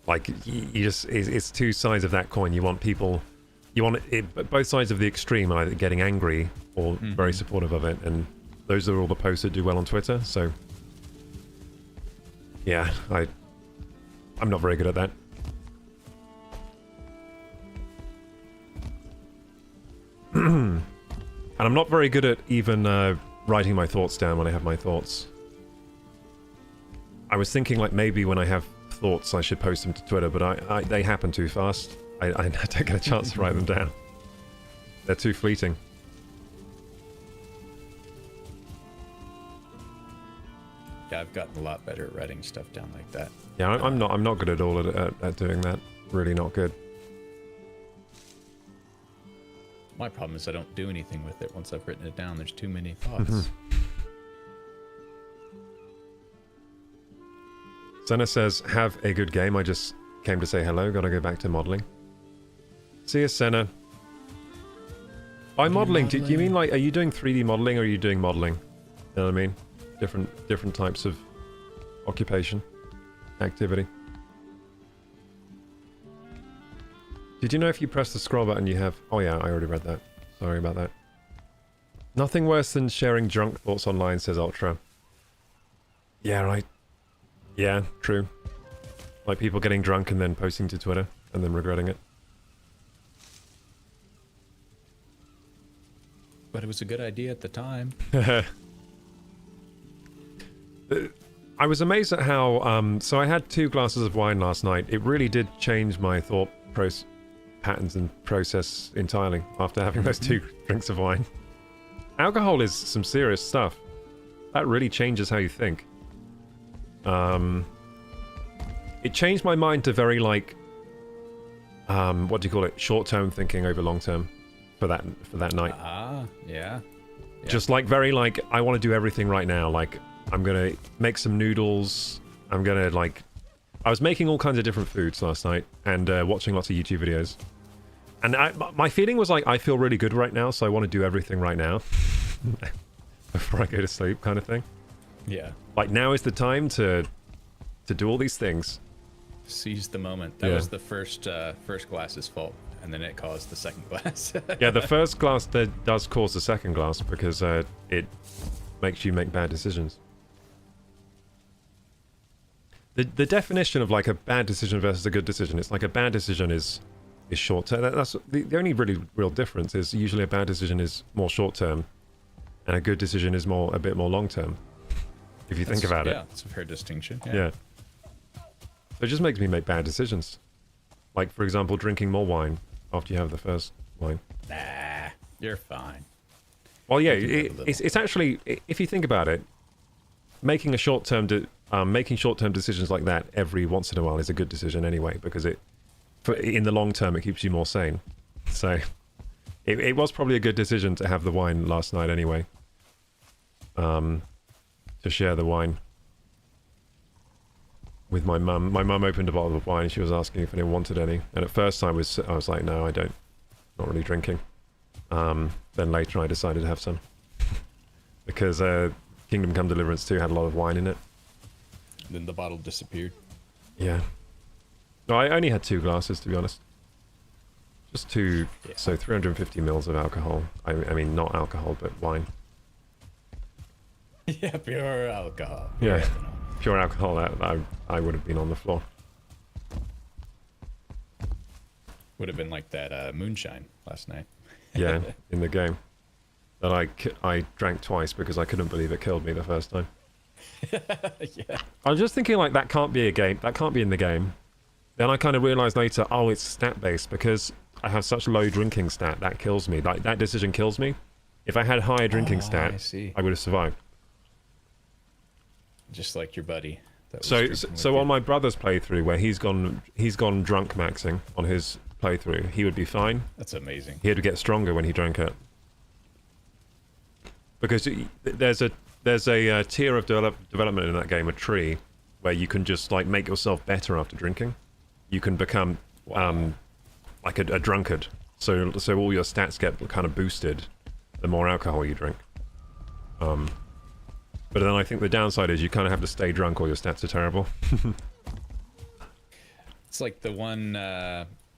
Like, it's two sides of that coin. You want people... You want both sides of the extreme, either getting angry or very supportive of it, and those are all the posts that do well on Twitter, so... Yeah, I'm not very good at that. And I'm not very good at even writing my thoughts down when I have my thoughts. I was thinking like maybe when I have thoughts I should post them to Twitter, but they happen too fast. I don't get a chance to write them down. They're too fleeting. Yeah, I've gotten a lot better at writing stuff down like that. Yeah, I'm not good at all at doing that. Really not good. My problem is I don't do anything with it once I've written it down. There's too many thoughts. Senna says, have a good game. I just came to say hello. Gotta go back to modeling. See you, Senna. By modeling, do you mean like, are you doing 3D modeling or are you doing modeling? You know what I mean? Different types of occupation, activity. Did you know if you press the scroll button you have... Oh yeah, I already read that. Sorry about that. Nothing worse than sharing drunk thoughts online, says Ultra. Yeah, right. Yeah, true. Like people getting drunk and then posting to Twitter and then regretting it. But it was a good idea at the time. I was amazed at how... so I had 2 glasses of wine last night. It really did change my thought patterns and process entirely after having those 2 drinks of wine. Alcohol is some serious stuff. That really changes how you think. It changed my mind to very like... what do you call it? Short-term thinking over long-term for that night. Yeah. Just like very like, I want to do everything right now. Like, I'm gonna make some noodles. I'm gonna like... I was making all kinds of different foods last night and watching lots of YouTube videos. And my feeling was like, I feel really good right now, so I want to do everything right now. Before I go to sleep kind of thing. Yeah. Like, now is the time to do all these things. Seize the moment. That was the first glass's fault, and then it caused the second glass. Yeah, the first glass does cause the second glass because it makes you make bad decisions. The definition of like a bad decision versus a good decision, it's like a bad decision is short term. That's the only really real difference is usually a bad decision is more short term and a good decision is a bit more long term. If you think about it. Yeah, that's a fair distinction. Yeah. So it just makes me make bad decisions. Like, for example, drinking more wine after you have the first wine. Nah, you're fine. Well, yeah, it's actually, if you think about it, making short-term decisions like that every once in a while is a good decision anyway, because in the long term, it keeps you more sane. So it was probably a good decision to have the wine last night anyway. To share the wine with my mum. My mum opened a bottle of wine and she was asking if anyone wanted any. And at first I was like, no, I don't. Not really drinking. Then later I decided to have some. Because Kingdom Come Deliverance 2 had a lot of wine in it. Then the bottle disappeared. Yeah. No, I only had 2 glasses, to be honest. Just 2, yeah. So 350 mils of alcohol. I mean, not alcohol, but wine. Yeah, pure alcohol. Yeah, pure alcohol. I would have been on the floor. Would have been like that moonshine last night. Yeah, in the game. That I drank twice because I couldn't believe it killed me the first time. Yeah. I was just thinking like that can't be a game. That can't be in the game. Then I kind of realized later, oh, it's stat based because I have such low drinking stat. That kills me. Like that decision kills me. If I had higher drinking stat, I would have survived. Just like your buddy. So on my brother's playthrough, where he's gone drunk maxing on his playthrough, he would be fine. That's amazing. He had to get stronger when he drank it, because there's a tier of development in that game, a tree, where you can just like make yourself better after drinking. You can become like a drunkard. So all your stats get kind of boosted the more alcohol you drink. But then I think the downside is you kind of have to stay drunk or your stats are terrible. It's like the one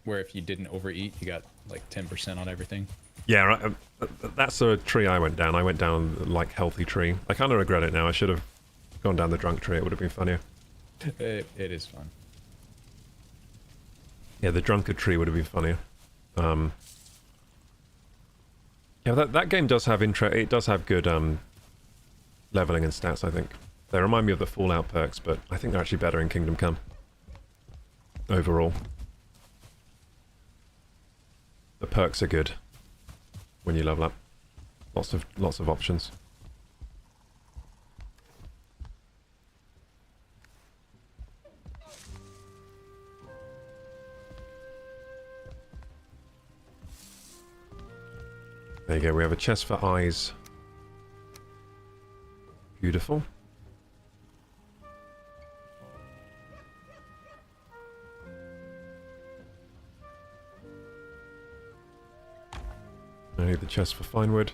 where if you didn't overeat, you got like 10% on everything. Yeah, right. That's a tree I went down. I went down like healthy tree. I kind of regret it now. I should have gone down the drunk tree. It would have been funnier. It is fun. Yeah, the drunkard tree would have been funnier. Yeah, that game does have it does have good leveling and stats, I think. They remind me of the Fallout perks, but I think they're actually better in Kingdom Come. Overall. The perks are good when you level up. Lots of options. There you go, we have a chest for eyes. Beautiful. I need the chest for fine wood.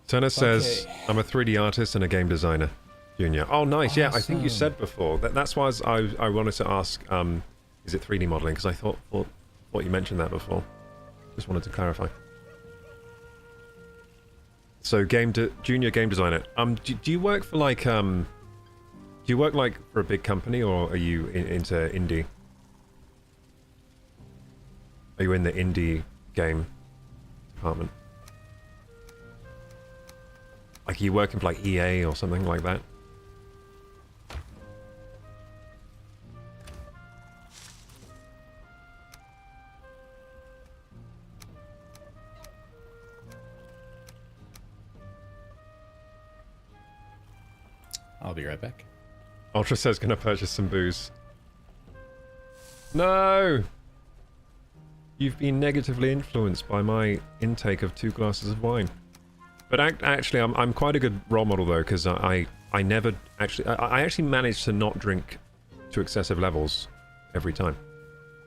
Turner says, I'm a 3D artist and a game designer. Junior. Oh, nice. Awesome. Yeah, I think you said before. That's why I wanted to ask, is it 3D modeling? Because I thought you mentioned that before. Just wanted to clarify. So, junior game designer. Do you work for like do you work like for a big company, or are you into indie? Are you in the indie game department? Like, are you working for like EA or something like that? I'll be right back. Ultra says gonna purchase some booze. No! You've been negatively influenced by my intake of 2 glasses of wine. But actually, I'm quite a good role model though, because I never actually... I actually managed to not drink to excessive levels every time.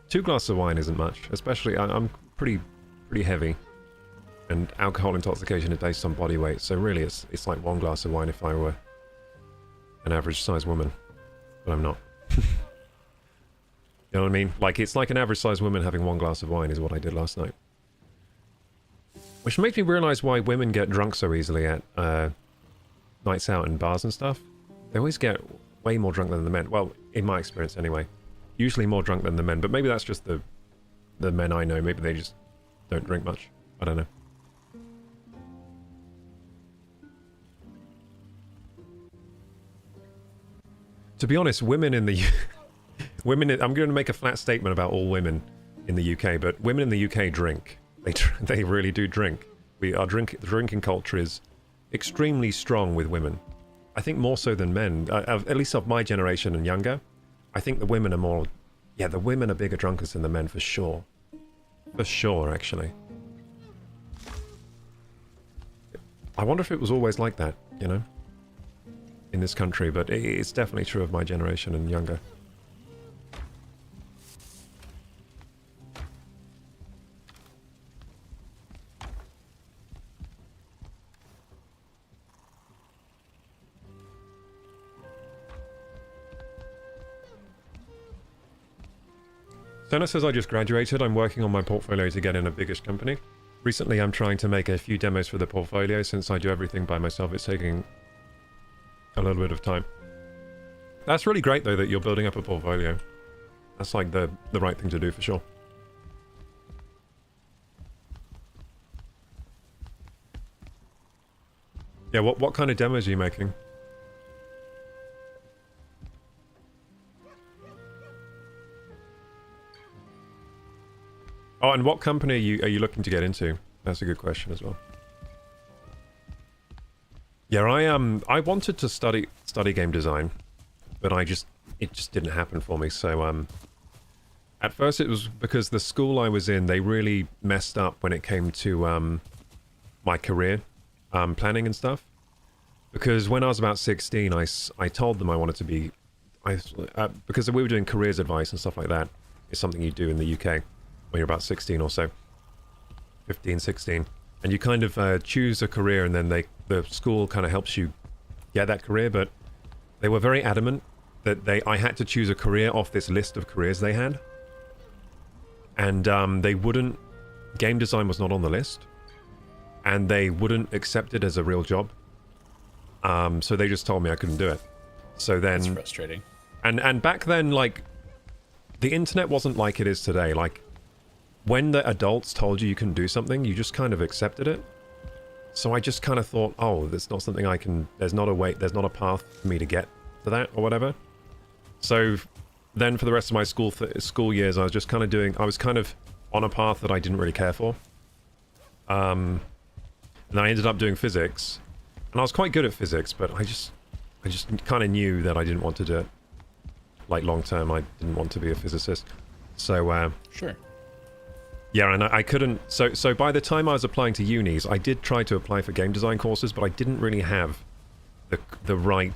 2 glasses of wine isn't much, especially... I'm pretty heavy. And alcohol intoxication is based on body weight, so really it's like 1 glass of wine if I were an average sized woman, but I'm not. You know what I mean? Like, it's like an average-sized woman having 1 glass of wine is what I did last night. Which makes me realize why women get drunk so easily at nights out and bars and stuff. They always get way more drunk than the men. Well, in my experience anyway. Usually more drunk than the men, but maybe that's just the men I know. Maybe they just don't drink much. I don't know. To be honest, women in the... I'm going to make a flat statement about all women in the UK, but women in the UK drink. They really do drink. Our drinking culture is extremely strong with women. I think more so than men, at least of my generation and younger. I think the women are more... Yeah, the women are bigger drunkards than the men, for sure. For sure, actually. I wonder if it was always like that, you know? In this country, but it's definitely true of my generation and younger. Senna says I just graduated. I'm working on my portfolio to get in a biggish company. Recently, I'm trying to make a few demos for the portfolio. Since I do everything by myself, it's taking a little bit of time. That's really great, though, that you're building up a portfolio. That's like the right thing to do for sure. Yeah, what kind of demos are you making? Oh, and what company are you looking to get into? That's a good question as well. Yeah, I wanted to study game design, but it just didn't happen for me. So at first it was because the school I was in, they really messed up when it came to my career planning and stuff. Because when I was about 16, I told them I wanted to be because we were doing careers advice and stuff like that. It's something you do in the UK when you're about 16 or so, 15, 16. And you kind of choose a career, and then the school kind of helps you get that career. But they were very adamant that I had to choose a career off this list of careers they had. And they wouldn't... Game design was not on the list. And they wouldn't accept it as a real job. So they just told me I couldn't do it. So then... That's frustrating. And back then, like, the internet wasn't like it is today. Like, when the adults told you couldn't do something, you just kind of accepted it. So I just kind of thought, oh, that's not something I can... There's not a way... There's not a path for me to get to that or whatever. So then for the rest of my school years, I was just kind of doing... I was kind of on a path that I didn't really care for. And I ended up doing physics. And I was quite good at physics, but I just kind of knew that I didn't want to do it. Like, long term, I didn't want to be a physicist. So, Sure. Yeah, and I couldn't... So by the time I was applying to unis, I did try to apply for game design courses, but I didn't really have the right,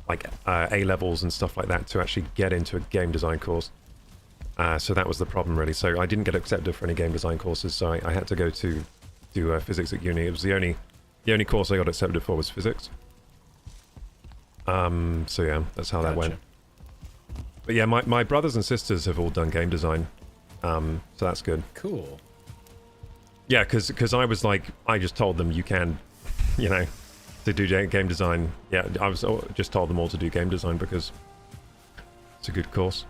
like, A-levels and stuff like that to actually get into a game design course. So that was the problem, really. So I didn't get accepted for any game design courses, so I had to go to do physics at uni. It was the only course I got accepted for was physics. So yeah, that's how that went. But yeah, my brothers and sisters have all done game design. So that's good. Cool. Yeah, because I was like, I just told them you can, you know, to do game design. Yeah, I was just told them all to do game design because it's a good course.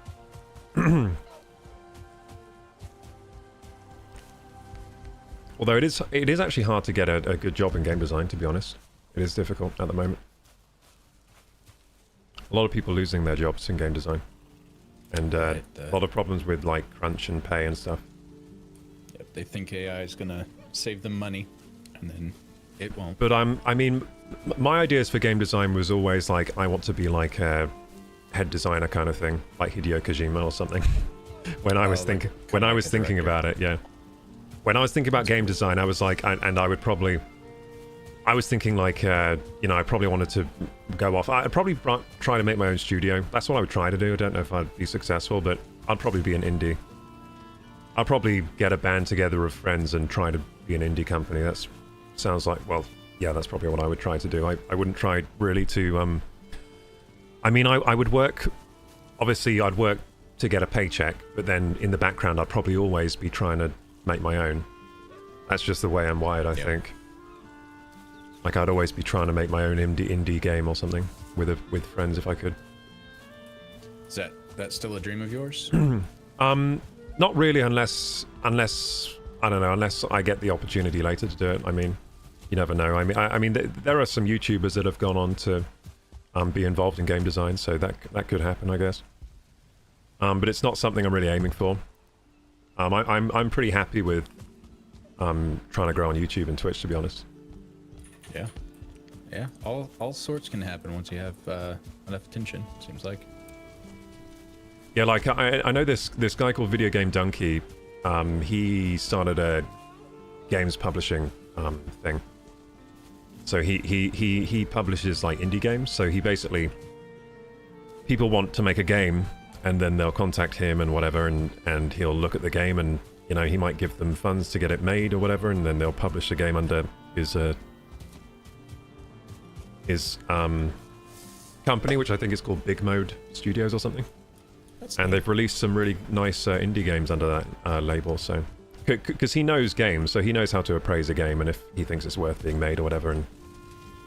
Although it is actually hard to get a good job in game design, to be honest. It is difficult at the moment. A lot of people losing their jobs in game design. And a lot of problems with, like, crunch and pay and stuff. Yep, they think AI is going to save them money, and then it won't. But I mean, my ideas for game design was always, like, I want to be, like, a head designer kind of thing. Like Hideo Kojima or something. when I was thinking about it, yeah. When I was thinking about game design, I was like, and I would probably... I was thinking, like, you know, I probably wanted to go off. I'd probably try to make my own studio. That's what I would try to do. I don't know if I'd be successful, but I'd probably be an indie. I'll probably get a band together of friends and try to be an indie company. That sounds like, well, yeah, that's probably what I would try to do. I wouldn't try really to... I mean, I would work... Obviously, I'd work to get a paycheck, but then in the background I'd probably always be trying to make my own. That's just the way I'm wired, I think. Like I'd always be trying to make my own indie game or something with friends if I could. Is that still a dream of yours? Not really, unless I don't know, unless I get the opportunity later to do it. I mean, you never know. I mean, there are some YouTubers that have gone on to be involved in game design, so that could happen, I guess. But it's not something I'm really aiming for. I'm pretty happy with trying to grow on YouTube and Twitch, to be honest. Yeah. All sorts can happen once you have enough attention. Seems like. Yeah, like I know this guy called Video Game Donkey. He started a games publishing thing. So he publishes like indie games. So he basically, people want to make a game, and then they'll contact him and whatever, and he'll look at the game, and you know, he might give them funds to get it made or whatever, and then they'll publish the game under his company, which I think is called Big Mode Studios or something. And they've released some really nice indie games under that label, so because he knows games, so he knows how to appraise a game and if he thinks it's worth being made or whatever, and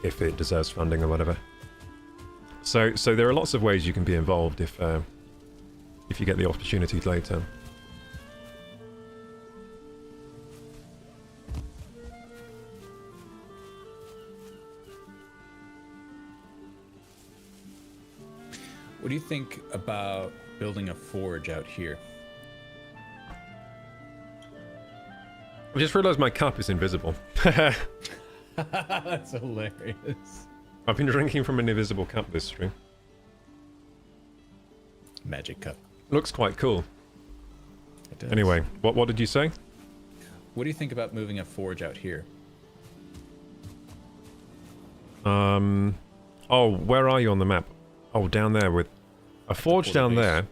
if it deserves funding or whatever. So there are lots of ways you can be involved if you get the opportunity later. What do you think about building a forge out here? I just realised my cup is invisible. That's hilarious. I've been drinking from an invisible cup this stream. Magic cup. Looks quite cool. It does. Anyway, what did you say? What do you think about moving a forge out here? Oh, where are you on the map? Oh, down there with a forge down there.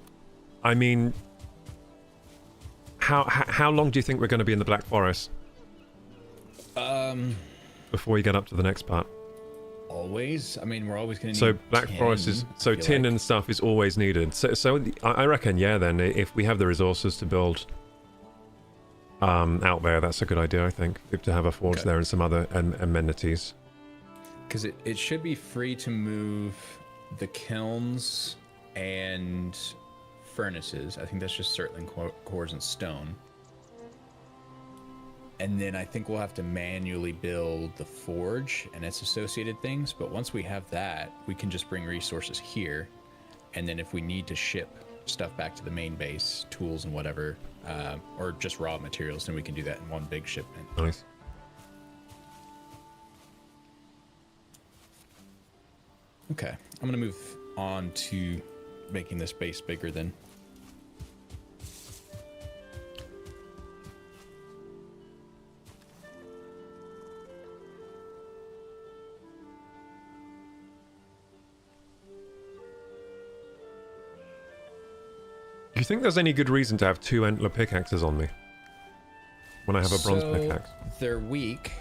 I mean, how long do you think we're going to be in the Black Forest? Before we get up to the next part. Always. I mean, we're always going to need. So Black tin, Forest is tin and stuff is always needed. So I reckon, yeah. Then if we have the resources to build out there, that's a good idea. I think to have a forge there and some other amenities. Because it should be free to move the kilns and furnaces. I think that's just certain cores and stone. And then I think we'll have to manually build the forge and its associated things. But once we have that, we can just bring resources here. And then if we need to ship stuff back to the main base, tools and whatever, or just raw materials, then we can do that in one big shipment. Nice. Okay, I'm gonna move on to making this base bigger then. Do you think there's any good reason to have two antler pickaxes on me when I have a bronze pickaxe? They're weak,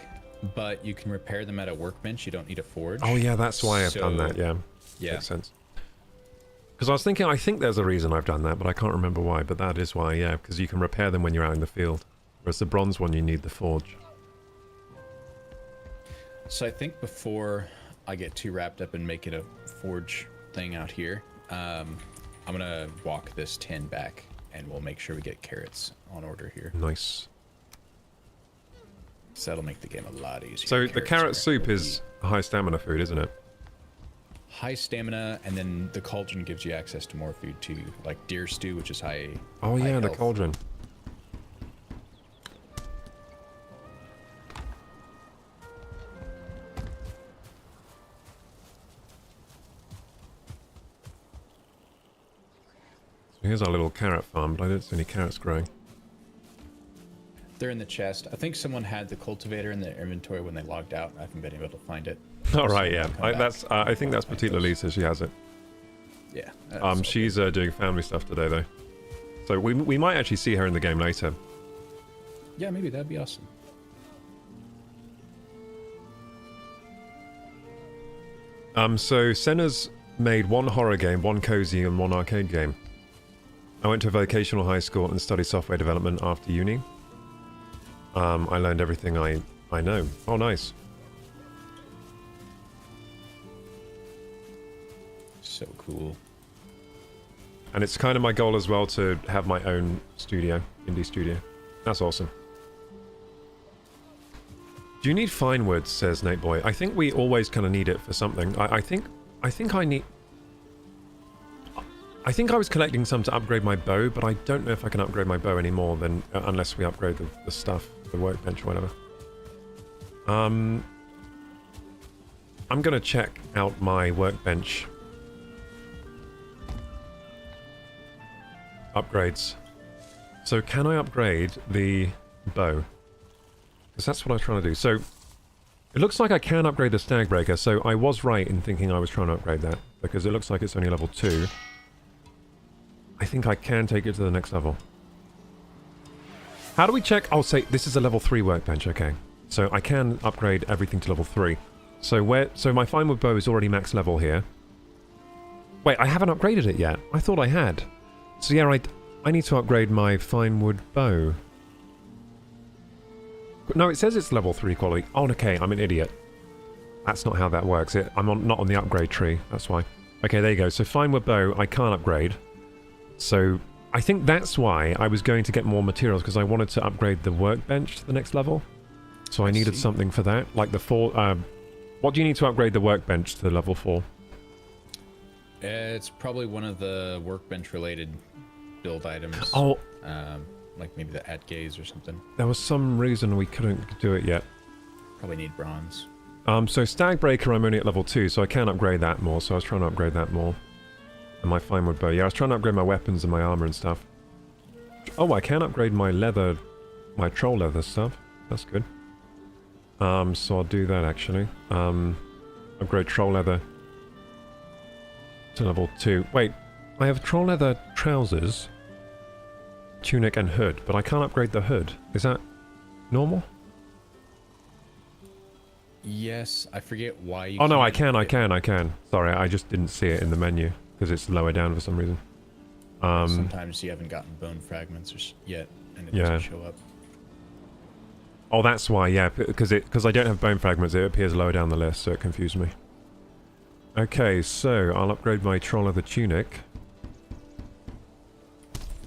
but you can repair them at a workbench. You don't need a forge. Oh yeah, that's why I've done that. Yeah, makes sense. Because I was thinking, I think there's a reason I've done that, but I can't remember why. But that is why, yeah, because you can repair them when you're out in the field, whereas the bronze one you need the forge. So I think before I get too wrapped up in making a forge thing out here, I'm gonna walk this tin back, and we'll make sure we get carrots on order here. Nice. So that'll make the game a lot easier. So the carrot soup is a high stamina food, isn't it? High stamina, and then the cauldron gives you access to more food too, like deer stew, which is high. Oh yeah, the health. cauldron. So here's our little carrot farm, but I don't see any carrots growing. They're in the chest. I think someone had the cultivator in their inventory when they logged out. I haven't been able to find it. All right, yeah. I think that's Petite Lisa. She has it. Yeah. She's doing family stuff today though, so we might actually see her in the game later. Yeah, maybe that'd be awesome. So Senna's made one horror game, one cozy, and one arcade game. I went to a vocational high school and studied software development after uni. I learned everything I know. Oh, nice. So cool. And it's kind of my goal as well to have my own studio, indie studio. That's awesome. Do you need fine wood, says Nate Boy. I think we always kind of need it for something. I think I was collecting some to upgrade my bow, but I don't know if I can upgrade my bow anymore than unless we upgrade the stuff, the workbench or whatever. I'm gonna check out my workbench upgrades. So can I upgrade the bow? Because that's what I was trying to do. So it looks like I can upgrade the stag breaker, so I was right in thinking I was trying to upgrade that, because it looks like it's only level 2. I think I can take it to the next level. How do we check? Oh, say this is a level 3 workbench, okay. So I can upgrade everything to level 3. So my fine wood bow is already max level here. Wait, I haven't upgraded it yet. I thought I had. So yeah, I need to upgrade my fine wood bow. No, it says it's level 3 quality. Oh, okay, I'm an idiot. That's not how that works. I'm not on the upgrade tree, that's why. Okay, there you go. So fine wood bow, I can't upgrade. So I think that's why I was going to get more materials, because I wanted to upgrade the workbench to the next level. So I needed something for that. Like the 4... what do you need to upgrade the workbench to level 4? It's probably one of the workbench-related build items. Oh. Like maybe the at gaze or something. There was some reason we couldn't do it yet. Probably need bronze. So stag breaker I'm only at level 2, so I can upgrade that more. So I was trying to upgrade that more. And my fine wood bow. Yeah, I was trying to upgrade my weapons and my armor and stuff. Oh, I can upgrade my leather, my troll leather stuff. That's good. So I'll do that actually. Upgrade troll leather to level 2. Wait, I have troll leather trousers, tunic and hood, but I can't upgrade the hood. Is that normal? Yes, I forget why you Oh no, I can't can. Sorry, I just didn't see it in the menu because it's lower down for some reason. Sometimes you haven't gotten bone fragments yet, and it doesn't show up. Oh, that's why, yeah, because I don't have bone fragments, it appears lower down the list, so it confused me. Okay, so I'll upgrade my troll leather tunic.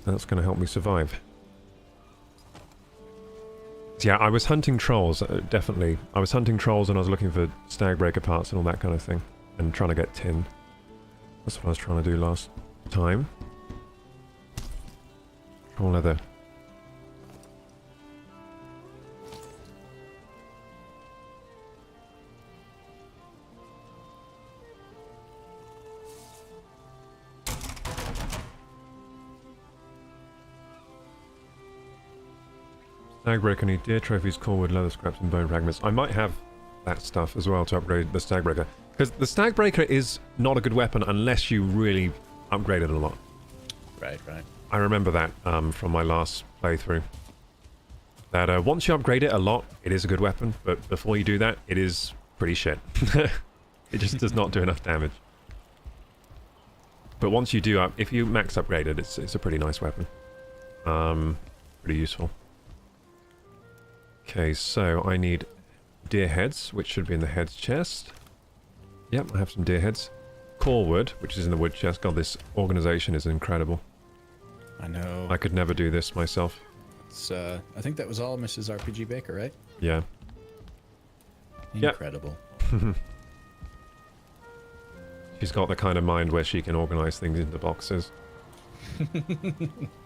That's going to help me survive. So yeah, I was hunting trolls, definitely. I was hunting trolls and I was looking for stag breaker parts and all that kind of thing. And trying to get tin. That's what I was trying to do last time. Troll leather. Stag breaker, need deer trophies, core wood, leather scraps, and bone fragments. I might have that stuff as well to upgrade the stag breaker. Because the stag breaker is not a good weapon unless you really upgrade it a lot. Right. I remember that from my last playthrough. That once you upgrade it a lot, it is a good weapon, but before you do that, it is pretty shit. It just does not do enough damage. But once you do if you max upgrade it, it's a pretty nice weapon. Pretty useful. Okay, so I need deer heads, which should be in the heads chest. Yep, I have some deer heads. Core wood, which is in the wood chest. God, this organization is incredible. I know. I could never do this myself. It's, I think that was all Mrs. RPG Baker, right? Yeah. Incredible. Yep. She's got the kind of mind where she can organize things into boxes.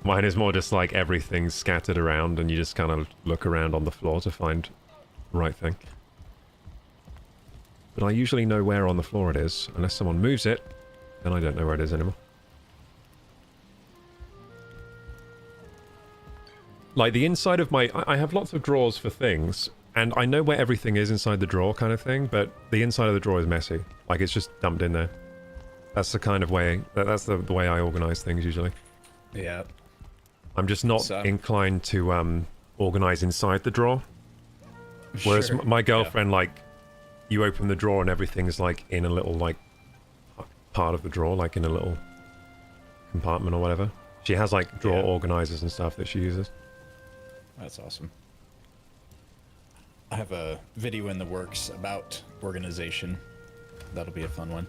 Mine is more just like everything's scattered around and you just kind of look around on the floor to find the right thing. But I usually know where on the floor it is. Unless someone moves it, then I don't know where it is anymore. Like the inside of my... I have lots of drawers for things, and I know where everything is inside the drawer kind of thing, but the inside of the drawer is messy. Like it's just dumped in there. That's the kind of way... That's the way I organize things usually. Yeah. I'm just not inclined to organize inside the drawer. Whereas Sure. my girlfriend, like, you open the drawer and everything's like in a little like part of the drawer, like in a little compartment or whatever. She has like drawer Yeah. organizers and stuff that she uses. That's awesome. I have a video in the works about organization. That'll be a fun one.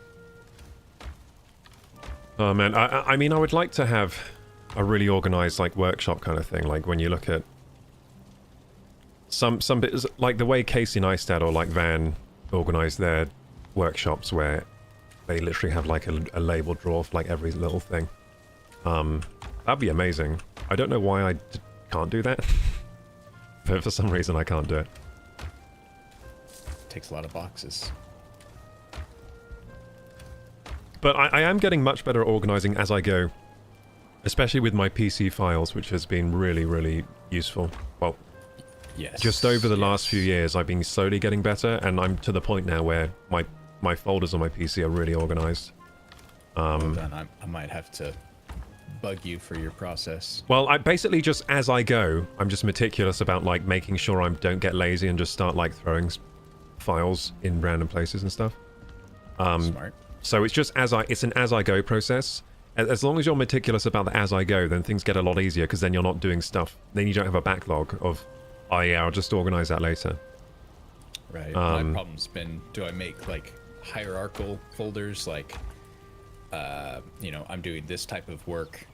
Oh man, I mean, I would like to have a really organized like workshop kind of thing. Like when you look at some bits, like the way Casey Neistat or like Van organize their workshops, where they literally have like a label drawer for like every little thing. That'd be amazing. I don't know why I can't do that, but for some reason I can't do it. Takes a lot of boxes. But I am getting much better at organizing as I go, especially with my PC files, which has been really, really useful. Well, Yes. just over the last yes. few years, I've been slowly getting better, and I'm to the point now where my folders on my PC are really organized. Well done. I might have to bug you for your process. Well, I basically just, as I go, I'm just meticulous about like making sure I don't get lazy and just start like throwing files in random places and stuff. Smart. So it's just it's an as I go process. As long as you're meticulous about the as I go, then things get a lot easier, because then you're not doing stuff. Then you don't have a backlog of, oh yeah, I'll just organize that later. Right. My problem's been, do I make like hierarchical folders, like, you know, I'm doing this type of work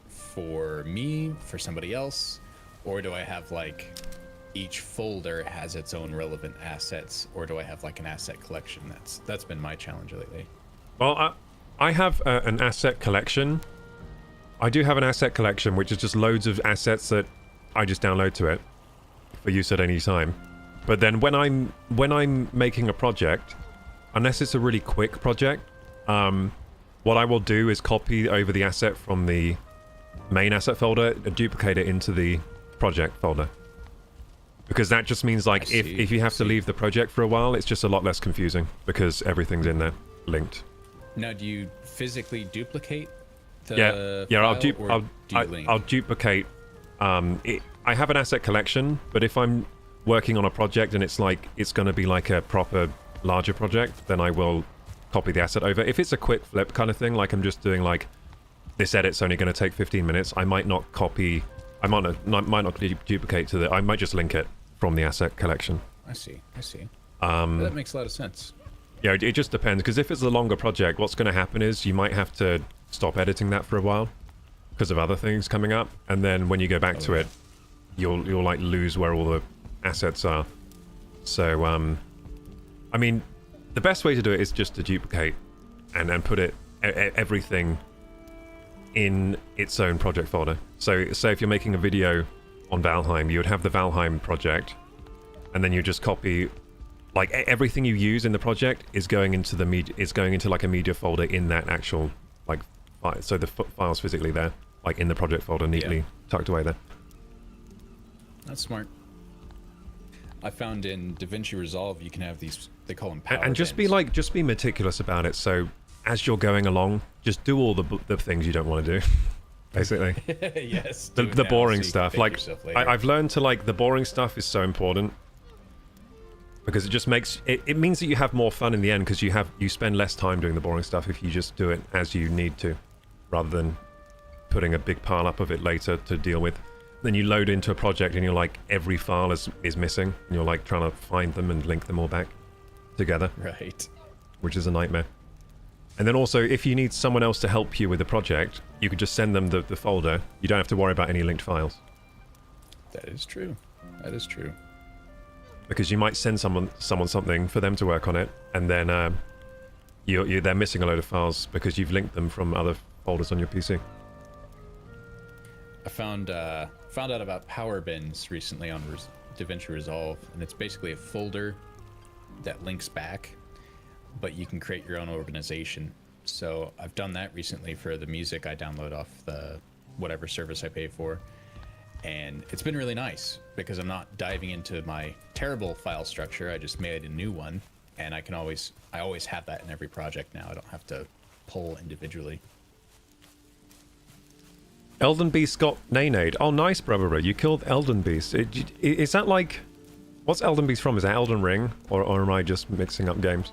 for me, for somebody else, or do I have like each folder has its own relevant assets, or do I have like an asset collection? That's been my challenge lately. Well, I have an asset collection. I do have an asset collection, which is just loads of assets that I just download to it for use at any time. But then when I'm making a project, unless it's a really quick project, what I will do is copy over the asset from the main asset folder and duplicate it into the project folder. Because that just means like if you have to leave the project for a while, it's just a lot less confusing because everything's in there linked. Now, do you physically duplicate the Yeah, file, I'll duplicate. I have an asset collection, but if I'm working on a project and it's going to be like a proper larger project, then I will copy the asset over. If it's a quick flip kind of thing, like I'm just doing like this edit's only going to take 15 minutes, I might not copy. I might not duplicate to the. I might just link it from the asset collection. I see. That makes a lot of sense. Yeah, it just depends, because if it's a longer project, what's going to happen is you might have to stop editing that for a while because of other things coming up, and then when you go back to it, you'll like lose where all the assets are. So I mean, the best way to do it is just to duplicate and then put it everything in its own project folder. So say if you're making a video on Valheim, you would have the Valheim project, and then you just copy like everything you use in the project is going into the like a media folder in that actual like file. So the file's physically there, like in the project folder, neatly tucked away there. That's smart. I found in DaVinci Resolve you can have these, they call them power And just bins. just be meticulous about it. So as you're going along, just do all the things you don't want to do. Basically, yes, the do it now boring so you can stuff. thank Like yourself later. I've learned to like the boring stuff is so important, because it just makes it means that you have more fun in the end, because you spend less time doing the boring stuff if you just do it as you need to, rather than putting a big pile up of it later to deal with. Then you load into a project and you're like, every file is missing, and you're like trying to find them and link them all back together, Right. which is a nightmare. And then also, if you need someone else to help you with the project, you could just send them the folder. You don't have to worry about any linked files, That is true. That is true. because you might send someone something for them to work on it, and then they're missing a load of files because you've linked them from other folders on your PC. I found out about power bins recently on DaVinci Resolve, and it's basically a folder that links back, but you can create your own organization. So I've done that recently for the music I download off the whatever service I pay for, and it's been really nice because I'm not diving into my terrible file structure. I just made a new one, and I always have that in every project now. I don't have to pull individually. Elden Beast got Naynade. Oh, nice, brother. You killed Elden Beast. Is that like... What's Elden Beast from? Is that Elden Ring? Or am I just mixing up games?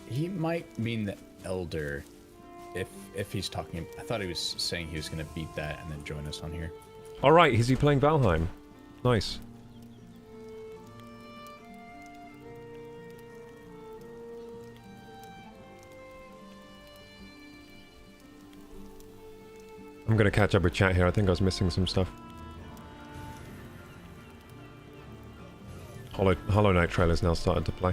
He might mean the Elder. if he's talking, I thought he was saying he was going to beat that and then join us on here. All right, is he playing Valheim? Nice. I'm gonna catch up with chat here. I think I was missing some stuff. Hollow Knight trailer's now started to play.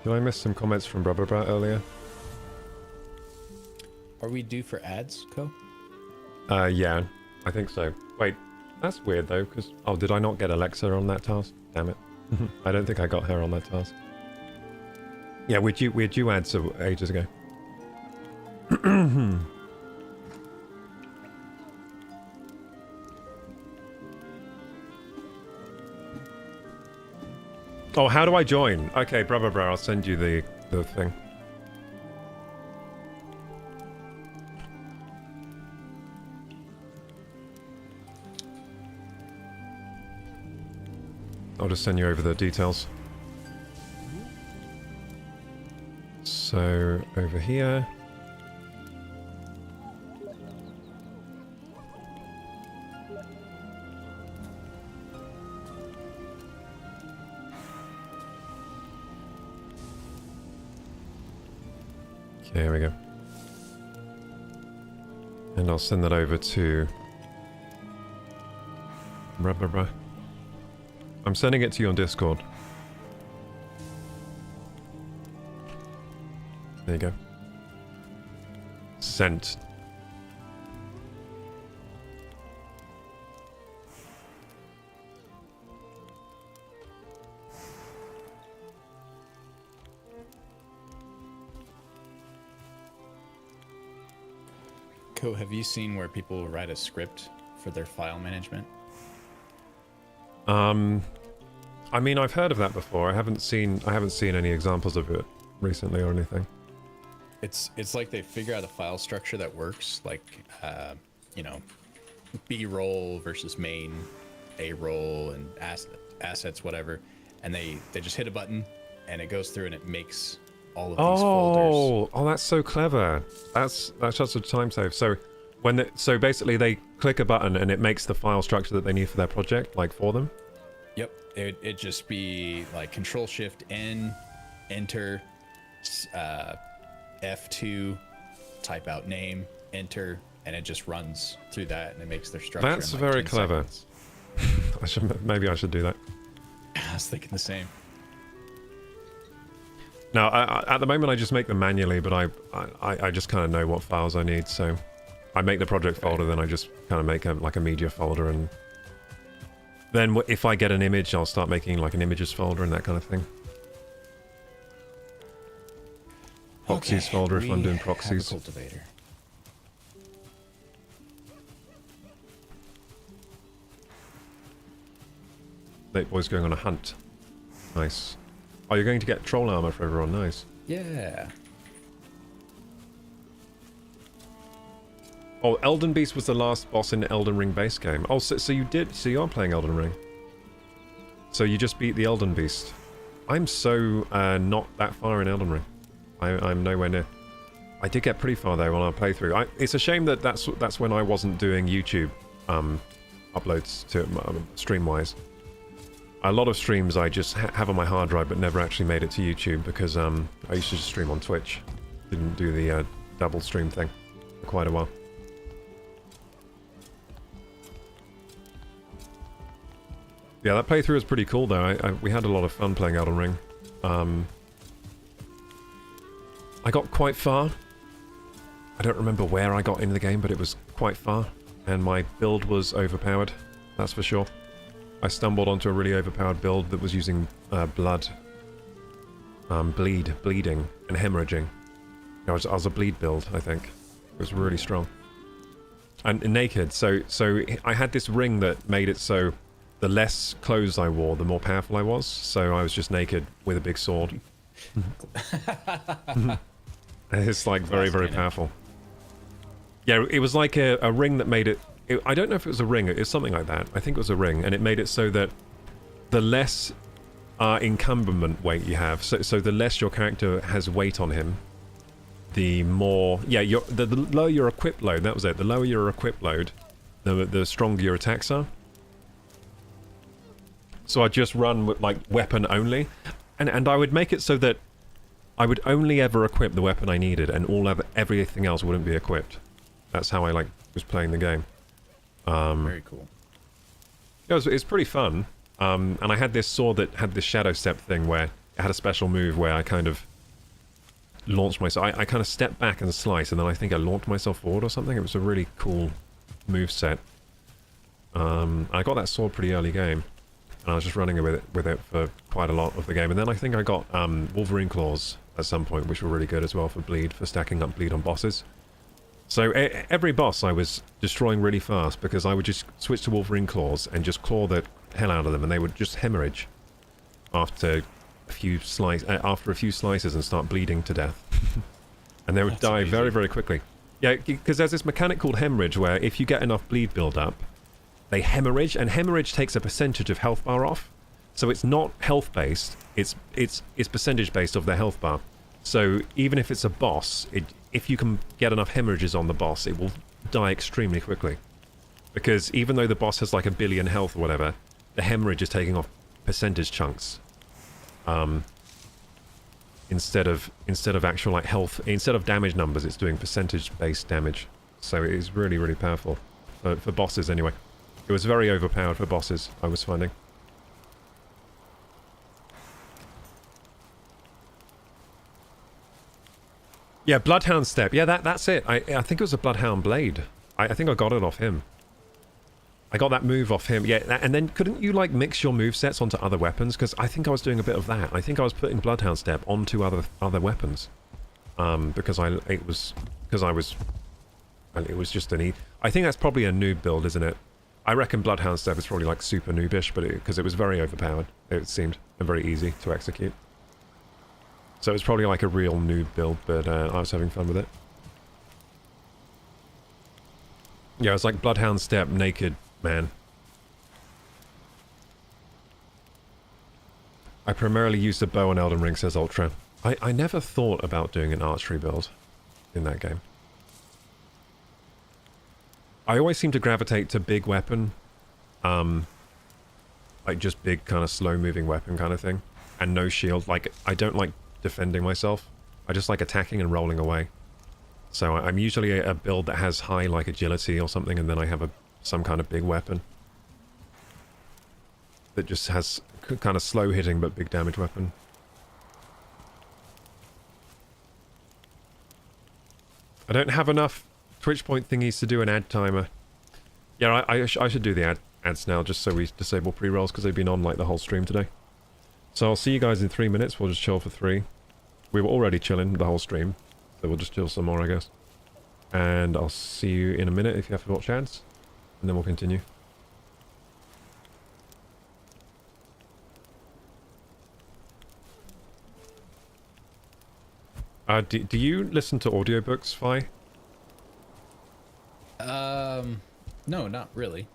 Did I miss some comments from Brubberbrat earlier? Are we due for ads, Co? Yeah, I think so. Wait, that's weird though, because... Oh, did I not get Alexa on that task? Damn it. I don't think I got her on that task. Yeah, we're due ads ages ago. Oh, how do I join? Okay, bro, I'll send you the thing. I'll just send you over the details. So, over here. Okay, here we go. And I'll send that over to... I'm sending it to you on Discord. There you go. Sent. Co, have you seen where people write a script for their file management? I mean, I've heard of that before. I haven't seen any examples of it recently or anything. It's like they figure out a file structure that works, like you know, B roll versus main, A roll, and assets, whatever, and they just hit a button and it goes through and it makes all of these folders. Oh, that's so clever. That's such a time save. So so basically they click a button and it makes the file structure that they need for their project, like for them. Yep, it'd just be like Control Shift N, Enter, F2, type out name, Enter, and it just runs through that and it makes their structure. That's in like very 10 clever. seconds. Maybe I should do that. I was thinking the same. Now, at the moment, I just make them manually, but I just kind of know what files I need, so I make the project folder, then I just kind of make a media folder, and then if I get an image, I'll start making like an images folder and that kind of thing. Proxies folder if I'm doing proxies. Have a cultivator. Late boy's going on a hunt. Nice. Oh, you're going to get troll armor for everyone. Nice. Yeah. Oh, Elden Beast was the last boss in the Elden Ring base game. Oh, so you did... So you are playing Elden Ring. So you just beat the Elden Beast. I'm so not that far in Elden Ring. I'm nowhere near. I did get pretty far though on our playthrough. It's a shame that that's when I wasn't doing YouTube uploads to stream-wise. A lot of streams I just have on my hard drive but never actually made it to YouTube because I used to just stream on Twitch. Didn't do the double stream thing for quite a while. Yeah, that playthrough was pretty cool though. We had a lot of fun playing Elden Ring. I got quite far. I don't remember where I got in the game, but it was quite far. And my build was overpowered, that's for sure. I stumbled onto a really overpowered build that was using blood. Bleeding, and hemorrhaging. I was a bleed build, I think. It was really strong. And naked, so I had this ring that made it so the less clothes I wore, the more powerful I was. So I was just naked with a big sword. It's like very, very powerful. Yeah, it was like a ring that made it... I don't know if it was a ring, it's something like that. I think it was a ring, and it made it so that the less encumberment weight you have. So the less your character has weight on him, the more... Yeah, the lower your equip load, that was it. The lower your equip load, the stronger your attacks are. So I just run with, like, weapon only. And I would make it so that I would only ever equip the weapon I needed, and everything else wouldn't be equipped. That's how I, like, was playing the game. Very cool. It's pretty fun. And I had this sword that had this shadow step thing where it had a special move where I kind of launched myself. I kind of stepped back and sliced, and then I think I launched myself forward or something. It was a really cool move set. I got that sword pretty early game, and I was just running with it for quite a lot of the game. And then I think I got Wolverine claws at some point, which were really good as well for stacking up bleed on bosses. So every boss I was destroying really fast because I would just switch to Wolverine claws and just claw the hell out of them, and they would just hemorrhage after a few slices and start bleeding to death. And they would die very, very quickly. Yeah, because there's this mechanic called hemorrhage where if you get enough bleed build up, they hemorrhage, and hemorrhage takes a percentage of health bar off. So it's not health based, it's percentage based of their health bar. So even if it's a boss, if you can get enough hemorrhages on the boss, it will die extremely quickly. Because even though the boss has like 1 billion health or whatever, the hemorrhage is taking off percentage chunks. Instead of actual like health, instead of damage numbers, it's doing percentage based damage. So it is really, really powerful for bosses anyway. It was very overpowered for bosses, I was finding. Yeah, Bloodhound Step. Yeah, that's it. I think it was a Bloodhound Blade. I think I got it off him. I got that move off him. Yeah, and then couldn't you like mix your movesets onto other weapons? Because I think I was doing a bit of that. I think I was putting Bloodhound Step onto other weapons. Because it was just I think that's probably a noob build, isn't it? I reckon Bloodhound Step is probably like super noobish, but because it was very overpowered, it seemed, and very easy to execute. So it was probably like a real noob build, but I was having fun with it. Yeah, it was like Bloodhound Step, naked man. I primarily used the bow on Elden Ring, says Ultra. I never thought about doing an archery build in that game. I always seem to gravitate to big weapon. Like just big kind of slow moving weapon kind of thing. And no shield. Like, I don't like defending myself. I just like attacking and rolling away. So I'm usually a build that has high like agility or something, and then I have some kind of big weapon that just has kind of slow hitting but big damage weapon. I don't have enough Twitch point thingies to do an ad timer. Yeah, I should do the ads now just so we disable pre-rolls because they've been on like the whole stream today. So I'll see you guys in 3 minutes. We'll just chill for 3. We were already chilling the whole stream, so we'll just chill some more, I guess. And I'll see you in a minute if you have to watch ads, and then we'll continue. Do you listen to audiobooks, Fi? No, not really.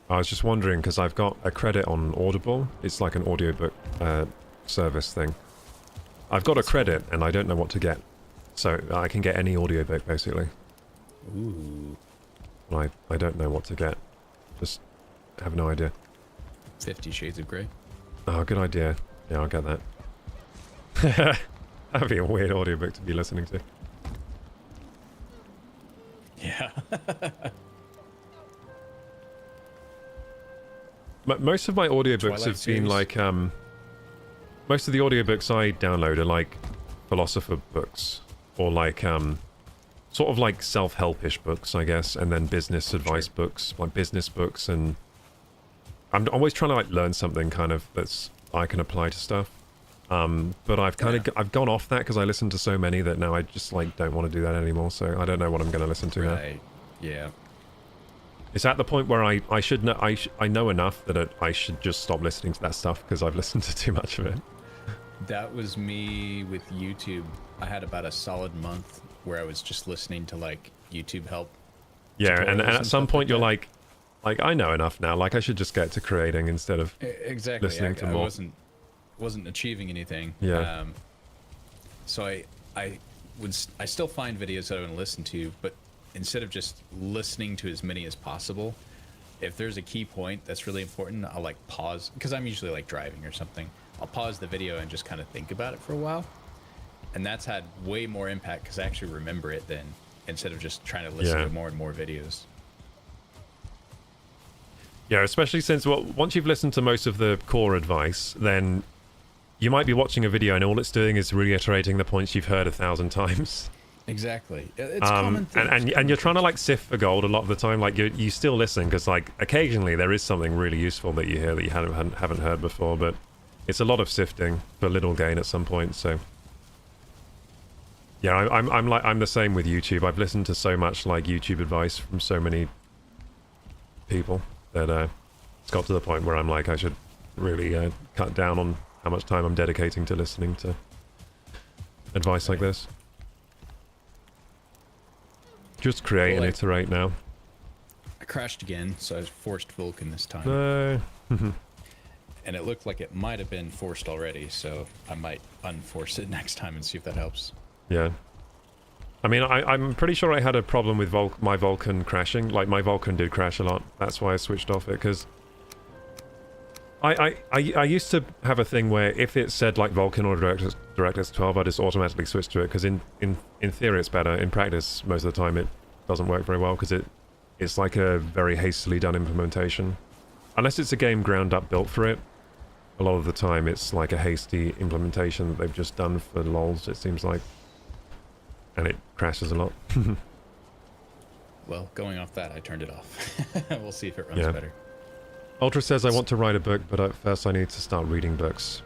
I was just wondering, because I've got a credit on Audible. It's like an audiobook service thing. I've got a credit, and I don't know what to get. So I can get any audiobook, basically. Ooh. I don't know what to get. Just have no idea. 50 Shades of Grey. Oh, good idea. Yeah, I'll get that. That'd be a weird audiobook to be listening to. Yeah. Most of my audiobooks Twilight have series. been like, most of the audiobooks I download are like philosopher books, or like, sort of like self-helpish books, I guess, and then business advice books, like business books, and I'm always trying to like learn something kind of that's I can apply to stuff. But I've kind of I've gone off that because I listen to so many that now I just like don't want to do that anymore. So I don't know what I'm going to listen to now. Yeah. It's at the point where I should know I know enough that I should just stop listening to that stuff because I've listened to too much of it. That was me with YouTube. I had about a solid month where I was just listening to like YouTube help. Yeah, and at some point you're like I know enough now. Like I should just get to creating instead of exactly. listening to more. wasn't achieving anything. Yeah. So I still find videos that I want to listen to, but instead of just listening to as many as possible, if there's a key point that's really important, I'll like pause, because I'm usually like driving or something. I'll pause the video and just kind of think about it for a while. And that's had way more impact because I actually remember it then, instead of just trying to listen to more and more videos. Yeah, especially since once you've listened to most of the core advice, then you might be watching a video and all it's doing is reiterating the points you've heard 1,000 times. Exactly. It's common thing. And you're trying to like sift for gold a lot of the time. Like you still listen because like occasionally there is something really useful that you hear that you haven't heard before, but it's a lot of sifting for little gain at some point. So yeah, I'm the same with YouTube. I've listened to so much like YouTube advice from so many people that it's got to the point where I'm like I should really cut down on how much time I'm dedicating to listening to advice like this. Just create and iterate now. I crashed again, so I forced Vulcan this time. No. And it looked like it might have been forced already, so I might unforce it next time and see if that helps. Yeah. I mean, I'm pretty sure I had a problem with my Vulcan crashing. Like, my Vulcan did crash a lot. That's why I switched off it, because I used to have a thing where if it said, like, Vulcan or DirectX 12, I just automatically switched to it, because in theory it's better. In practice, most of the time it doesn't work very well, because it's like a very hastily done implementation. Unless it's a game ground up built for it, a lot of the time it's like a hasty implementation that they've just done for lols, it seems like. And it crashes a lot. Well, going off that, I turned it off. We'll see if it runs better. Ultra says, I want to write a book, but at first I need to start reading books.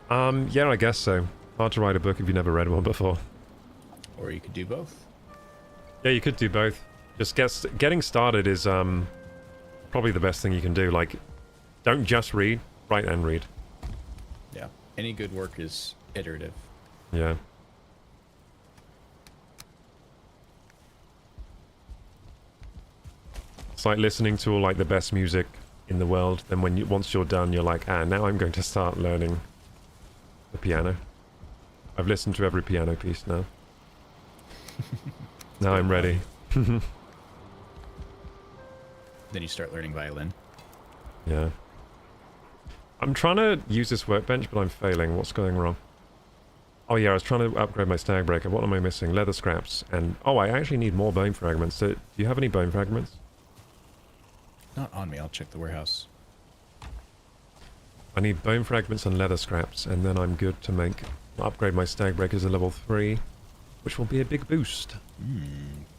Yeah, I guess so. Hard to write a book if you've never read one before. Or you could do both. Yeah, you could do both. Just getting started is probably the best thing you can do. Like, don't just read, write and read. Yeah, any good work is iterative. Yeah. It's like listening to all like the best music in the world. Then once you're done, you're like, now I'm going to start learning the piano. I've listened to every piano piece now. Now I'm ready. Then you start learning violin. Yeah. I'm trying to use this workbench, but I'm failing. What's going wrong? Oh yeah, I was trying to upgrade my stag breaker. What am I missing? Leather scraps. And oh, I actually need more bone fragments. So, do you have any bone fragments? Not on me. I'll check the warehouse. I need bone fragments and leather scraps, and then I'm good to upgrade my stag breakers to level 3, which will be a big boost.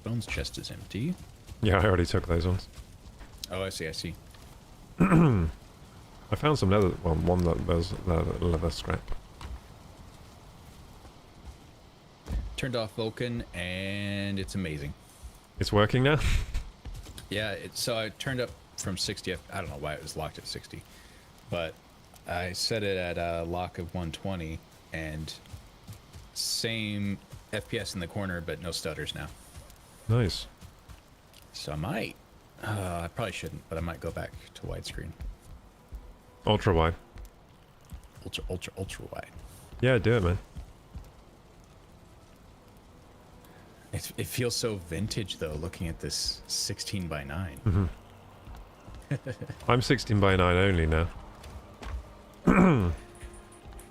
Bones chest is empty. Yeah, I already took those ones. Oh, I see. I found some leather. Well, one that was leather scrap. Turned off Vulcan, and it's amazing. It's working now? Yeah, so I turned up from 60. I don't know why it was locked at 60, but I set it at a lock of 120, and same FPS in the corner, but no stutters now. Nice. So I might. I probably shouldn't, but I might go back to widescreen. Ultra wide. Ultra wide. Yeah, do it, man. It feels so vintage, though, looking at this 16 by 9. Mm-hmm. I'm 16 by 9 only now.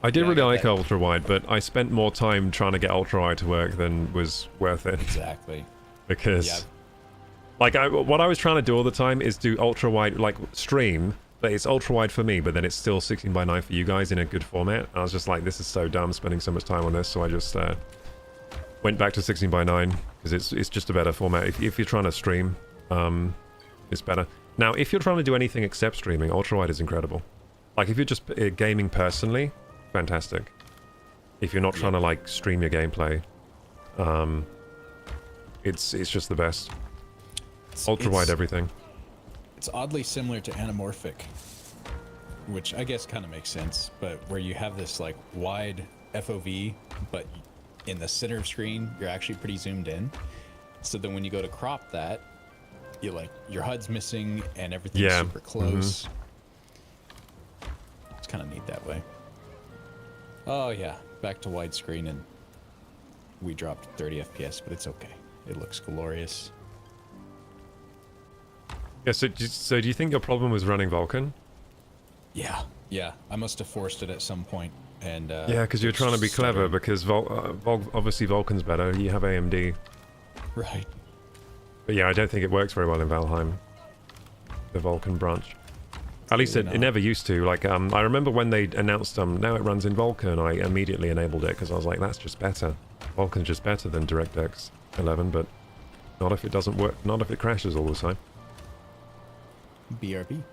I did really like ultra wide, but I spent more time trying to get ultra wide to work than was worth it. Exactly. Because, like, what I was trying to do all the time is do ultra wide, like, stream, but it's ultra wide for me, but then it's still 16 by 9 for you guys in a good format. And I was just like, this is so dumb, spending so much time on this, so I just went back to 16 by 9 because it's just a better format. If you're trying to stream, it's better. Now, if you're trying to do anything except streaming, ultra wide is incredible. Like, if you're just gaming personally, fantastic. If you're not trying to like stream your gameplay, it's just the best. Ultra wide everything. It's oddly similar to anamorphic, which I guess kind of makes sense, but where you have this like wide FOV, but in the center of screen, you're actually pretty zoomed in. So then when you go to crop that, you like your HUD's missing and everything's super close. It's kind of neat that way. Oh yeah, back to widescreen, and we dropped 30 FPS, but it's okay. It looks glorious. Yeah, so do you think your problem was running Vulkan? Yeah, yeah. I must have forced it at some point, and yeah, because you're trying to be clever, because obviously Vulkan's better. You have AMD. Right. But yeah, I don't think it works very well in Valheim. The Vulkan branch. At least it never used to. Like, I remember when they announced now it runs in Vulkan, I immediately enabled it because I was like, that's just better. Vulkan's just better than DirectX 11, but not if it doesn't work, not if it crashes all the time. BRB.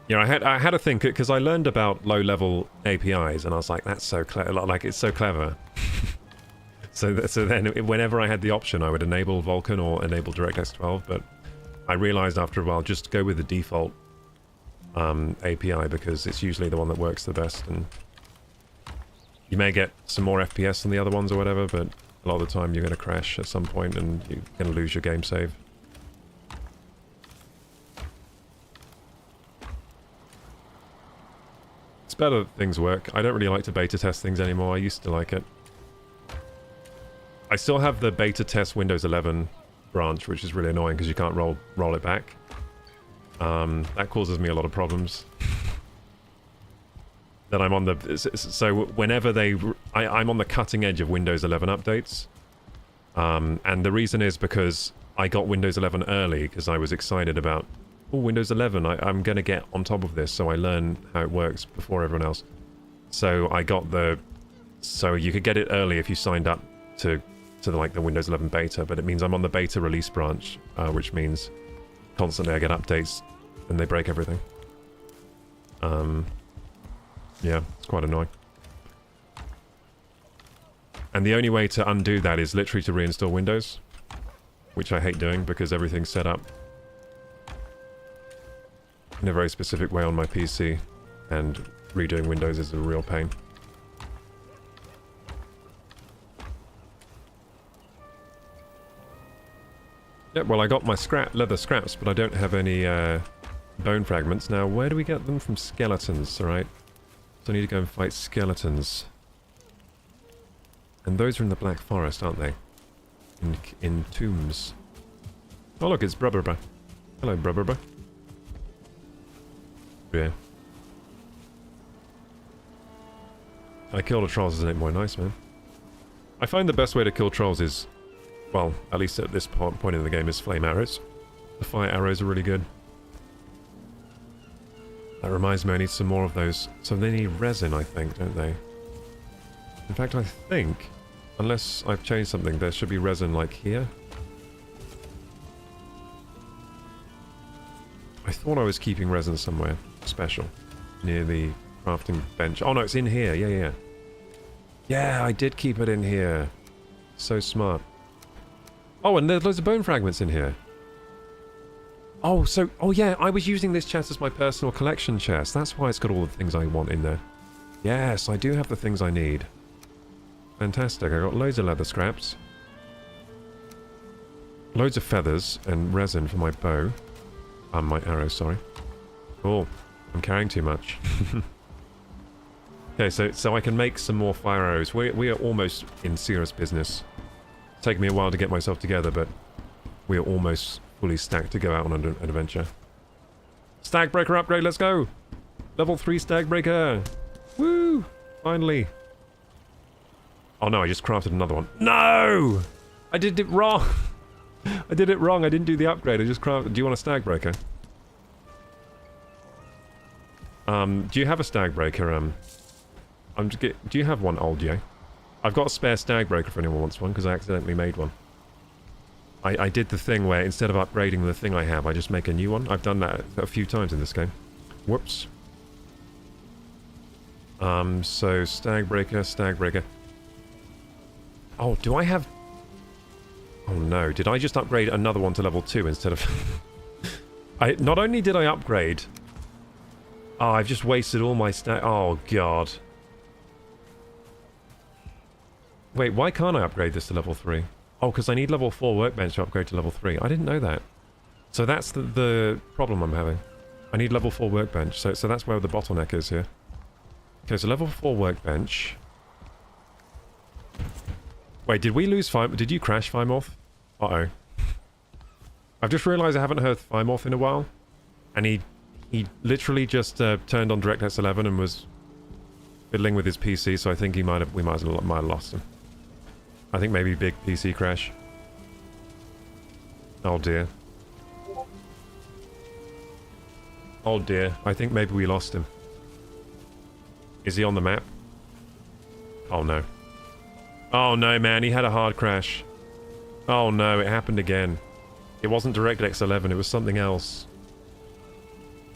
Yeah, I had to think, because I learned about low-level APIs, and I was like, that's so clever, like, it's so clever. so then, whenever I had the option, I would enable Vulkan or enable DirectX 12, but I realized after a while, just go with the default API, because it's usually the one that works the best, and you may get some more FPS than the other ones or whatever, but a lot of the time you're going to crash at some point, and you're going to lose your game save. It's better that things work. I don't really like to beta test things anymore. I used to like it. I still have the beta test Windows 11 branch, which is really annoying because you can't roll it back. That causes me a lot of problems. That I'm on the... So whenever I'm on the cutting edge of Windows 11 updates. And the reason is because I got Windows 11 early because I was excited about... Oh, Windows 11, I'm going to get on top of this, so I learn how it works before everyone else. So I got the... So you could get it early if you signed up to the Windows 11 beta, but it means I'm on the beta release branch, which means constantly I get updates and they break everything. Yeah, it's quite annoying. And the only way to undo that is literally to reinstall Windows, which I hate doing because everything's set up in a very specific way on my PC, and redoing Windows is a real pain. Yeah, well, I got my leather scraps, but I don't have any bone fragments. Now, where do we get them from? Skeletons, alright? So I need to go and fight skeletons. And those are in the Black Forest, aren't they? In tombs. Oh look, it's Brubberba. Hello, Brubberba. Yeah. I killed a trolls, isn't it more nice, man? I find the best way to kill trolls is, well, at least at this point in the game, is flame arrows. The fire arrows are really good. That reminds me, I need some more of those. So they need resin, I think, don't they? In fact, I think, unless I've changed something, there should be resin like here. I thought I was keeping resin somewhere special, near the crafting bench. Oh no, it's in here. Yeah. Yeah, I did keep it in here. So smart. Oh, and there's loads of bone fragments in here. Oh, yeah, I was using this chest as my personal collection chest. That's why it's got all the things I want in there. Yes, I do have the things I need. Fantastic. I got loads of leather scraps. Loads of feathers and resin for my bow. My arrow, sorry. Oh, I'm carrying too much. Okay, so I can make some more fire arrows. We are almost in serious business. It's taken me a while to get myself together, but we are almost fully stacked to go out on an adventure. Stagbreaker upgrade, let's go! Level 3 Stagbreaker! Woo! Finally. Oh no, I just crafted another one. No! I did it wrong! I did it wrong, I didn't do the upgrade, I just crafted... Do you want a Stagbreaker? Do you have a Stagbreaker? Do you have one, old Jay? I've got a spare Stagbreaker if anyone wants one, because I accidentally made one. I did the thing where instead of upgrading the thing I have, I just make a new one. I've done that a few times in this game. Whoops. So Stagbreaker. Oh, do I have... Oh no, did I just upgrade another one to level 2 instead of... Not only did I upgrade... Oh, I've just wasted all my Oh, God. Wait, why can't I upgrade this to level 3? Oh, because I need level 4 workbench to upgrade to level 3. I didn't know that. So that's the problem I'm having. I need level 4 workbench. So that's where the bottleneck is here. Okay, so level 4 workbench. Wait, did we lose Fire... Did you crash Firemorph? Uh-oh. I've just realised I haven't heard Firemorph in a while. And he literally just turned on DirectX 11 and was fiddling with his PC, so I think we might have lost him. I think maybe big PC crash. Oh dear. Oh dear, I think maybe we lost him. Is he on the map? Oh no. Oh no, man, he had a hard crash. Oh no, it happened again. It wasn't DirectX 11, it was something else.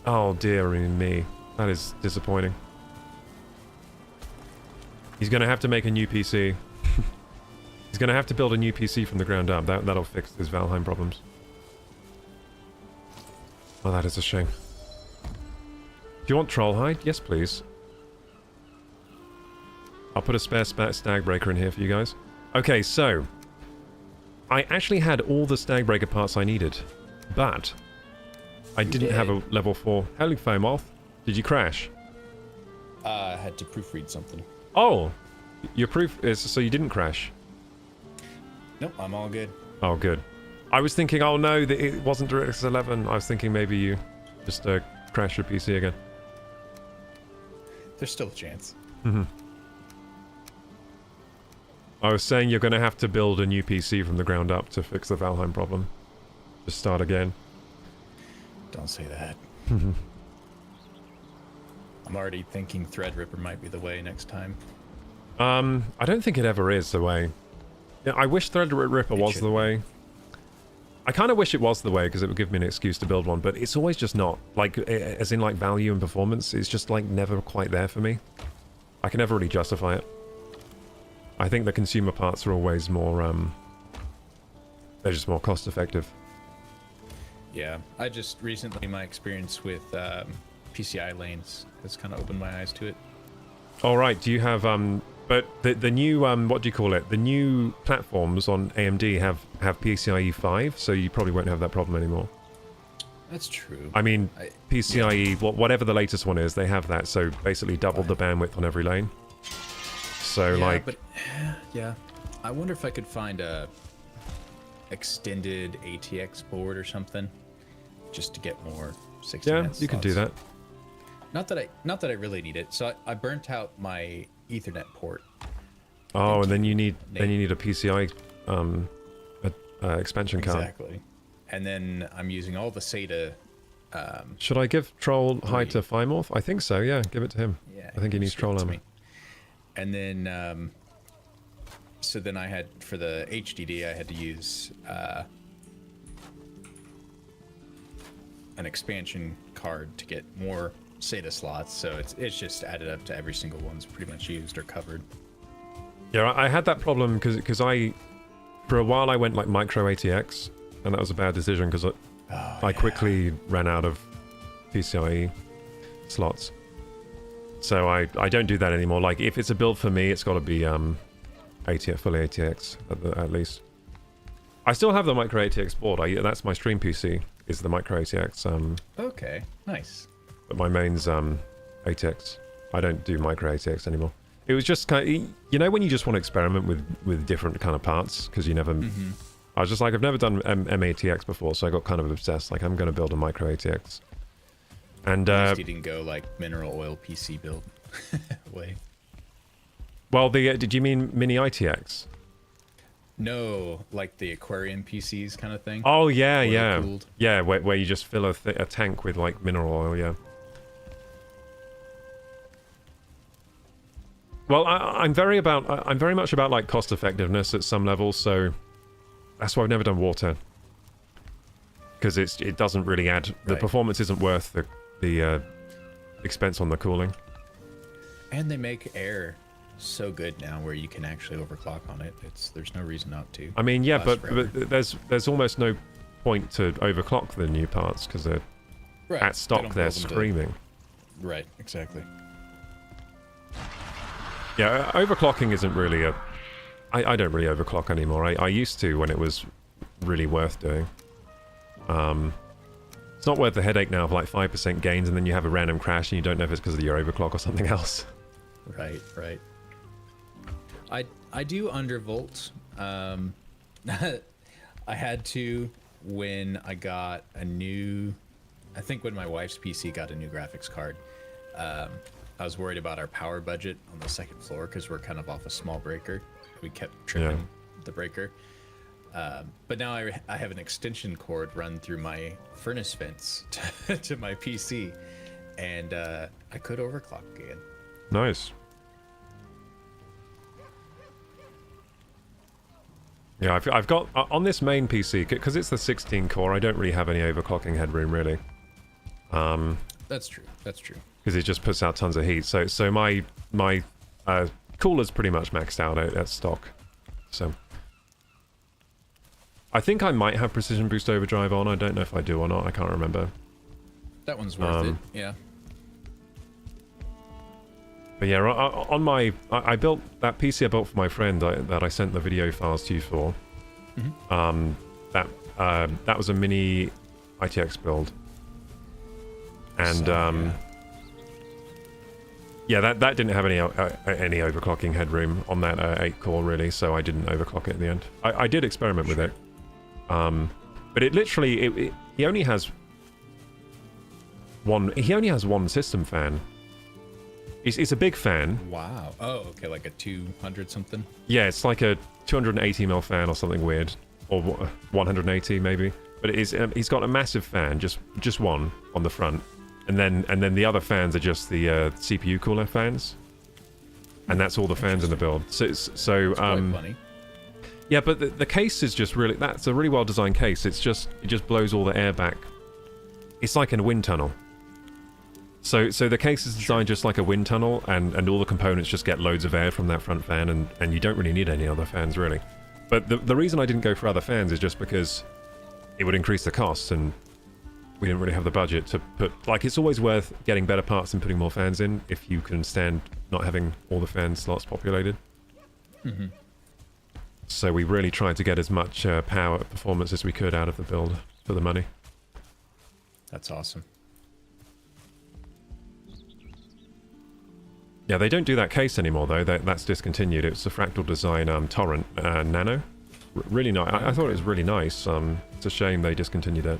Oh dear me. That is disappointing. He's gonna have to make a new PC. He's gonna have to build a new PC from the ground up. That'll fix his Valheim problems. Oh, that is a shame. Do you want troll hide? Yes, please. I'll put a spare stag breaker in here for you guys. Okay, so I actually had all the stag breaker parts I needed, but I didn't have a level 4 heli foam off. Did you crash? I had to proofread something. Oh, your proof is so you didn't crash. Nope, I'm all good. Oh, good. I was thinking, oh no, that it wasn't DirectX 11. I was thinking maybe you just crashed your PC again. There's still a chance. Mm-hmm. I was saying you're going to have to build a new PC from the ground up to fix the Valheim problem. Just start again. Don't say that. I'm already thinking Threadripper might be the way next time. I don't think it ever is the way. Yeah, I wish Threadripper was the way. I kind of wish it was the way because it would give me an excuse to build one, but it's always just not. Like, as in like value and performance, it's just like never quite there for me. I can never really justify it. I think the consumer parts are always more, they're just more cost effective. Yeah, I just recently, my experience with PCI lanes has kind of opened my eyes to it. All right, do you have, but the new, what do you call it? The new platforms on AMD have PCIe 5, so you probably won't have that problem anymore. That's true. I mean, PCIe, whatever the latest one is, they have that, so basically double the bandwidth on every lane. So, yeah, like... But, yeah, I wonder if I could find a extended ATX board or something, just to get more 60 minute slots. You can do that. Not that I really need it. So I burnt out my Ethernet port. Oh, and then you need a PCI expansion card. Exactly. And then I'm using all the SATA. Should I give Troll hide to Firemorph? I think so. Yeah, give it to him. Yeah, I think he needs Troll armor. And then, so then I had, for the HDD, I had to use an expansion card to get more SATA slots. So it's just added up to every single one's pretty much used or covered. Yeah, I had that problem because for a while I went like micro ATX, and that was a bad decision because I quickly ran out of PCIe slots. So I don't do that anymore. Like, if it's a build for me, it's got to be ATX, fully ATX at least. I still have the micro ATX board. That's my stream PC, is the micro ATX. Okay, nice. But my main's ATX. I don't do micro ATX anymore. It was just kind of, you know, when you just want to experiment with different kind of parts, because you never... Mm-hmm. I was just like, I've never done MATX before, so I got kind of obsessed. Like, I'm going to build a micro ATX. And at least you didn't go like mineral oil PC build way. Well, did you mean mini ITX? No, like the aquarium PCs kind of thing. Oh yeah, yeah, cooled. Yeah. Where you just fill a tank with like mineral oil. Yeah. Well, I'm very much about like cost effectiveness at some levels, so that's why I've never done water, because it doesn't really add, the performance isn't worth the expense on the cooling. And they make air so good now where you can actually overclock on it. There's no reason not to. I mean, yeah, but there's almost no point to overclock the new parts because they're at stock. They're screaming. Right, exactly. Yeah, overclocking isn't really I don't really overclock anymore. I used to when it was really worth doing. It's not worth the headache now of like 5% gains and then you have a random crash and you don't know if it's because of your overclock or something else. Right, right. I do undervolt. I had to when I got a new... I think when my wife's PC got a new graphics card. I was worried about our power budget on the second floor because we're kind of off a small breaker. We kept tripping the breaker. But now I have an extension cord run through my furnace vents to my PC, and I could overclock again. Nice. Yeah, I've got on this main PC because it's the 16 core. I don't really have any overclocking headroom really. That's true. That's true. Because it just puts out tons of heat. So my cooler's pretty much maxed out at stock. So I think I might have precision boost overdrive on. I don't know if I do or not. I can't remember. That one's worth it. Yeah. But yeah, on my I built that PC I built for my friend that I sent the video files to you for. Mm-hmm. That was a mini ITX build. And yeah, that didn't have any overclocking headroom on that 8 core really, so I didn't overclock it in the end. I did experiment with it, but it literally he only has one system fan. It's a big fan. Wow. Oh, okay, like a 200 something. Yeah, it's like a 280mm fan or something weird, or 180 maybe. But it is he's got a massive fan, just one on the front. And then the other fans are just the CPU cooler fans, and that's all the fans in the build. That's quite funny. Yeah, but the case is just really, that's a really well designed case. It just blows all the air back. It's like in a wind tunnel. So the case is designed just like a wind tunnel, and all the components just get loads of air from that front fan, and you don't really need any other fans really. But the reason I didn't go for other fans is just because it would increase the costs, and we didn't really have the budget to put... Like, it's always worth getting better parts and putting more fans in if you can stand not having all the fan slots populated. Mm-hmm. So we really tried to get as much power performance as we could out of the build for the money. That's awesome. Yeah, they don't do that case anymore, though. That's discontinued. It's a Fractal Design Torrent Nano. Really nice. I thought it was really nice. It's a shame they discontinued it.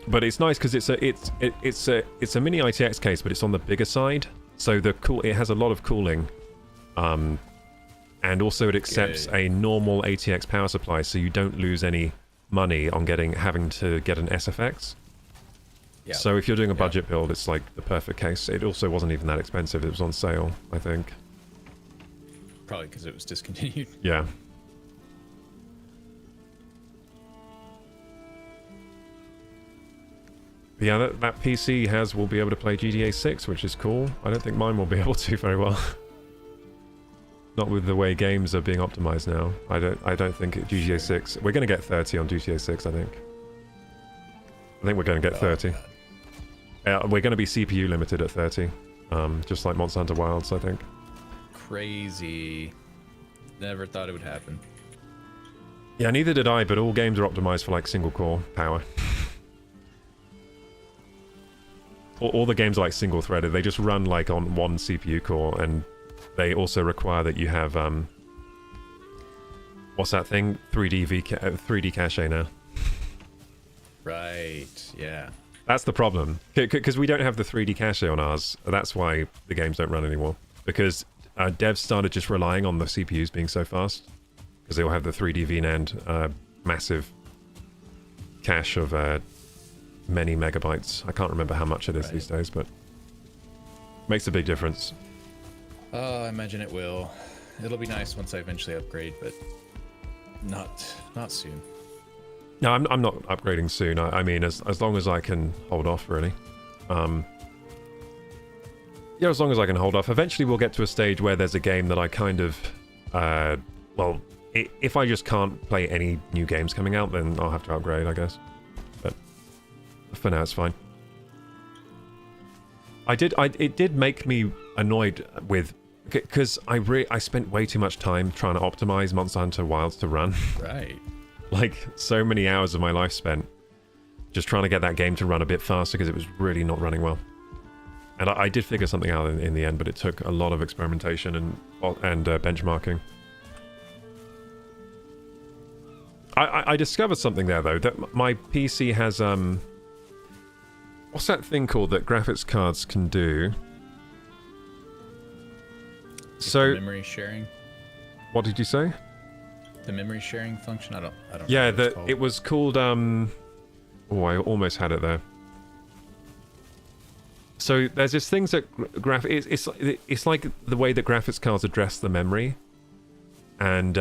But it's nice because it's a mini ITX case, but it's on the bigger side. So it has a lot of cooling, and also it accepts a normal ATX power supply, so you don't lose any money on having to get an SFX. Yeah. So if you're doing a budget build, it's like the perfect case. It also wasn't even that expensive. It was on sale, I think. Probably because it was discontinued. Yeah. Yeah, that PC will be able to play GTA 6, which is cool. I don't think mine will be able to very well. Not with the way games are being optimized now. I don't think GTA 6... We're going to get 30 on GTA 6, I think. I think we're going to get 30. We're going to be CPU limited at 30. Just like Monster Hunter Wilds, I think. Crazy. Never thought it would happen. Yeah, neither did I, but all games are optimized for like single core power. All the games are like single threaded. They just run like on one CPU core, and they also require that you have what's that thing? 3D cache now. Right. Yeah. That's the problem, because we don't have the 3D cache on ours. That's why the games don't run anymore. Because devs started just relying on the CPUs being so fast, because they all have the 3D VNAND massive cache of many megabytes. I can't remember how much it is these days, but makes a big difference. Oh, I imagine it will. It'll be nice once I eventually upgrade, but not soon. No, I'm not upgrading soon. I mean, as long as I can hold off, really. Yeah, as long as I can hold off. Eventually we'll get to a stage where there's a game that I kind of... well, if I just can't play any new games coming out, then I'll have to upgrade, I guess. But for now, it's fine. It did make me annoyed with... Because I spent way too much time trying to optimize Monster Hunter Wilds to run. Right. like so many hours of my life spent just trying to get that game to run a bit faster because it was really not running well. And I did figure something out in the end, but it took a lot of experimentation and benchmarking. I discovered something there though, that my PC has what's that thing called that graphics cards can do? So memory sharing. What did you say? The memory sharing function. I don't. Yeah, know what it was called. Oh, I almost had it there. So there's this things that it's like the way that graphics cards address the memory, and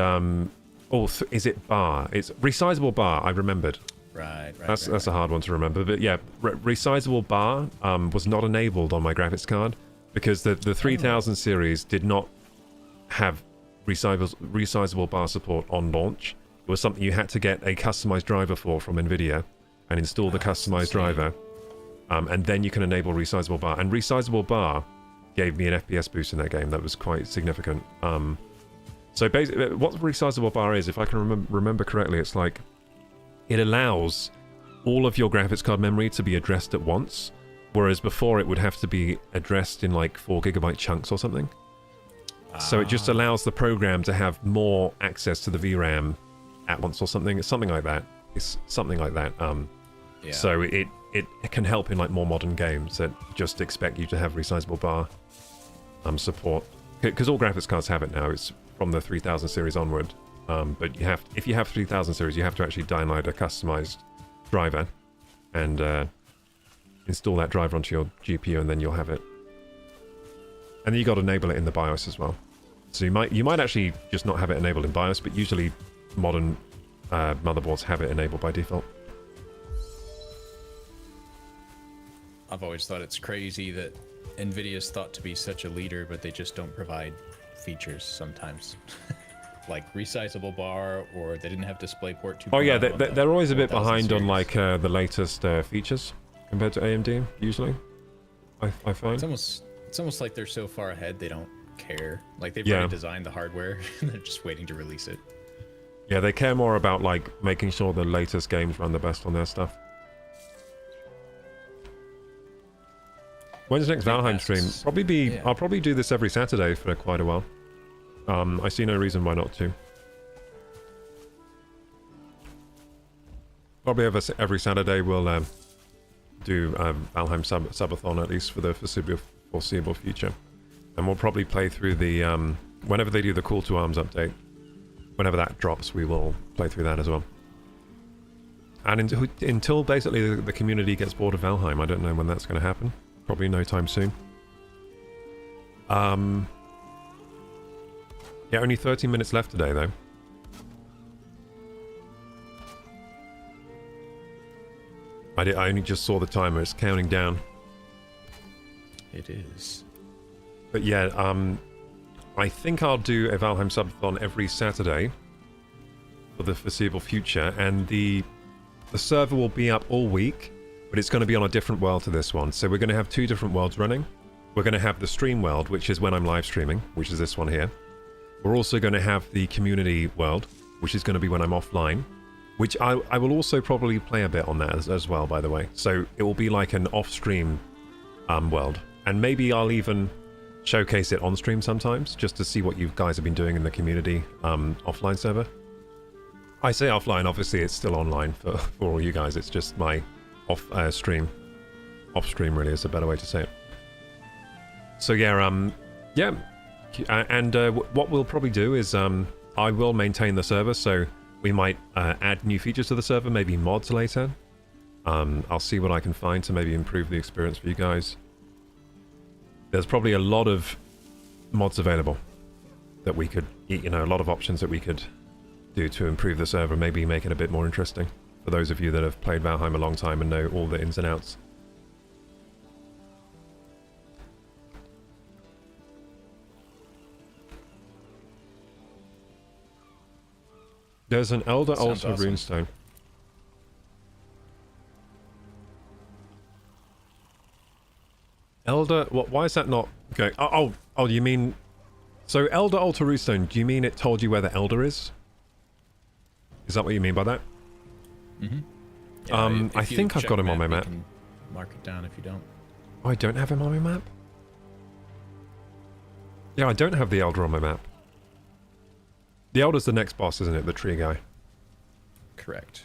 is it bar? It's resizable bar. I remembered. Right. That's a hard one to remember, but yeah, resizable bar was not enabled on my graphics card because the 3000 series did not have resizable bar support on launch. It was something you had to get a customized driver for from NVIDIA and install the customized driver, and then you can enable resizable bar. And resizable bar gave me an FPS boost in that game that was quite significant. So basically, what resizable bar is, if I can remember correctly, it's like it allows all of your graphics card memory to be addressed at once, whereas before it would have to be addressed in like 4GB chunks or something. So it just allows the program to have more access to the VRAM at once or something. It's something like that. It's something like that. Yeah. So it can help in like more modern games that just expect you to have resizable bar support. Because all graphics cards have it now. It's from the 3000 series onward. But if you have 3000 series, you have to actually download a customized driver and install that driver onto your GPU, and then you'll have it. And then you got to enable it in the BIOS as well. So you might actually just not have it enabled in BIOS, but usually modern motherboards have it enabled by default. I've always thought it's crazy that NVIDIA's thought to be such a leader, but they just don't provide features sometimes. Like resizable bar, or they didn't have DisplayPort 2.0. Oh yeah, they're always a bit behind on like the latest features compared to AMD usually. I find it's almost like they're so far ahead they don't care. Like they've Yeah. already designed the hardware and they're just waiting to release it. Yeah, they care more about like making sure the latest games run the best on their stuff. When's the next Valheim stream? I'll probably do this every Saturday for quite a while. I see no reason why not to. Probably every Saturday we'll do Valheim Subathon, at least for the foreseeable future. And we'll probably play through the... whenever they do the Call to Arms update, whenever that drops, we will play through that as well. And until basically the community gets bored of Valheim, I don't know when that's going to happen. Probably no time soon. Yeah, only 30 minutes left today, though. I only just saw the timer. It's counting down. It is. But yeah, I think I'll do a Valheim Subathon every Saturday for the foreseeable future, and the server will be up all week, but it's going to be on a different world to this one. So we're going to have two different worlds running. We're going to have the stream world, which is when I'm live streaming, which is this one here. We're also going to have the community world, which is going to be when I'm offline, which I will also probably play a bit on that as well, by the way. So it will be like an off-stream world. And maybe I'll even showcase it on-stream sometimes, just to see what you guys have been doing in the community offline server. I say offline, obviously it's still online for all you guys. It's just my off-stream. Off-stream really is a better way to say it. So yeah, yeah. And what we'll probably do is I will maintain the server, so we might add new features to the server, maybe mods later. I'll see what I can find to maybe improve the experience for you guys. There's probably a lot of mods available that we could, a lot of options that we could do to improve the server, maybe make it a bit more interesting for those of you that have played Valheim a long time and know all the ins and outs. There's an Elder Altar awesome. runestone. Elder, why is that not going? Oh, you mean... So Elder Altar runestone, do you mean it told you where the Elder is? Is that what you mean by that? Mm-hmm. I think I've got him on my map. You can mark it down if you don't. Oh, I don't have him on my map? Yeah, I don't have the Elder on my map. The Elder's the next boss, isn't it? The tree guy. Correct.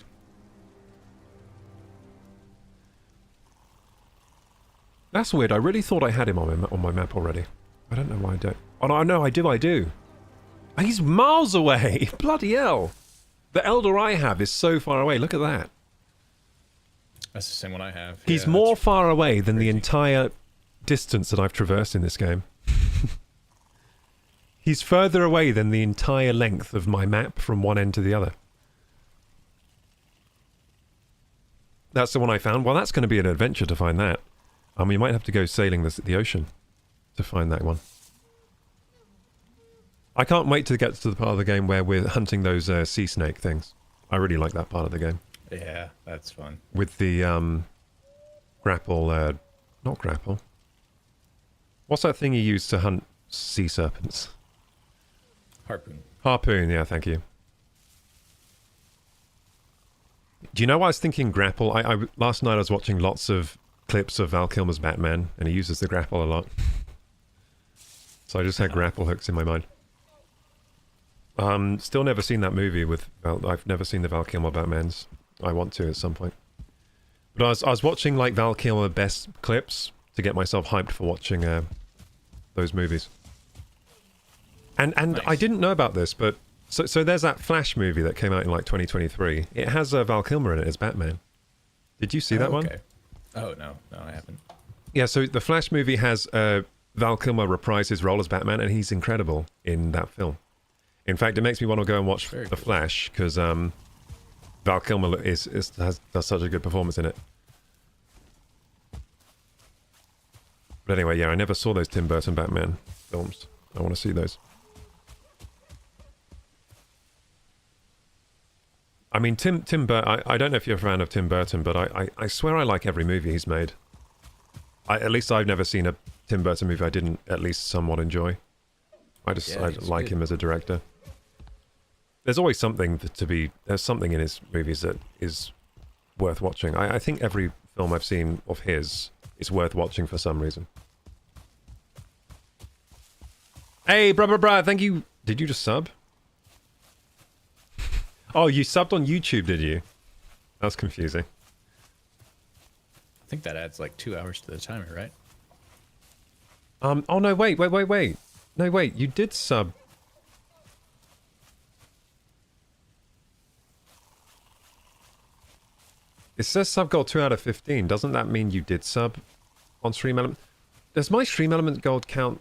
That's weird. I really thought I had him on my map already. I don't know why I don't. Oh, no, no, I do. He's miles away! Bloody hell! The Elder I have is so far away. Look at that. That's the same one I have. He's Yeah, more far away than the entire distance that I've traversed in this game. He's further away than the entire length of my map from one end to the other. That's the one I found. Well, that's going to be an adventure to find that. You might have to go sailing the ocean to find that one. I can't wait to get to the part of the game where we're hunting those sea snake things. I really like that part of the game. Yeah, that's fun. With the grapple, not grapple. What's that thing you use to hunt sea serpents? Harpoon. Harpoon, yeah, thank you. Do you know why I was thinking grapple? Last night I was watching lots of clips of Val Kilmer's Batman, and he uses the grapple a lot. So I just had grapple hooks in my mind. Still never seen that movie with I've never seen the Val Kilmer Batmans. I want to at some point. But I was watching like Val Kilmer best clips to get myself hyped for watching those movies. And nice. I didn't know about this, but so there's that Flash movie that came out in like 2023. It has Val Kilmer in it as Batman. Did you see that one? Oh no, I haven't. Yeah, so the Flash movie has Val Kilmer reprise his role as Batman, and he's incredible in that film. In fact, it makes me want to go and watch The Flash, because Val Kilmer does such a good performance in it. But anyway, yeah, I never saw those Tim Burton Batman films. I want to see those. I mean, Tim Burton, I don't know if you're a fan of Tim Burton, but I swear I like every movie he's made. At least I've never seen a Tim Burton movie I didn't at least somewhat enjoy. I like him as a director. There's always something there's something in his movies that is worth watching. I think every film I've seen of his is worth watching for some reason. Hey, bruh, thank you. Did you just sub? Oh, you subbed on YouTube, did you? That's confusing. I think that adds like 2 hours to the timer, right? Oh no, wait. No, wait, you did sub. It says sub gold 2 out of 15. Doesn't that mean you did sub on Stream Element? Does my Stream Element gold count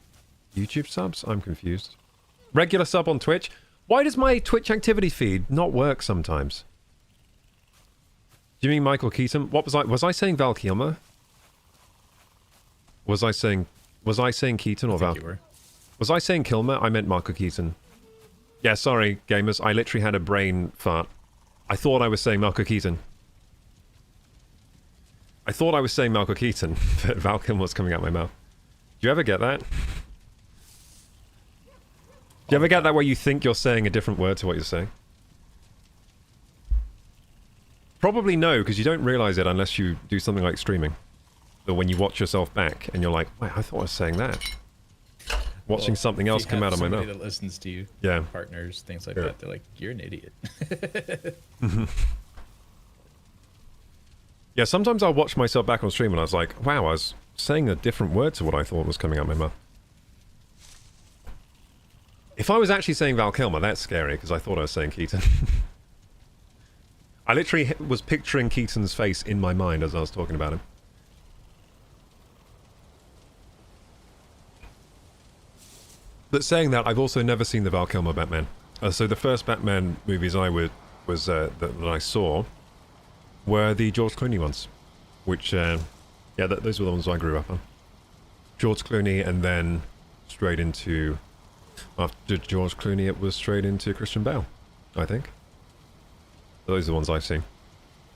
YouTube subs? I'm confused. Regular sub on Twitch? Why does my Twitch activity feed not work sometimes? Do you mean Michael Keaton? What was I saying Val Kilmer? Was I saying Keaton or Val? Was I saying Kilmer? I meant Michael Keaton. Yeah, sorry, gamers. I literally had a brain fart. I thought I was saying Michael Keaton. But Val Kilmer was coming out my mouth. Do you ever get that? Do you ever get that where you think you're saying a different word to what you're saying? Probably no, because you don't realize it unless you do something like streaming. Or when you watch yourself back and you're like, wait, I thought I was saying that. Watching something else come out of my mouth. That listens to you, yeah, partners, things like that. They're like, you're an idiot. Yeah, sometimes I'll watch myself back on stream and I was like, wow, I was saying a different word to what I thought was coming out of my mouth. If I was actually saying Val Kilmer, that's scary, because I thought I was saying Keaton. I literally was picturing Keaton's face in my mind as I was talking about him. But saying that, I've also never seen the Val Kilmer Batman. So the first Batman movies that I saw were the George Clooney ones, which, those were the ones I grew up on. George Clooney, and then straight into, after George Clooney, it was straight into Christian Bale, I think. Those are the ones I've seen.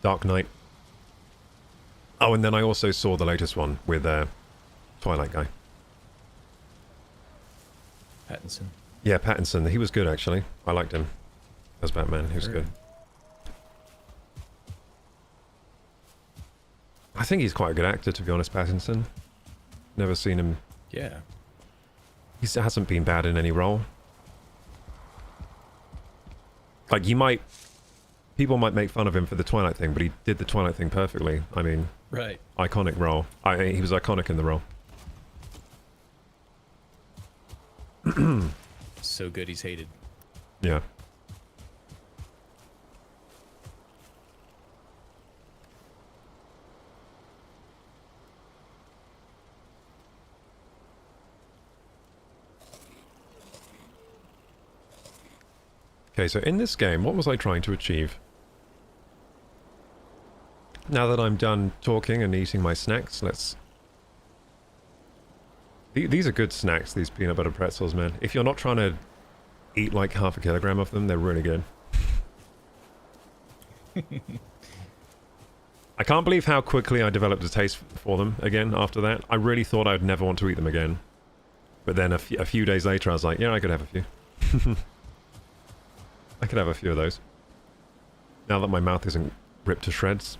Dark Knight. Oh, and then I also saw the latest one with Twilight guy. Pattinson. Yeah, Pattinson. He was good, actually. I liked him as Batman. He was good. I think he's quite a good actor, to be honest, Pattinson. Never seen him. Yeah. He hasn't been bad in any role. Like, people might make fun of him for the Twilight thing, but he did the Twilight thing perfectly. I mean, Right. iconic role. He was iconic in the role. So good he's hated. Yeah. Okay, so in this game, what was I trying to achieve? Now that I'm done talking and eating my snacks, let's... These are good snacks, these peanut butter pretzels, man. If you're not trying to eat like half a kilogram of them, they're really good. I can't believe how quickly I developed a taste for them again after that. I really thought I'd never want to eat them again. But then a few days later, I was like, yeah, I could have a few. I could have a few of those. Now that my mouth isn't ripped to shreds.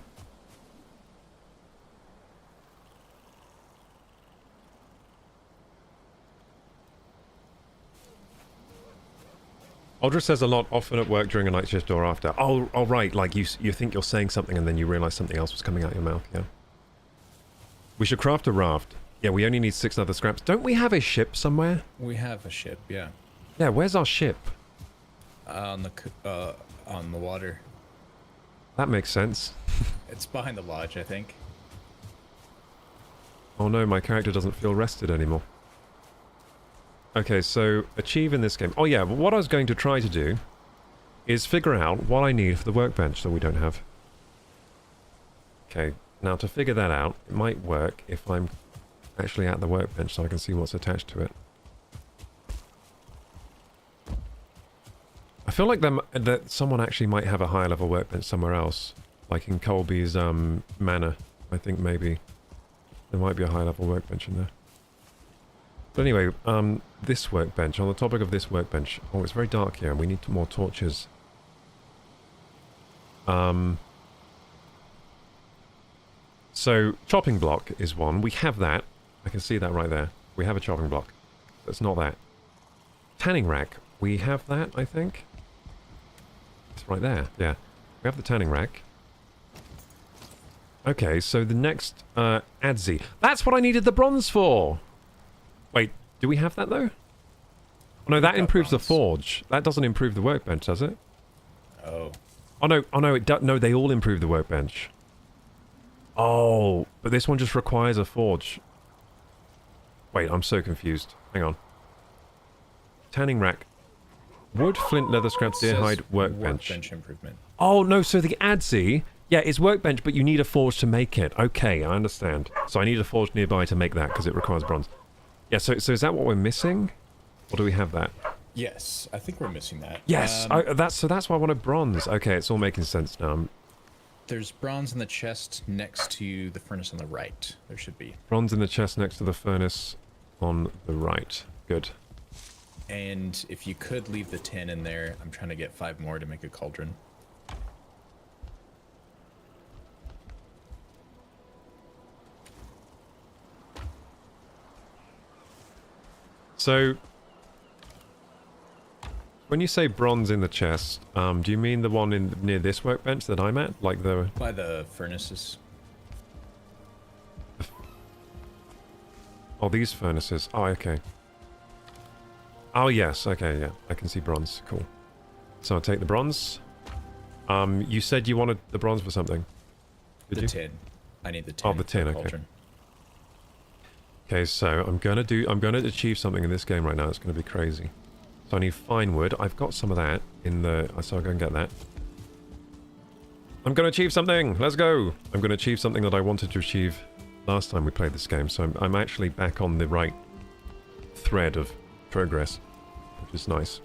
Aldra says a lot, often at work during a night shift or after. Oh, right, like you think you're saying something and then you realise something else was coming out your mouth, yeah. We should craft a raft. Yeah, we only need 6 other scraps. Don't we have a ship somewhere? We have a ship, yeah. Yeah, where's our ship? On the water. That makes sense. It's behind the lodge, I think. Oh no, my character doesn't feel rested anymore. Okay, so achieve in this game. Oh yeah, what I was going to try to do is figure out what I need for the workbench that we don't have. Okay, now to figure that out, it might work if I'm actually at the workbench so I can see what's attached to it. I feel like that someone actually might have a higher level workbench somewhere else. Like in Colby's manor. I think maybe there might be a high level workbench in there. But anyway, this workbench, on the topic of this workbench. Oh, it's very dark here and we need more torches. So, chopping block is one. We have that. I can see that right there. We have a chopping block. That's not that. Tanning rack. We have that, I think. It's right there. Yeah. We have the tanning rack. Okay, so the next, adzi. That's what I needed the bronze for! Wait, do we have that though? Oh, no, that improves the forge. That doesn't improve the workbench, does it? Oh. Oh no, no, they all improve the workbench. Oh, but this one just requires a forge. Wait, I'm so confused. Hang on. Tanning rack. Wood, flint, leather scraps, deer hide, workbench. Workbench improvement. Oh no, so the adzi, yeah, it's workbench, but you need a forge to make it. Okay, I understand. So I need a forge nearby to make that because it requires bronze. Yeah, so is that what we're missing? Or do we have that? Yes, I think we're missing that. Yes, that's why I wanted bronze. Okay, it's all making sense now. There's bronze in the chest next to the furnace on the right. There should be. Bronze in the chest next to the furnace on the right. Good. And if you could leave the tin in there, I'm trying to get 5 more to make a cauldron. So, when you say bronze in the chest, do you mean the one near this workbench that I'm at? Like the... By the furnaces. Oh, these furnaces. Oh, okay. Oh, yes. Okay, yeah. I can see bronze. Cool. So I'll take the bronze. You said you wanted the bronze for something. Did you? Tin. I need the tin. Oh, the tin, okay. Cauldron. Okay, so I'm gonna achieve something in this game right now. It's gonna be crazy. So I need fine wood. I've got some of that in the... So I'll go and get that. I'm gonna achieve something! Let's go! I'm gonna achieve something that I wanted to achieve last time we played this game. So I'm actually back on the right thread of progress, which is nice.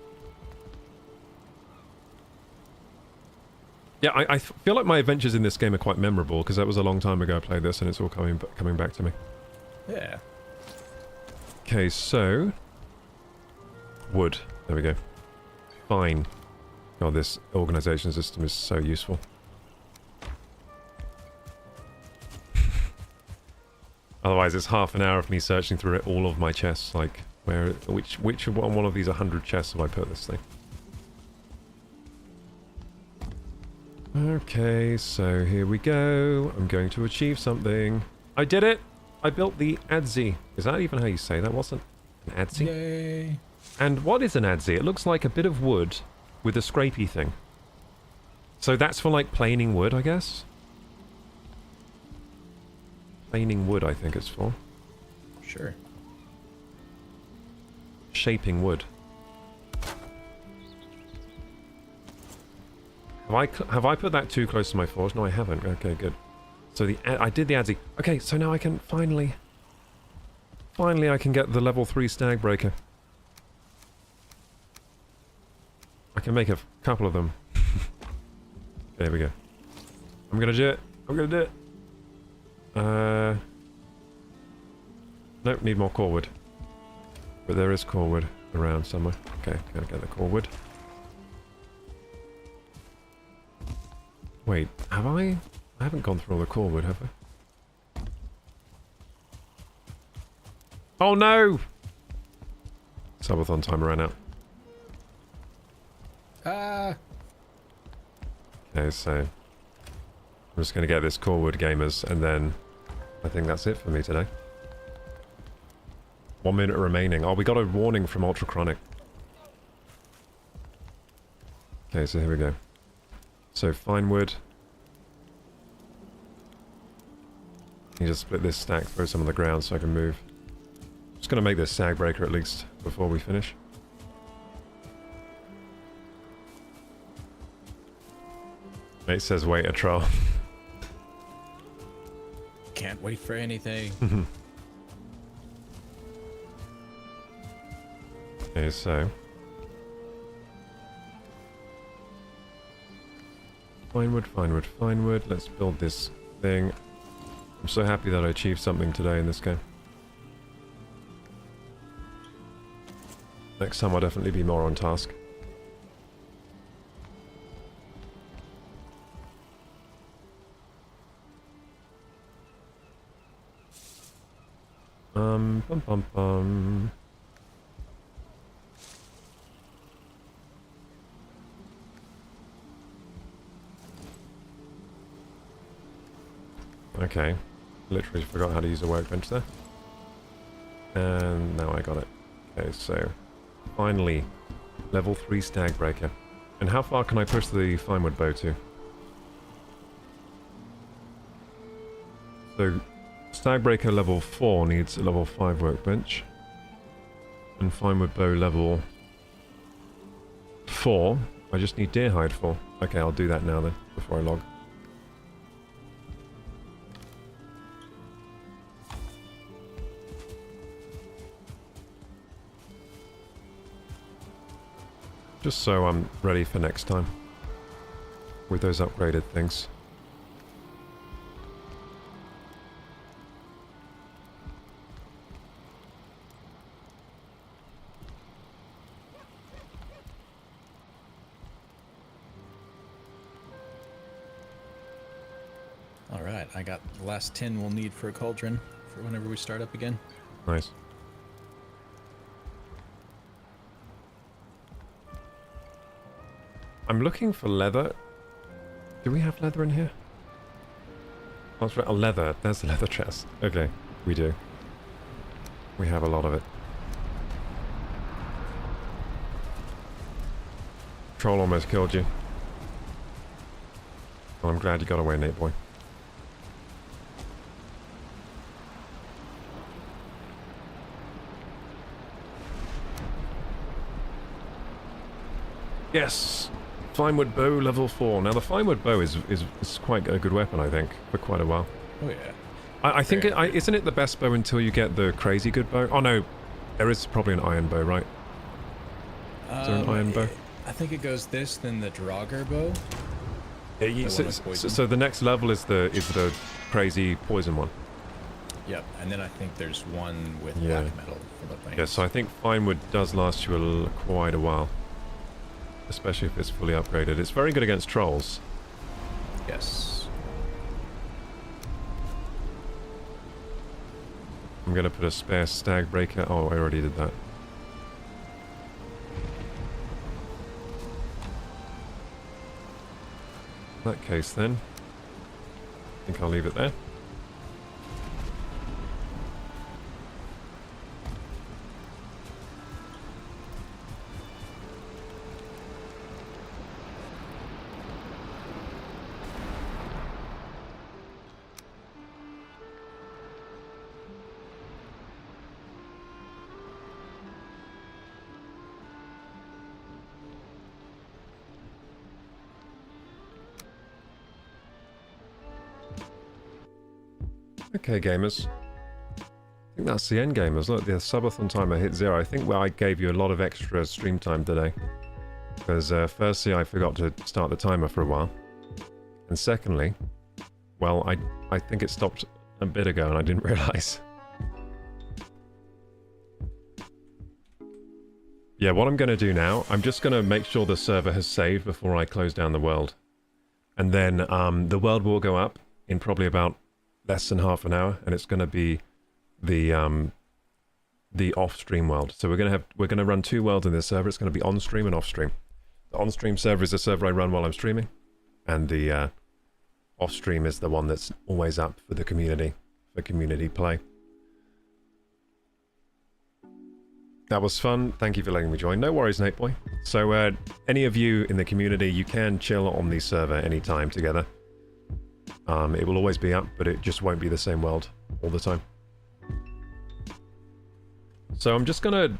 Yeah, I feel like my adventures in this game are quite memorable because that was a long time ago I played this and it's all coming back to me. Yeah. Okay, so... Wood. There we go. Fine. God, this organization system is so useful. Otherwise, it's half an hour of me searching through all of my chests. Like, which one of these 100 chests have I put this thing? Okay, so here we go. I'm going to achieve something. I did it! I built the adze. Is that even how you say that? Wasn't an adze? Yay! And what is an adze? It looks like a bit of wood with a scrapey thing. So that's for like planing wood, I guess? Planing wood, I think it's for. Sure. Shaping wood. Have I put that too close to my forge? No, I haven't. Okay, good. So I did the adze. Okay, so now I can finally I can get the level 3 stag breaker. I can make a couple of them. There we go. I'm gonna do it. I'm gonna do it. Nope, need more core wood. But there is core wood around somewhere. Okay, gotta get the core wood. Wait, have I? I haven't gone through all the core wood, have I? Oh no! Subathon timer ran out. Ah! Okay, so I'm just gonna get this core wood, gamers, and then I think that's it for me today. 1 minute remaining. Oh, we got a warning from Ultra Chronic. Okay, so here we go. So fine wood. You just split this stack, throw some on the ground so I can move. Just gonna make this sag breaker at least before we finish. It says wait a troll. Can't wait for anything. Okay, so fine wood, fine wood, fine wood. Let's build this thing. I'm so happy that I achieved something today in this game. Next time I'll definitely be more on task. Bum bum bum. Okay, literally forgot how to use the workbench there. And now I got it. Okay, so finally, level 3 stag breaker. And how far can I push the finewood bow to? So, stag breaker level 4 needs a level 5 workbench. And finewood bow level 4, I just need deer hide for. Okay, I'll do that now then, before I log. Just so I'm ready for next time with those upgraded things. Alright, I got the last tin we'll need for a cauldron for whenever we start up again. Nice. I'm looking for leather. Do we have leather in here? Oh, that's right. Oh, leather. There's the leather chest. Okay, we do. We have a lot of it. Troll almost killed you. Well, I'm glad you got away, Nate boy. Yes! Finewood bow level 4. Now the finewood bow is quite a good weapon, I think, for quite a while. Oh yeah. I think isn't it the best bow until you get the crazy good bow? Oh no, there is probably an iron bow, right? Is there an iron bow? I think it goes this, then the Draugr bow. Yeah, so the next level is the crazy poison one. Yep, and then I think there's one with black metal for the thing. Yeah, so I think finewood does last you quite a while. Especially if it's fully upgraded. It's very good against trolls. Yes. I'm going to put a spare stag breaker. Oh, I already did that. In that case then, I think I'll leave it there. Okay, gamers. I think that's the end, gamers. Look, the subathon timer hit 0. I think I gave you a lot of extra stream time today. Because firstly, I forgot to start the timer for a while. And secondly, well, I think it stopped a bit ago and I didn't realise. Yeah, what I'm going to do now, I'm just going to make sure the server has saved before I close down the world. And then the world will go up in probably about less than half an hour, and it's going to be the off-stream world. So we're going to run 2 worlds in this server. It's going to be on-stream and off-stream. The on-stream server is the server I run while I'm streaming, and the off-stream is the one that's always up for the community, for community play. That was fun. Thank you for letting me join. No worries, Nate Boy. So any of you in the community, you can chill on the server anytime together. It will always be up, but it just won't be the same world all the time. So I'm just gonna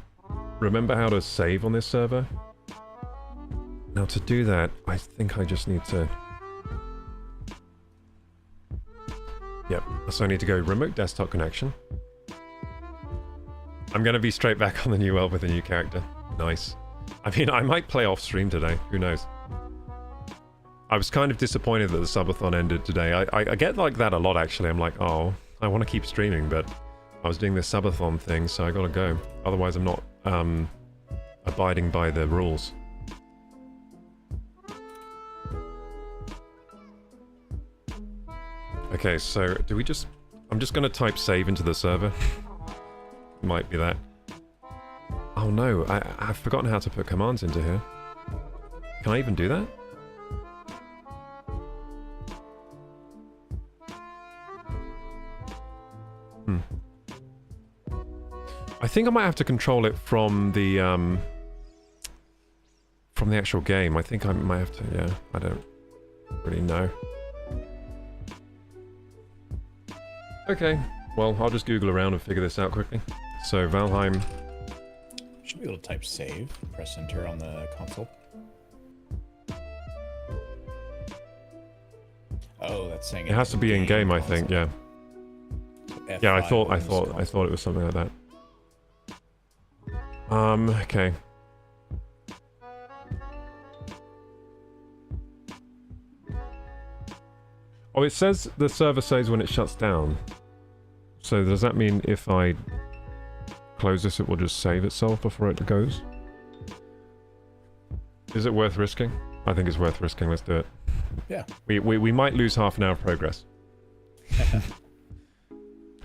remember how to save on this server. Now to do that, I think I just need to... Yep, so I need to go remote desktop connection. I'm gonna be straight back on the new world with a new character. Nice. I mean, I might play off stream today, who knows? I was kind of disappointed that the subathon ended today. I get like that a lot, actually. I'm like, oh, I want to keep streaming, but I was doing this subathon thing, so I gotta go. Otherwise, I'm not abiding by the rules. Okay, so do we just... I'm just gonna type save into the server. Might be that. Oh no, I've forgotten how to put commands into here. Can I even do that? I think I might have to control it from the actual game. I think I might have to, yeah, I don't really know. Okay, well, I'll just Google around and figure this out quickly. So, Valheim. Should be able to type save, press enter on the console. Oh, that's saying it has to be in game, I think, yeah. So yeah, I thought it was something like that. Okay. Oh, it says the server saves when it shuts down. So does that mean if I close this, it will just save itself before it goes? Is it worth risking? I think it's worth risking. Let's do it. Yeah. We might lose half an hour of progress.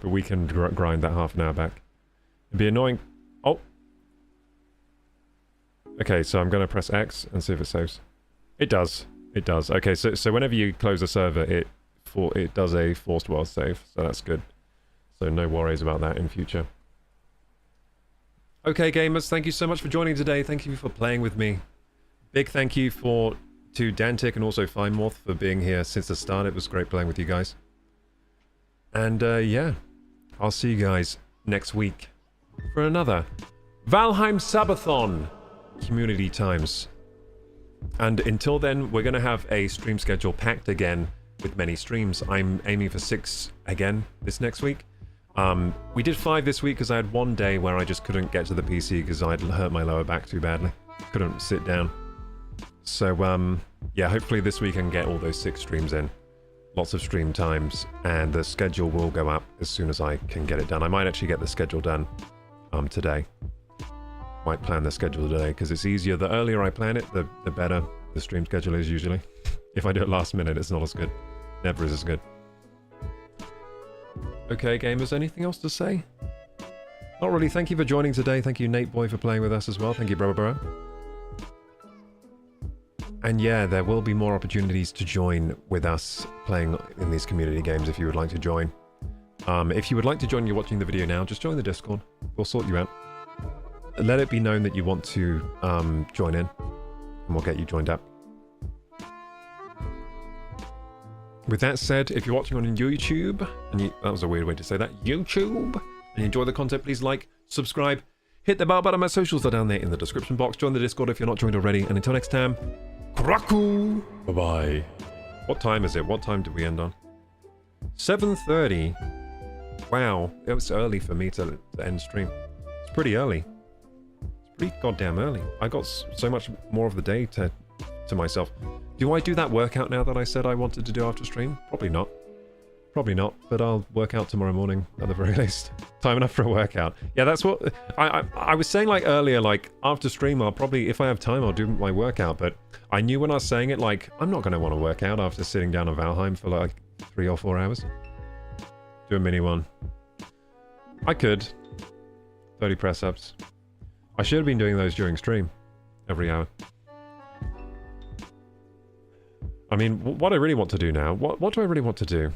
But we can grind that half an hour back. It'd be annoying. Oh! Okay, so I'm going to press X and see if it saves. It does. It does. Okay, so whenever you close a server, it does a forced world save, so that's good. So no worries about that in future. Okay, gamers, thank you so much for joining today. Thank you for playing with me. Big thank you to Dantic and also Finemorth for being here since the start. It was great playing with you guys. And yeah, I'll see you guys next week for another Valheim Subathon community times. And until then, we're going to have a stream schedule packed again with many streams. I'm aiming for 6 again this next week. We did 5 this week because I had one day where I just couldn't get to the PC because I'd hurt my lower back too badly. Couldn't sit down. So, yeah, hopefully this week I can get all those 6 streams in. Lots of stream times, and the schedule will go up as soon as I can get it done. I might actually get the schedule done today. Might plan the schedule today, because it's easier. The earlier I plan it, the better the stream schedule is usually. If I do it last minute, it's not as good. Never is as good. Okay, gamers, anything else to say? Not really. Thank you for joining today. Thank you, Nate Boy, for playing with us as well. Thank you, bro. And yeah, there will be more opportunities to join with us playing in these community games if you would like to join. If you would like to join, you're watching the video now, just join the Discord. We'll sort you out. Let it be known that you want to join in, and we'll get you joined up. With that said, if you're watching on YouTube, and that was a weird way to say that, YouTube, and you enjoy the content, please like, subscribe, hit the bell button. My socials are down there in the description box. Join the Discord if you're not joined already. And until next time, Koroku! Bye-bye. What time is it? What time did we end on? 7:30. Wow, it was early for me to end stream. It's pretty early. It's pretty goddamn early. I got so much more of the day to myself. Do I do that workout now that I said I wanted to do after stream? Probably not. Probably not, but I'll work out tomorrow morning at the very least. Time enough for a workout. Yeah, that's what I was saying like earlier, like after stream I'll probably, if I have time, I'll do my workout, but I knew when I was saying it, like, I'm not going to want to work out after sitting down on Valheim for like 3 or 4 hours. Do a mini one. I could. 30 press-ups. I should have been doing those during stream. Every hour. I mean, what I really want to do now, what do I really want to do?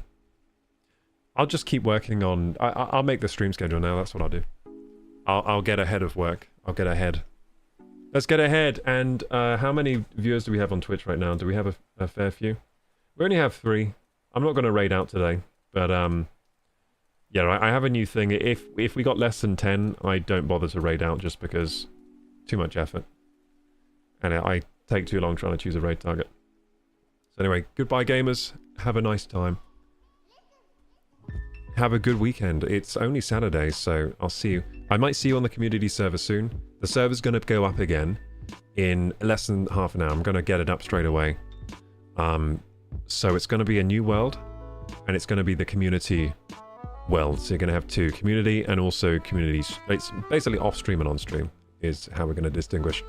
I'll just keep working on, I'll make the stream schedule now, that's what I'll do. I'll get ahead of work. I'll get ahead. Let's get ahead. And how many viewers do we have on Twitch right now? Do we have a fair few? We only have 3. I'm not going to raid out today, but yeah, I have a new thing. If we got less than 10, I don't bother to raid out just because too much effort. And I take too long trying to choose a raid target. So anyway, goodbye gamers. Have a nice time. Have a good weekend. It's only Saturday, so I'll see you. I might see you on the community server soon. The server's going to go up again in less than half an hour. I'm going to get it up straight away. So it's going to be a new world, and it's going to be the community world. So you're going to have 2, community and also communities. It's basically off-stream and on-stream is how we're going to distinguish.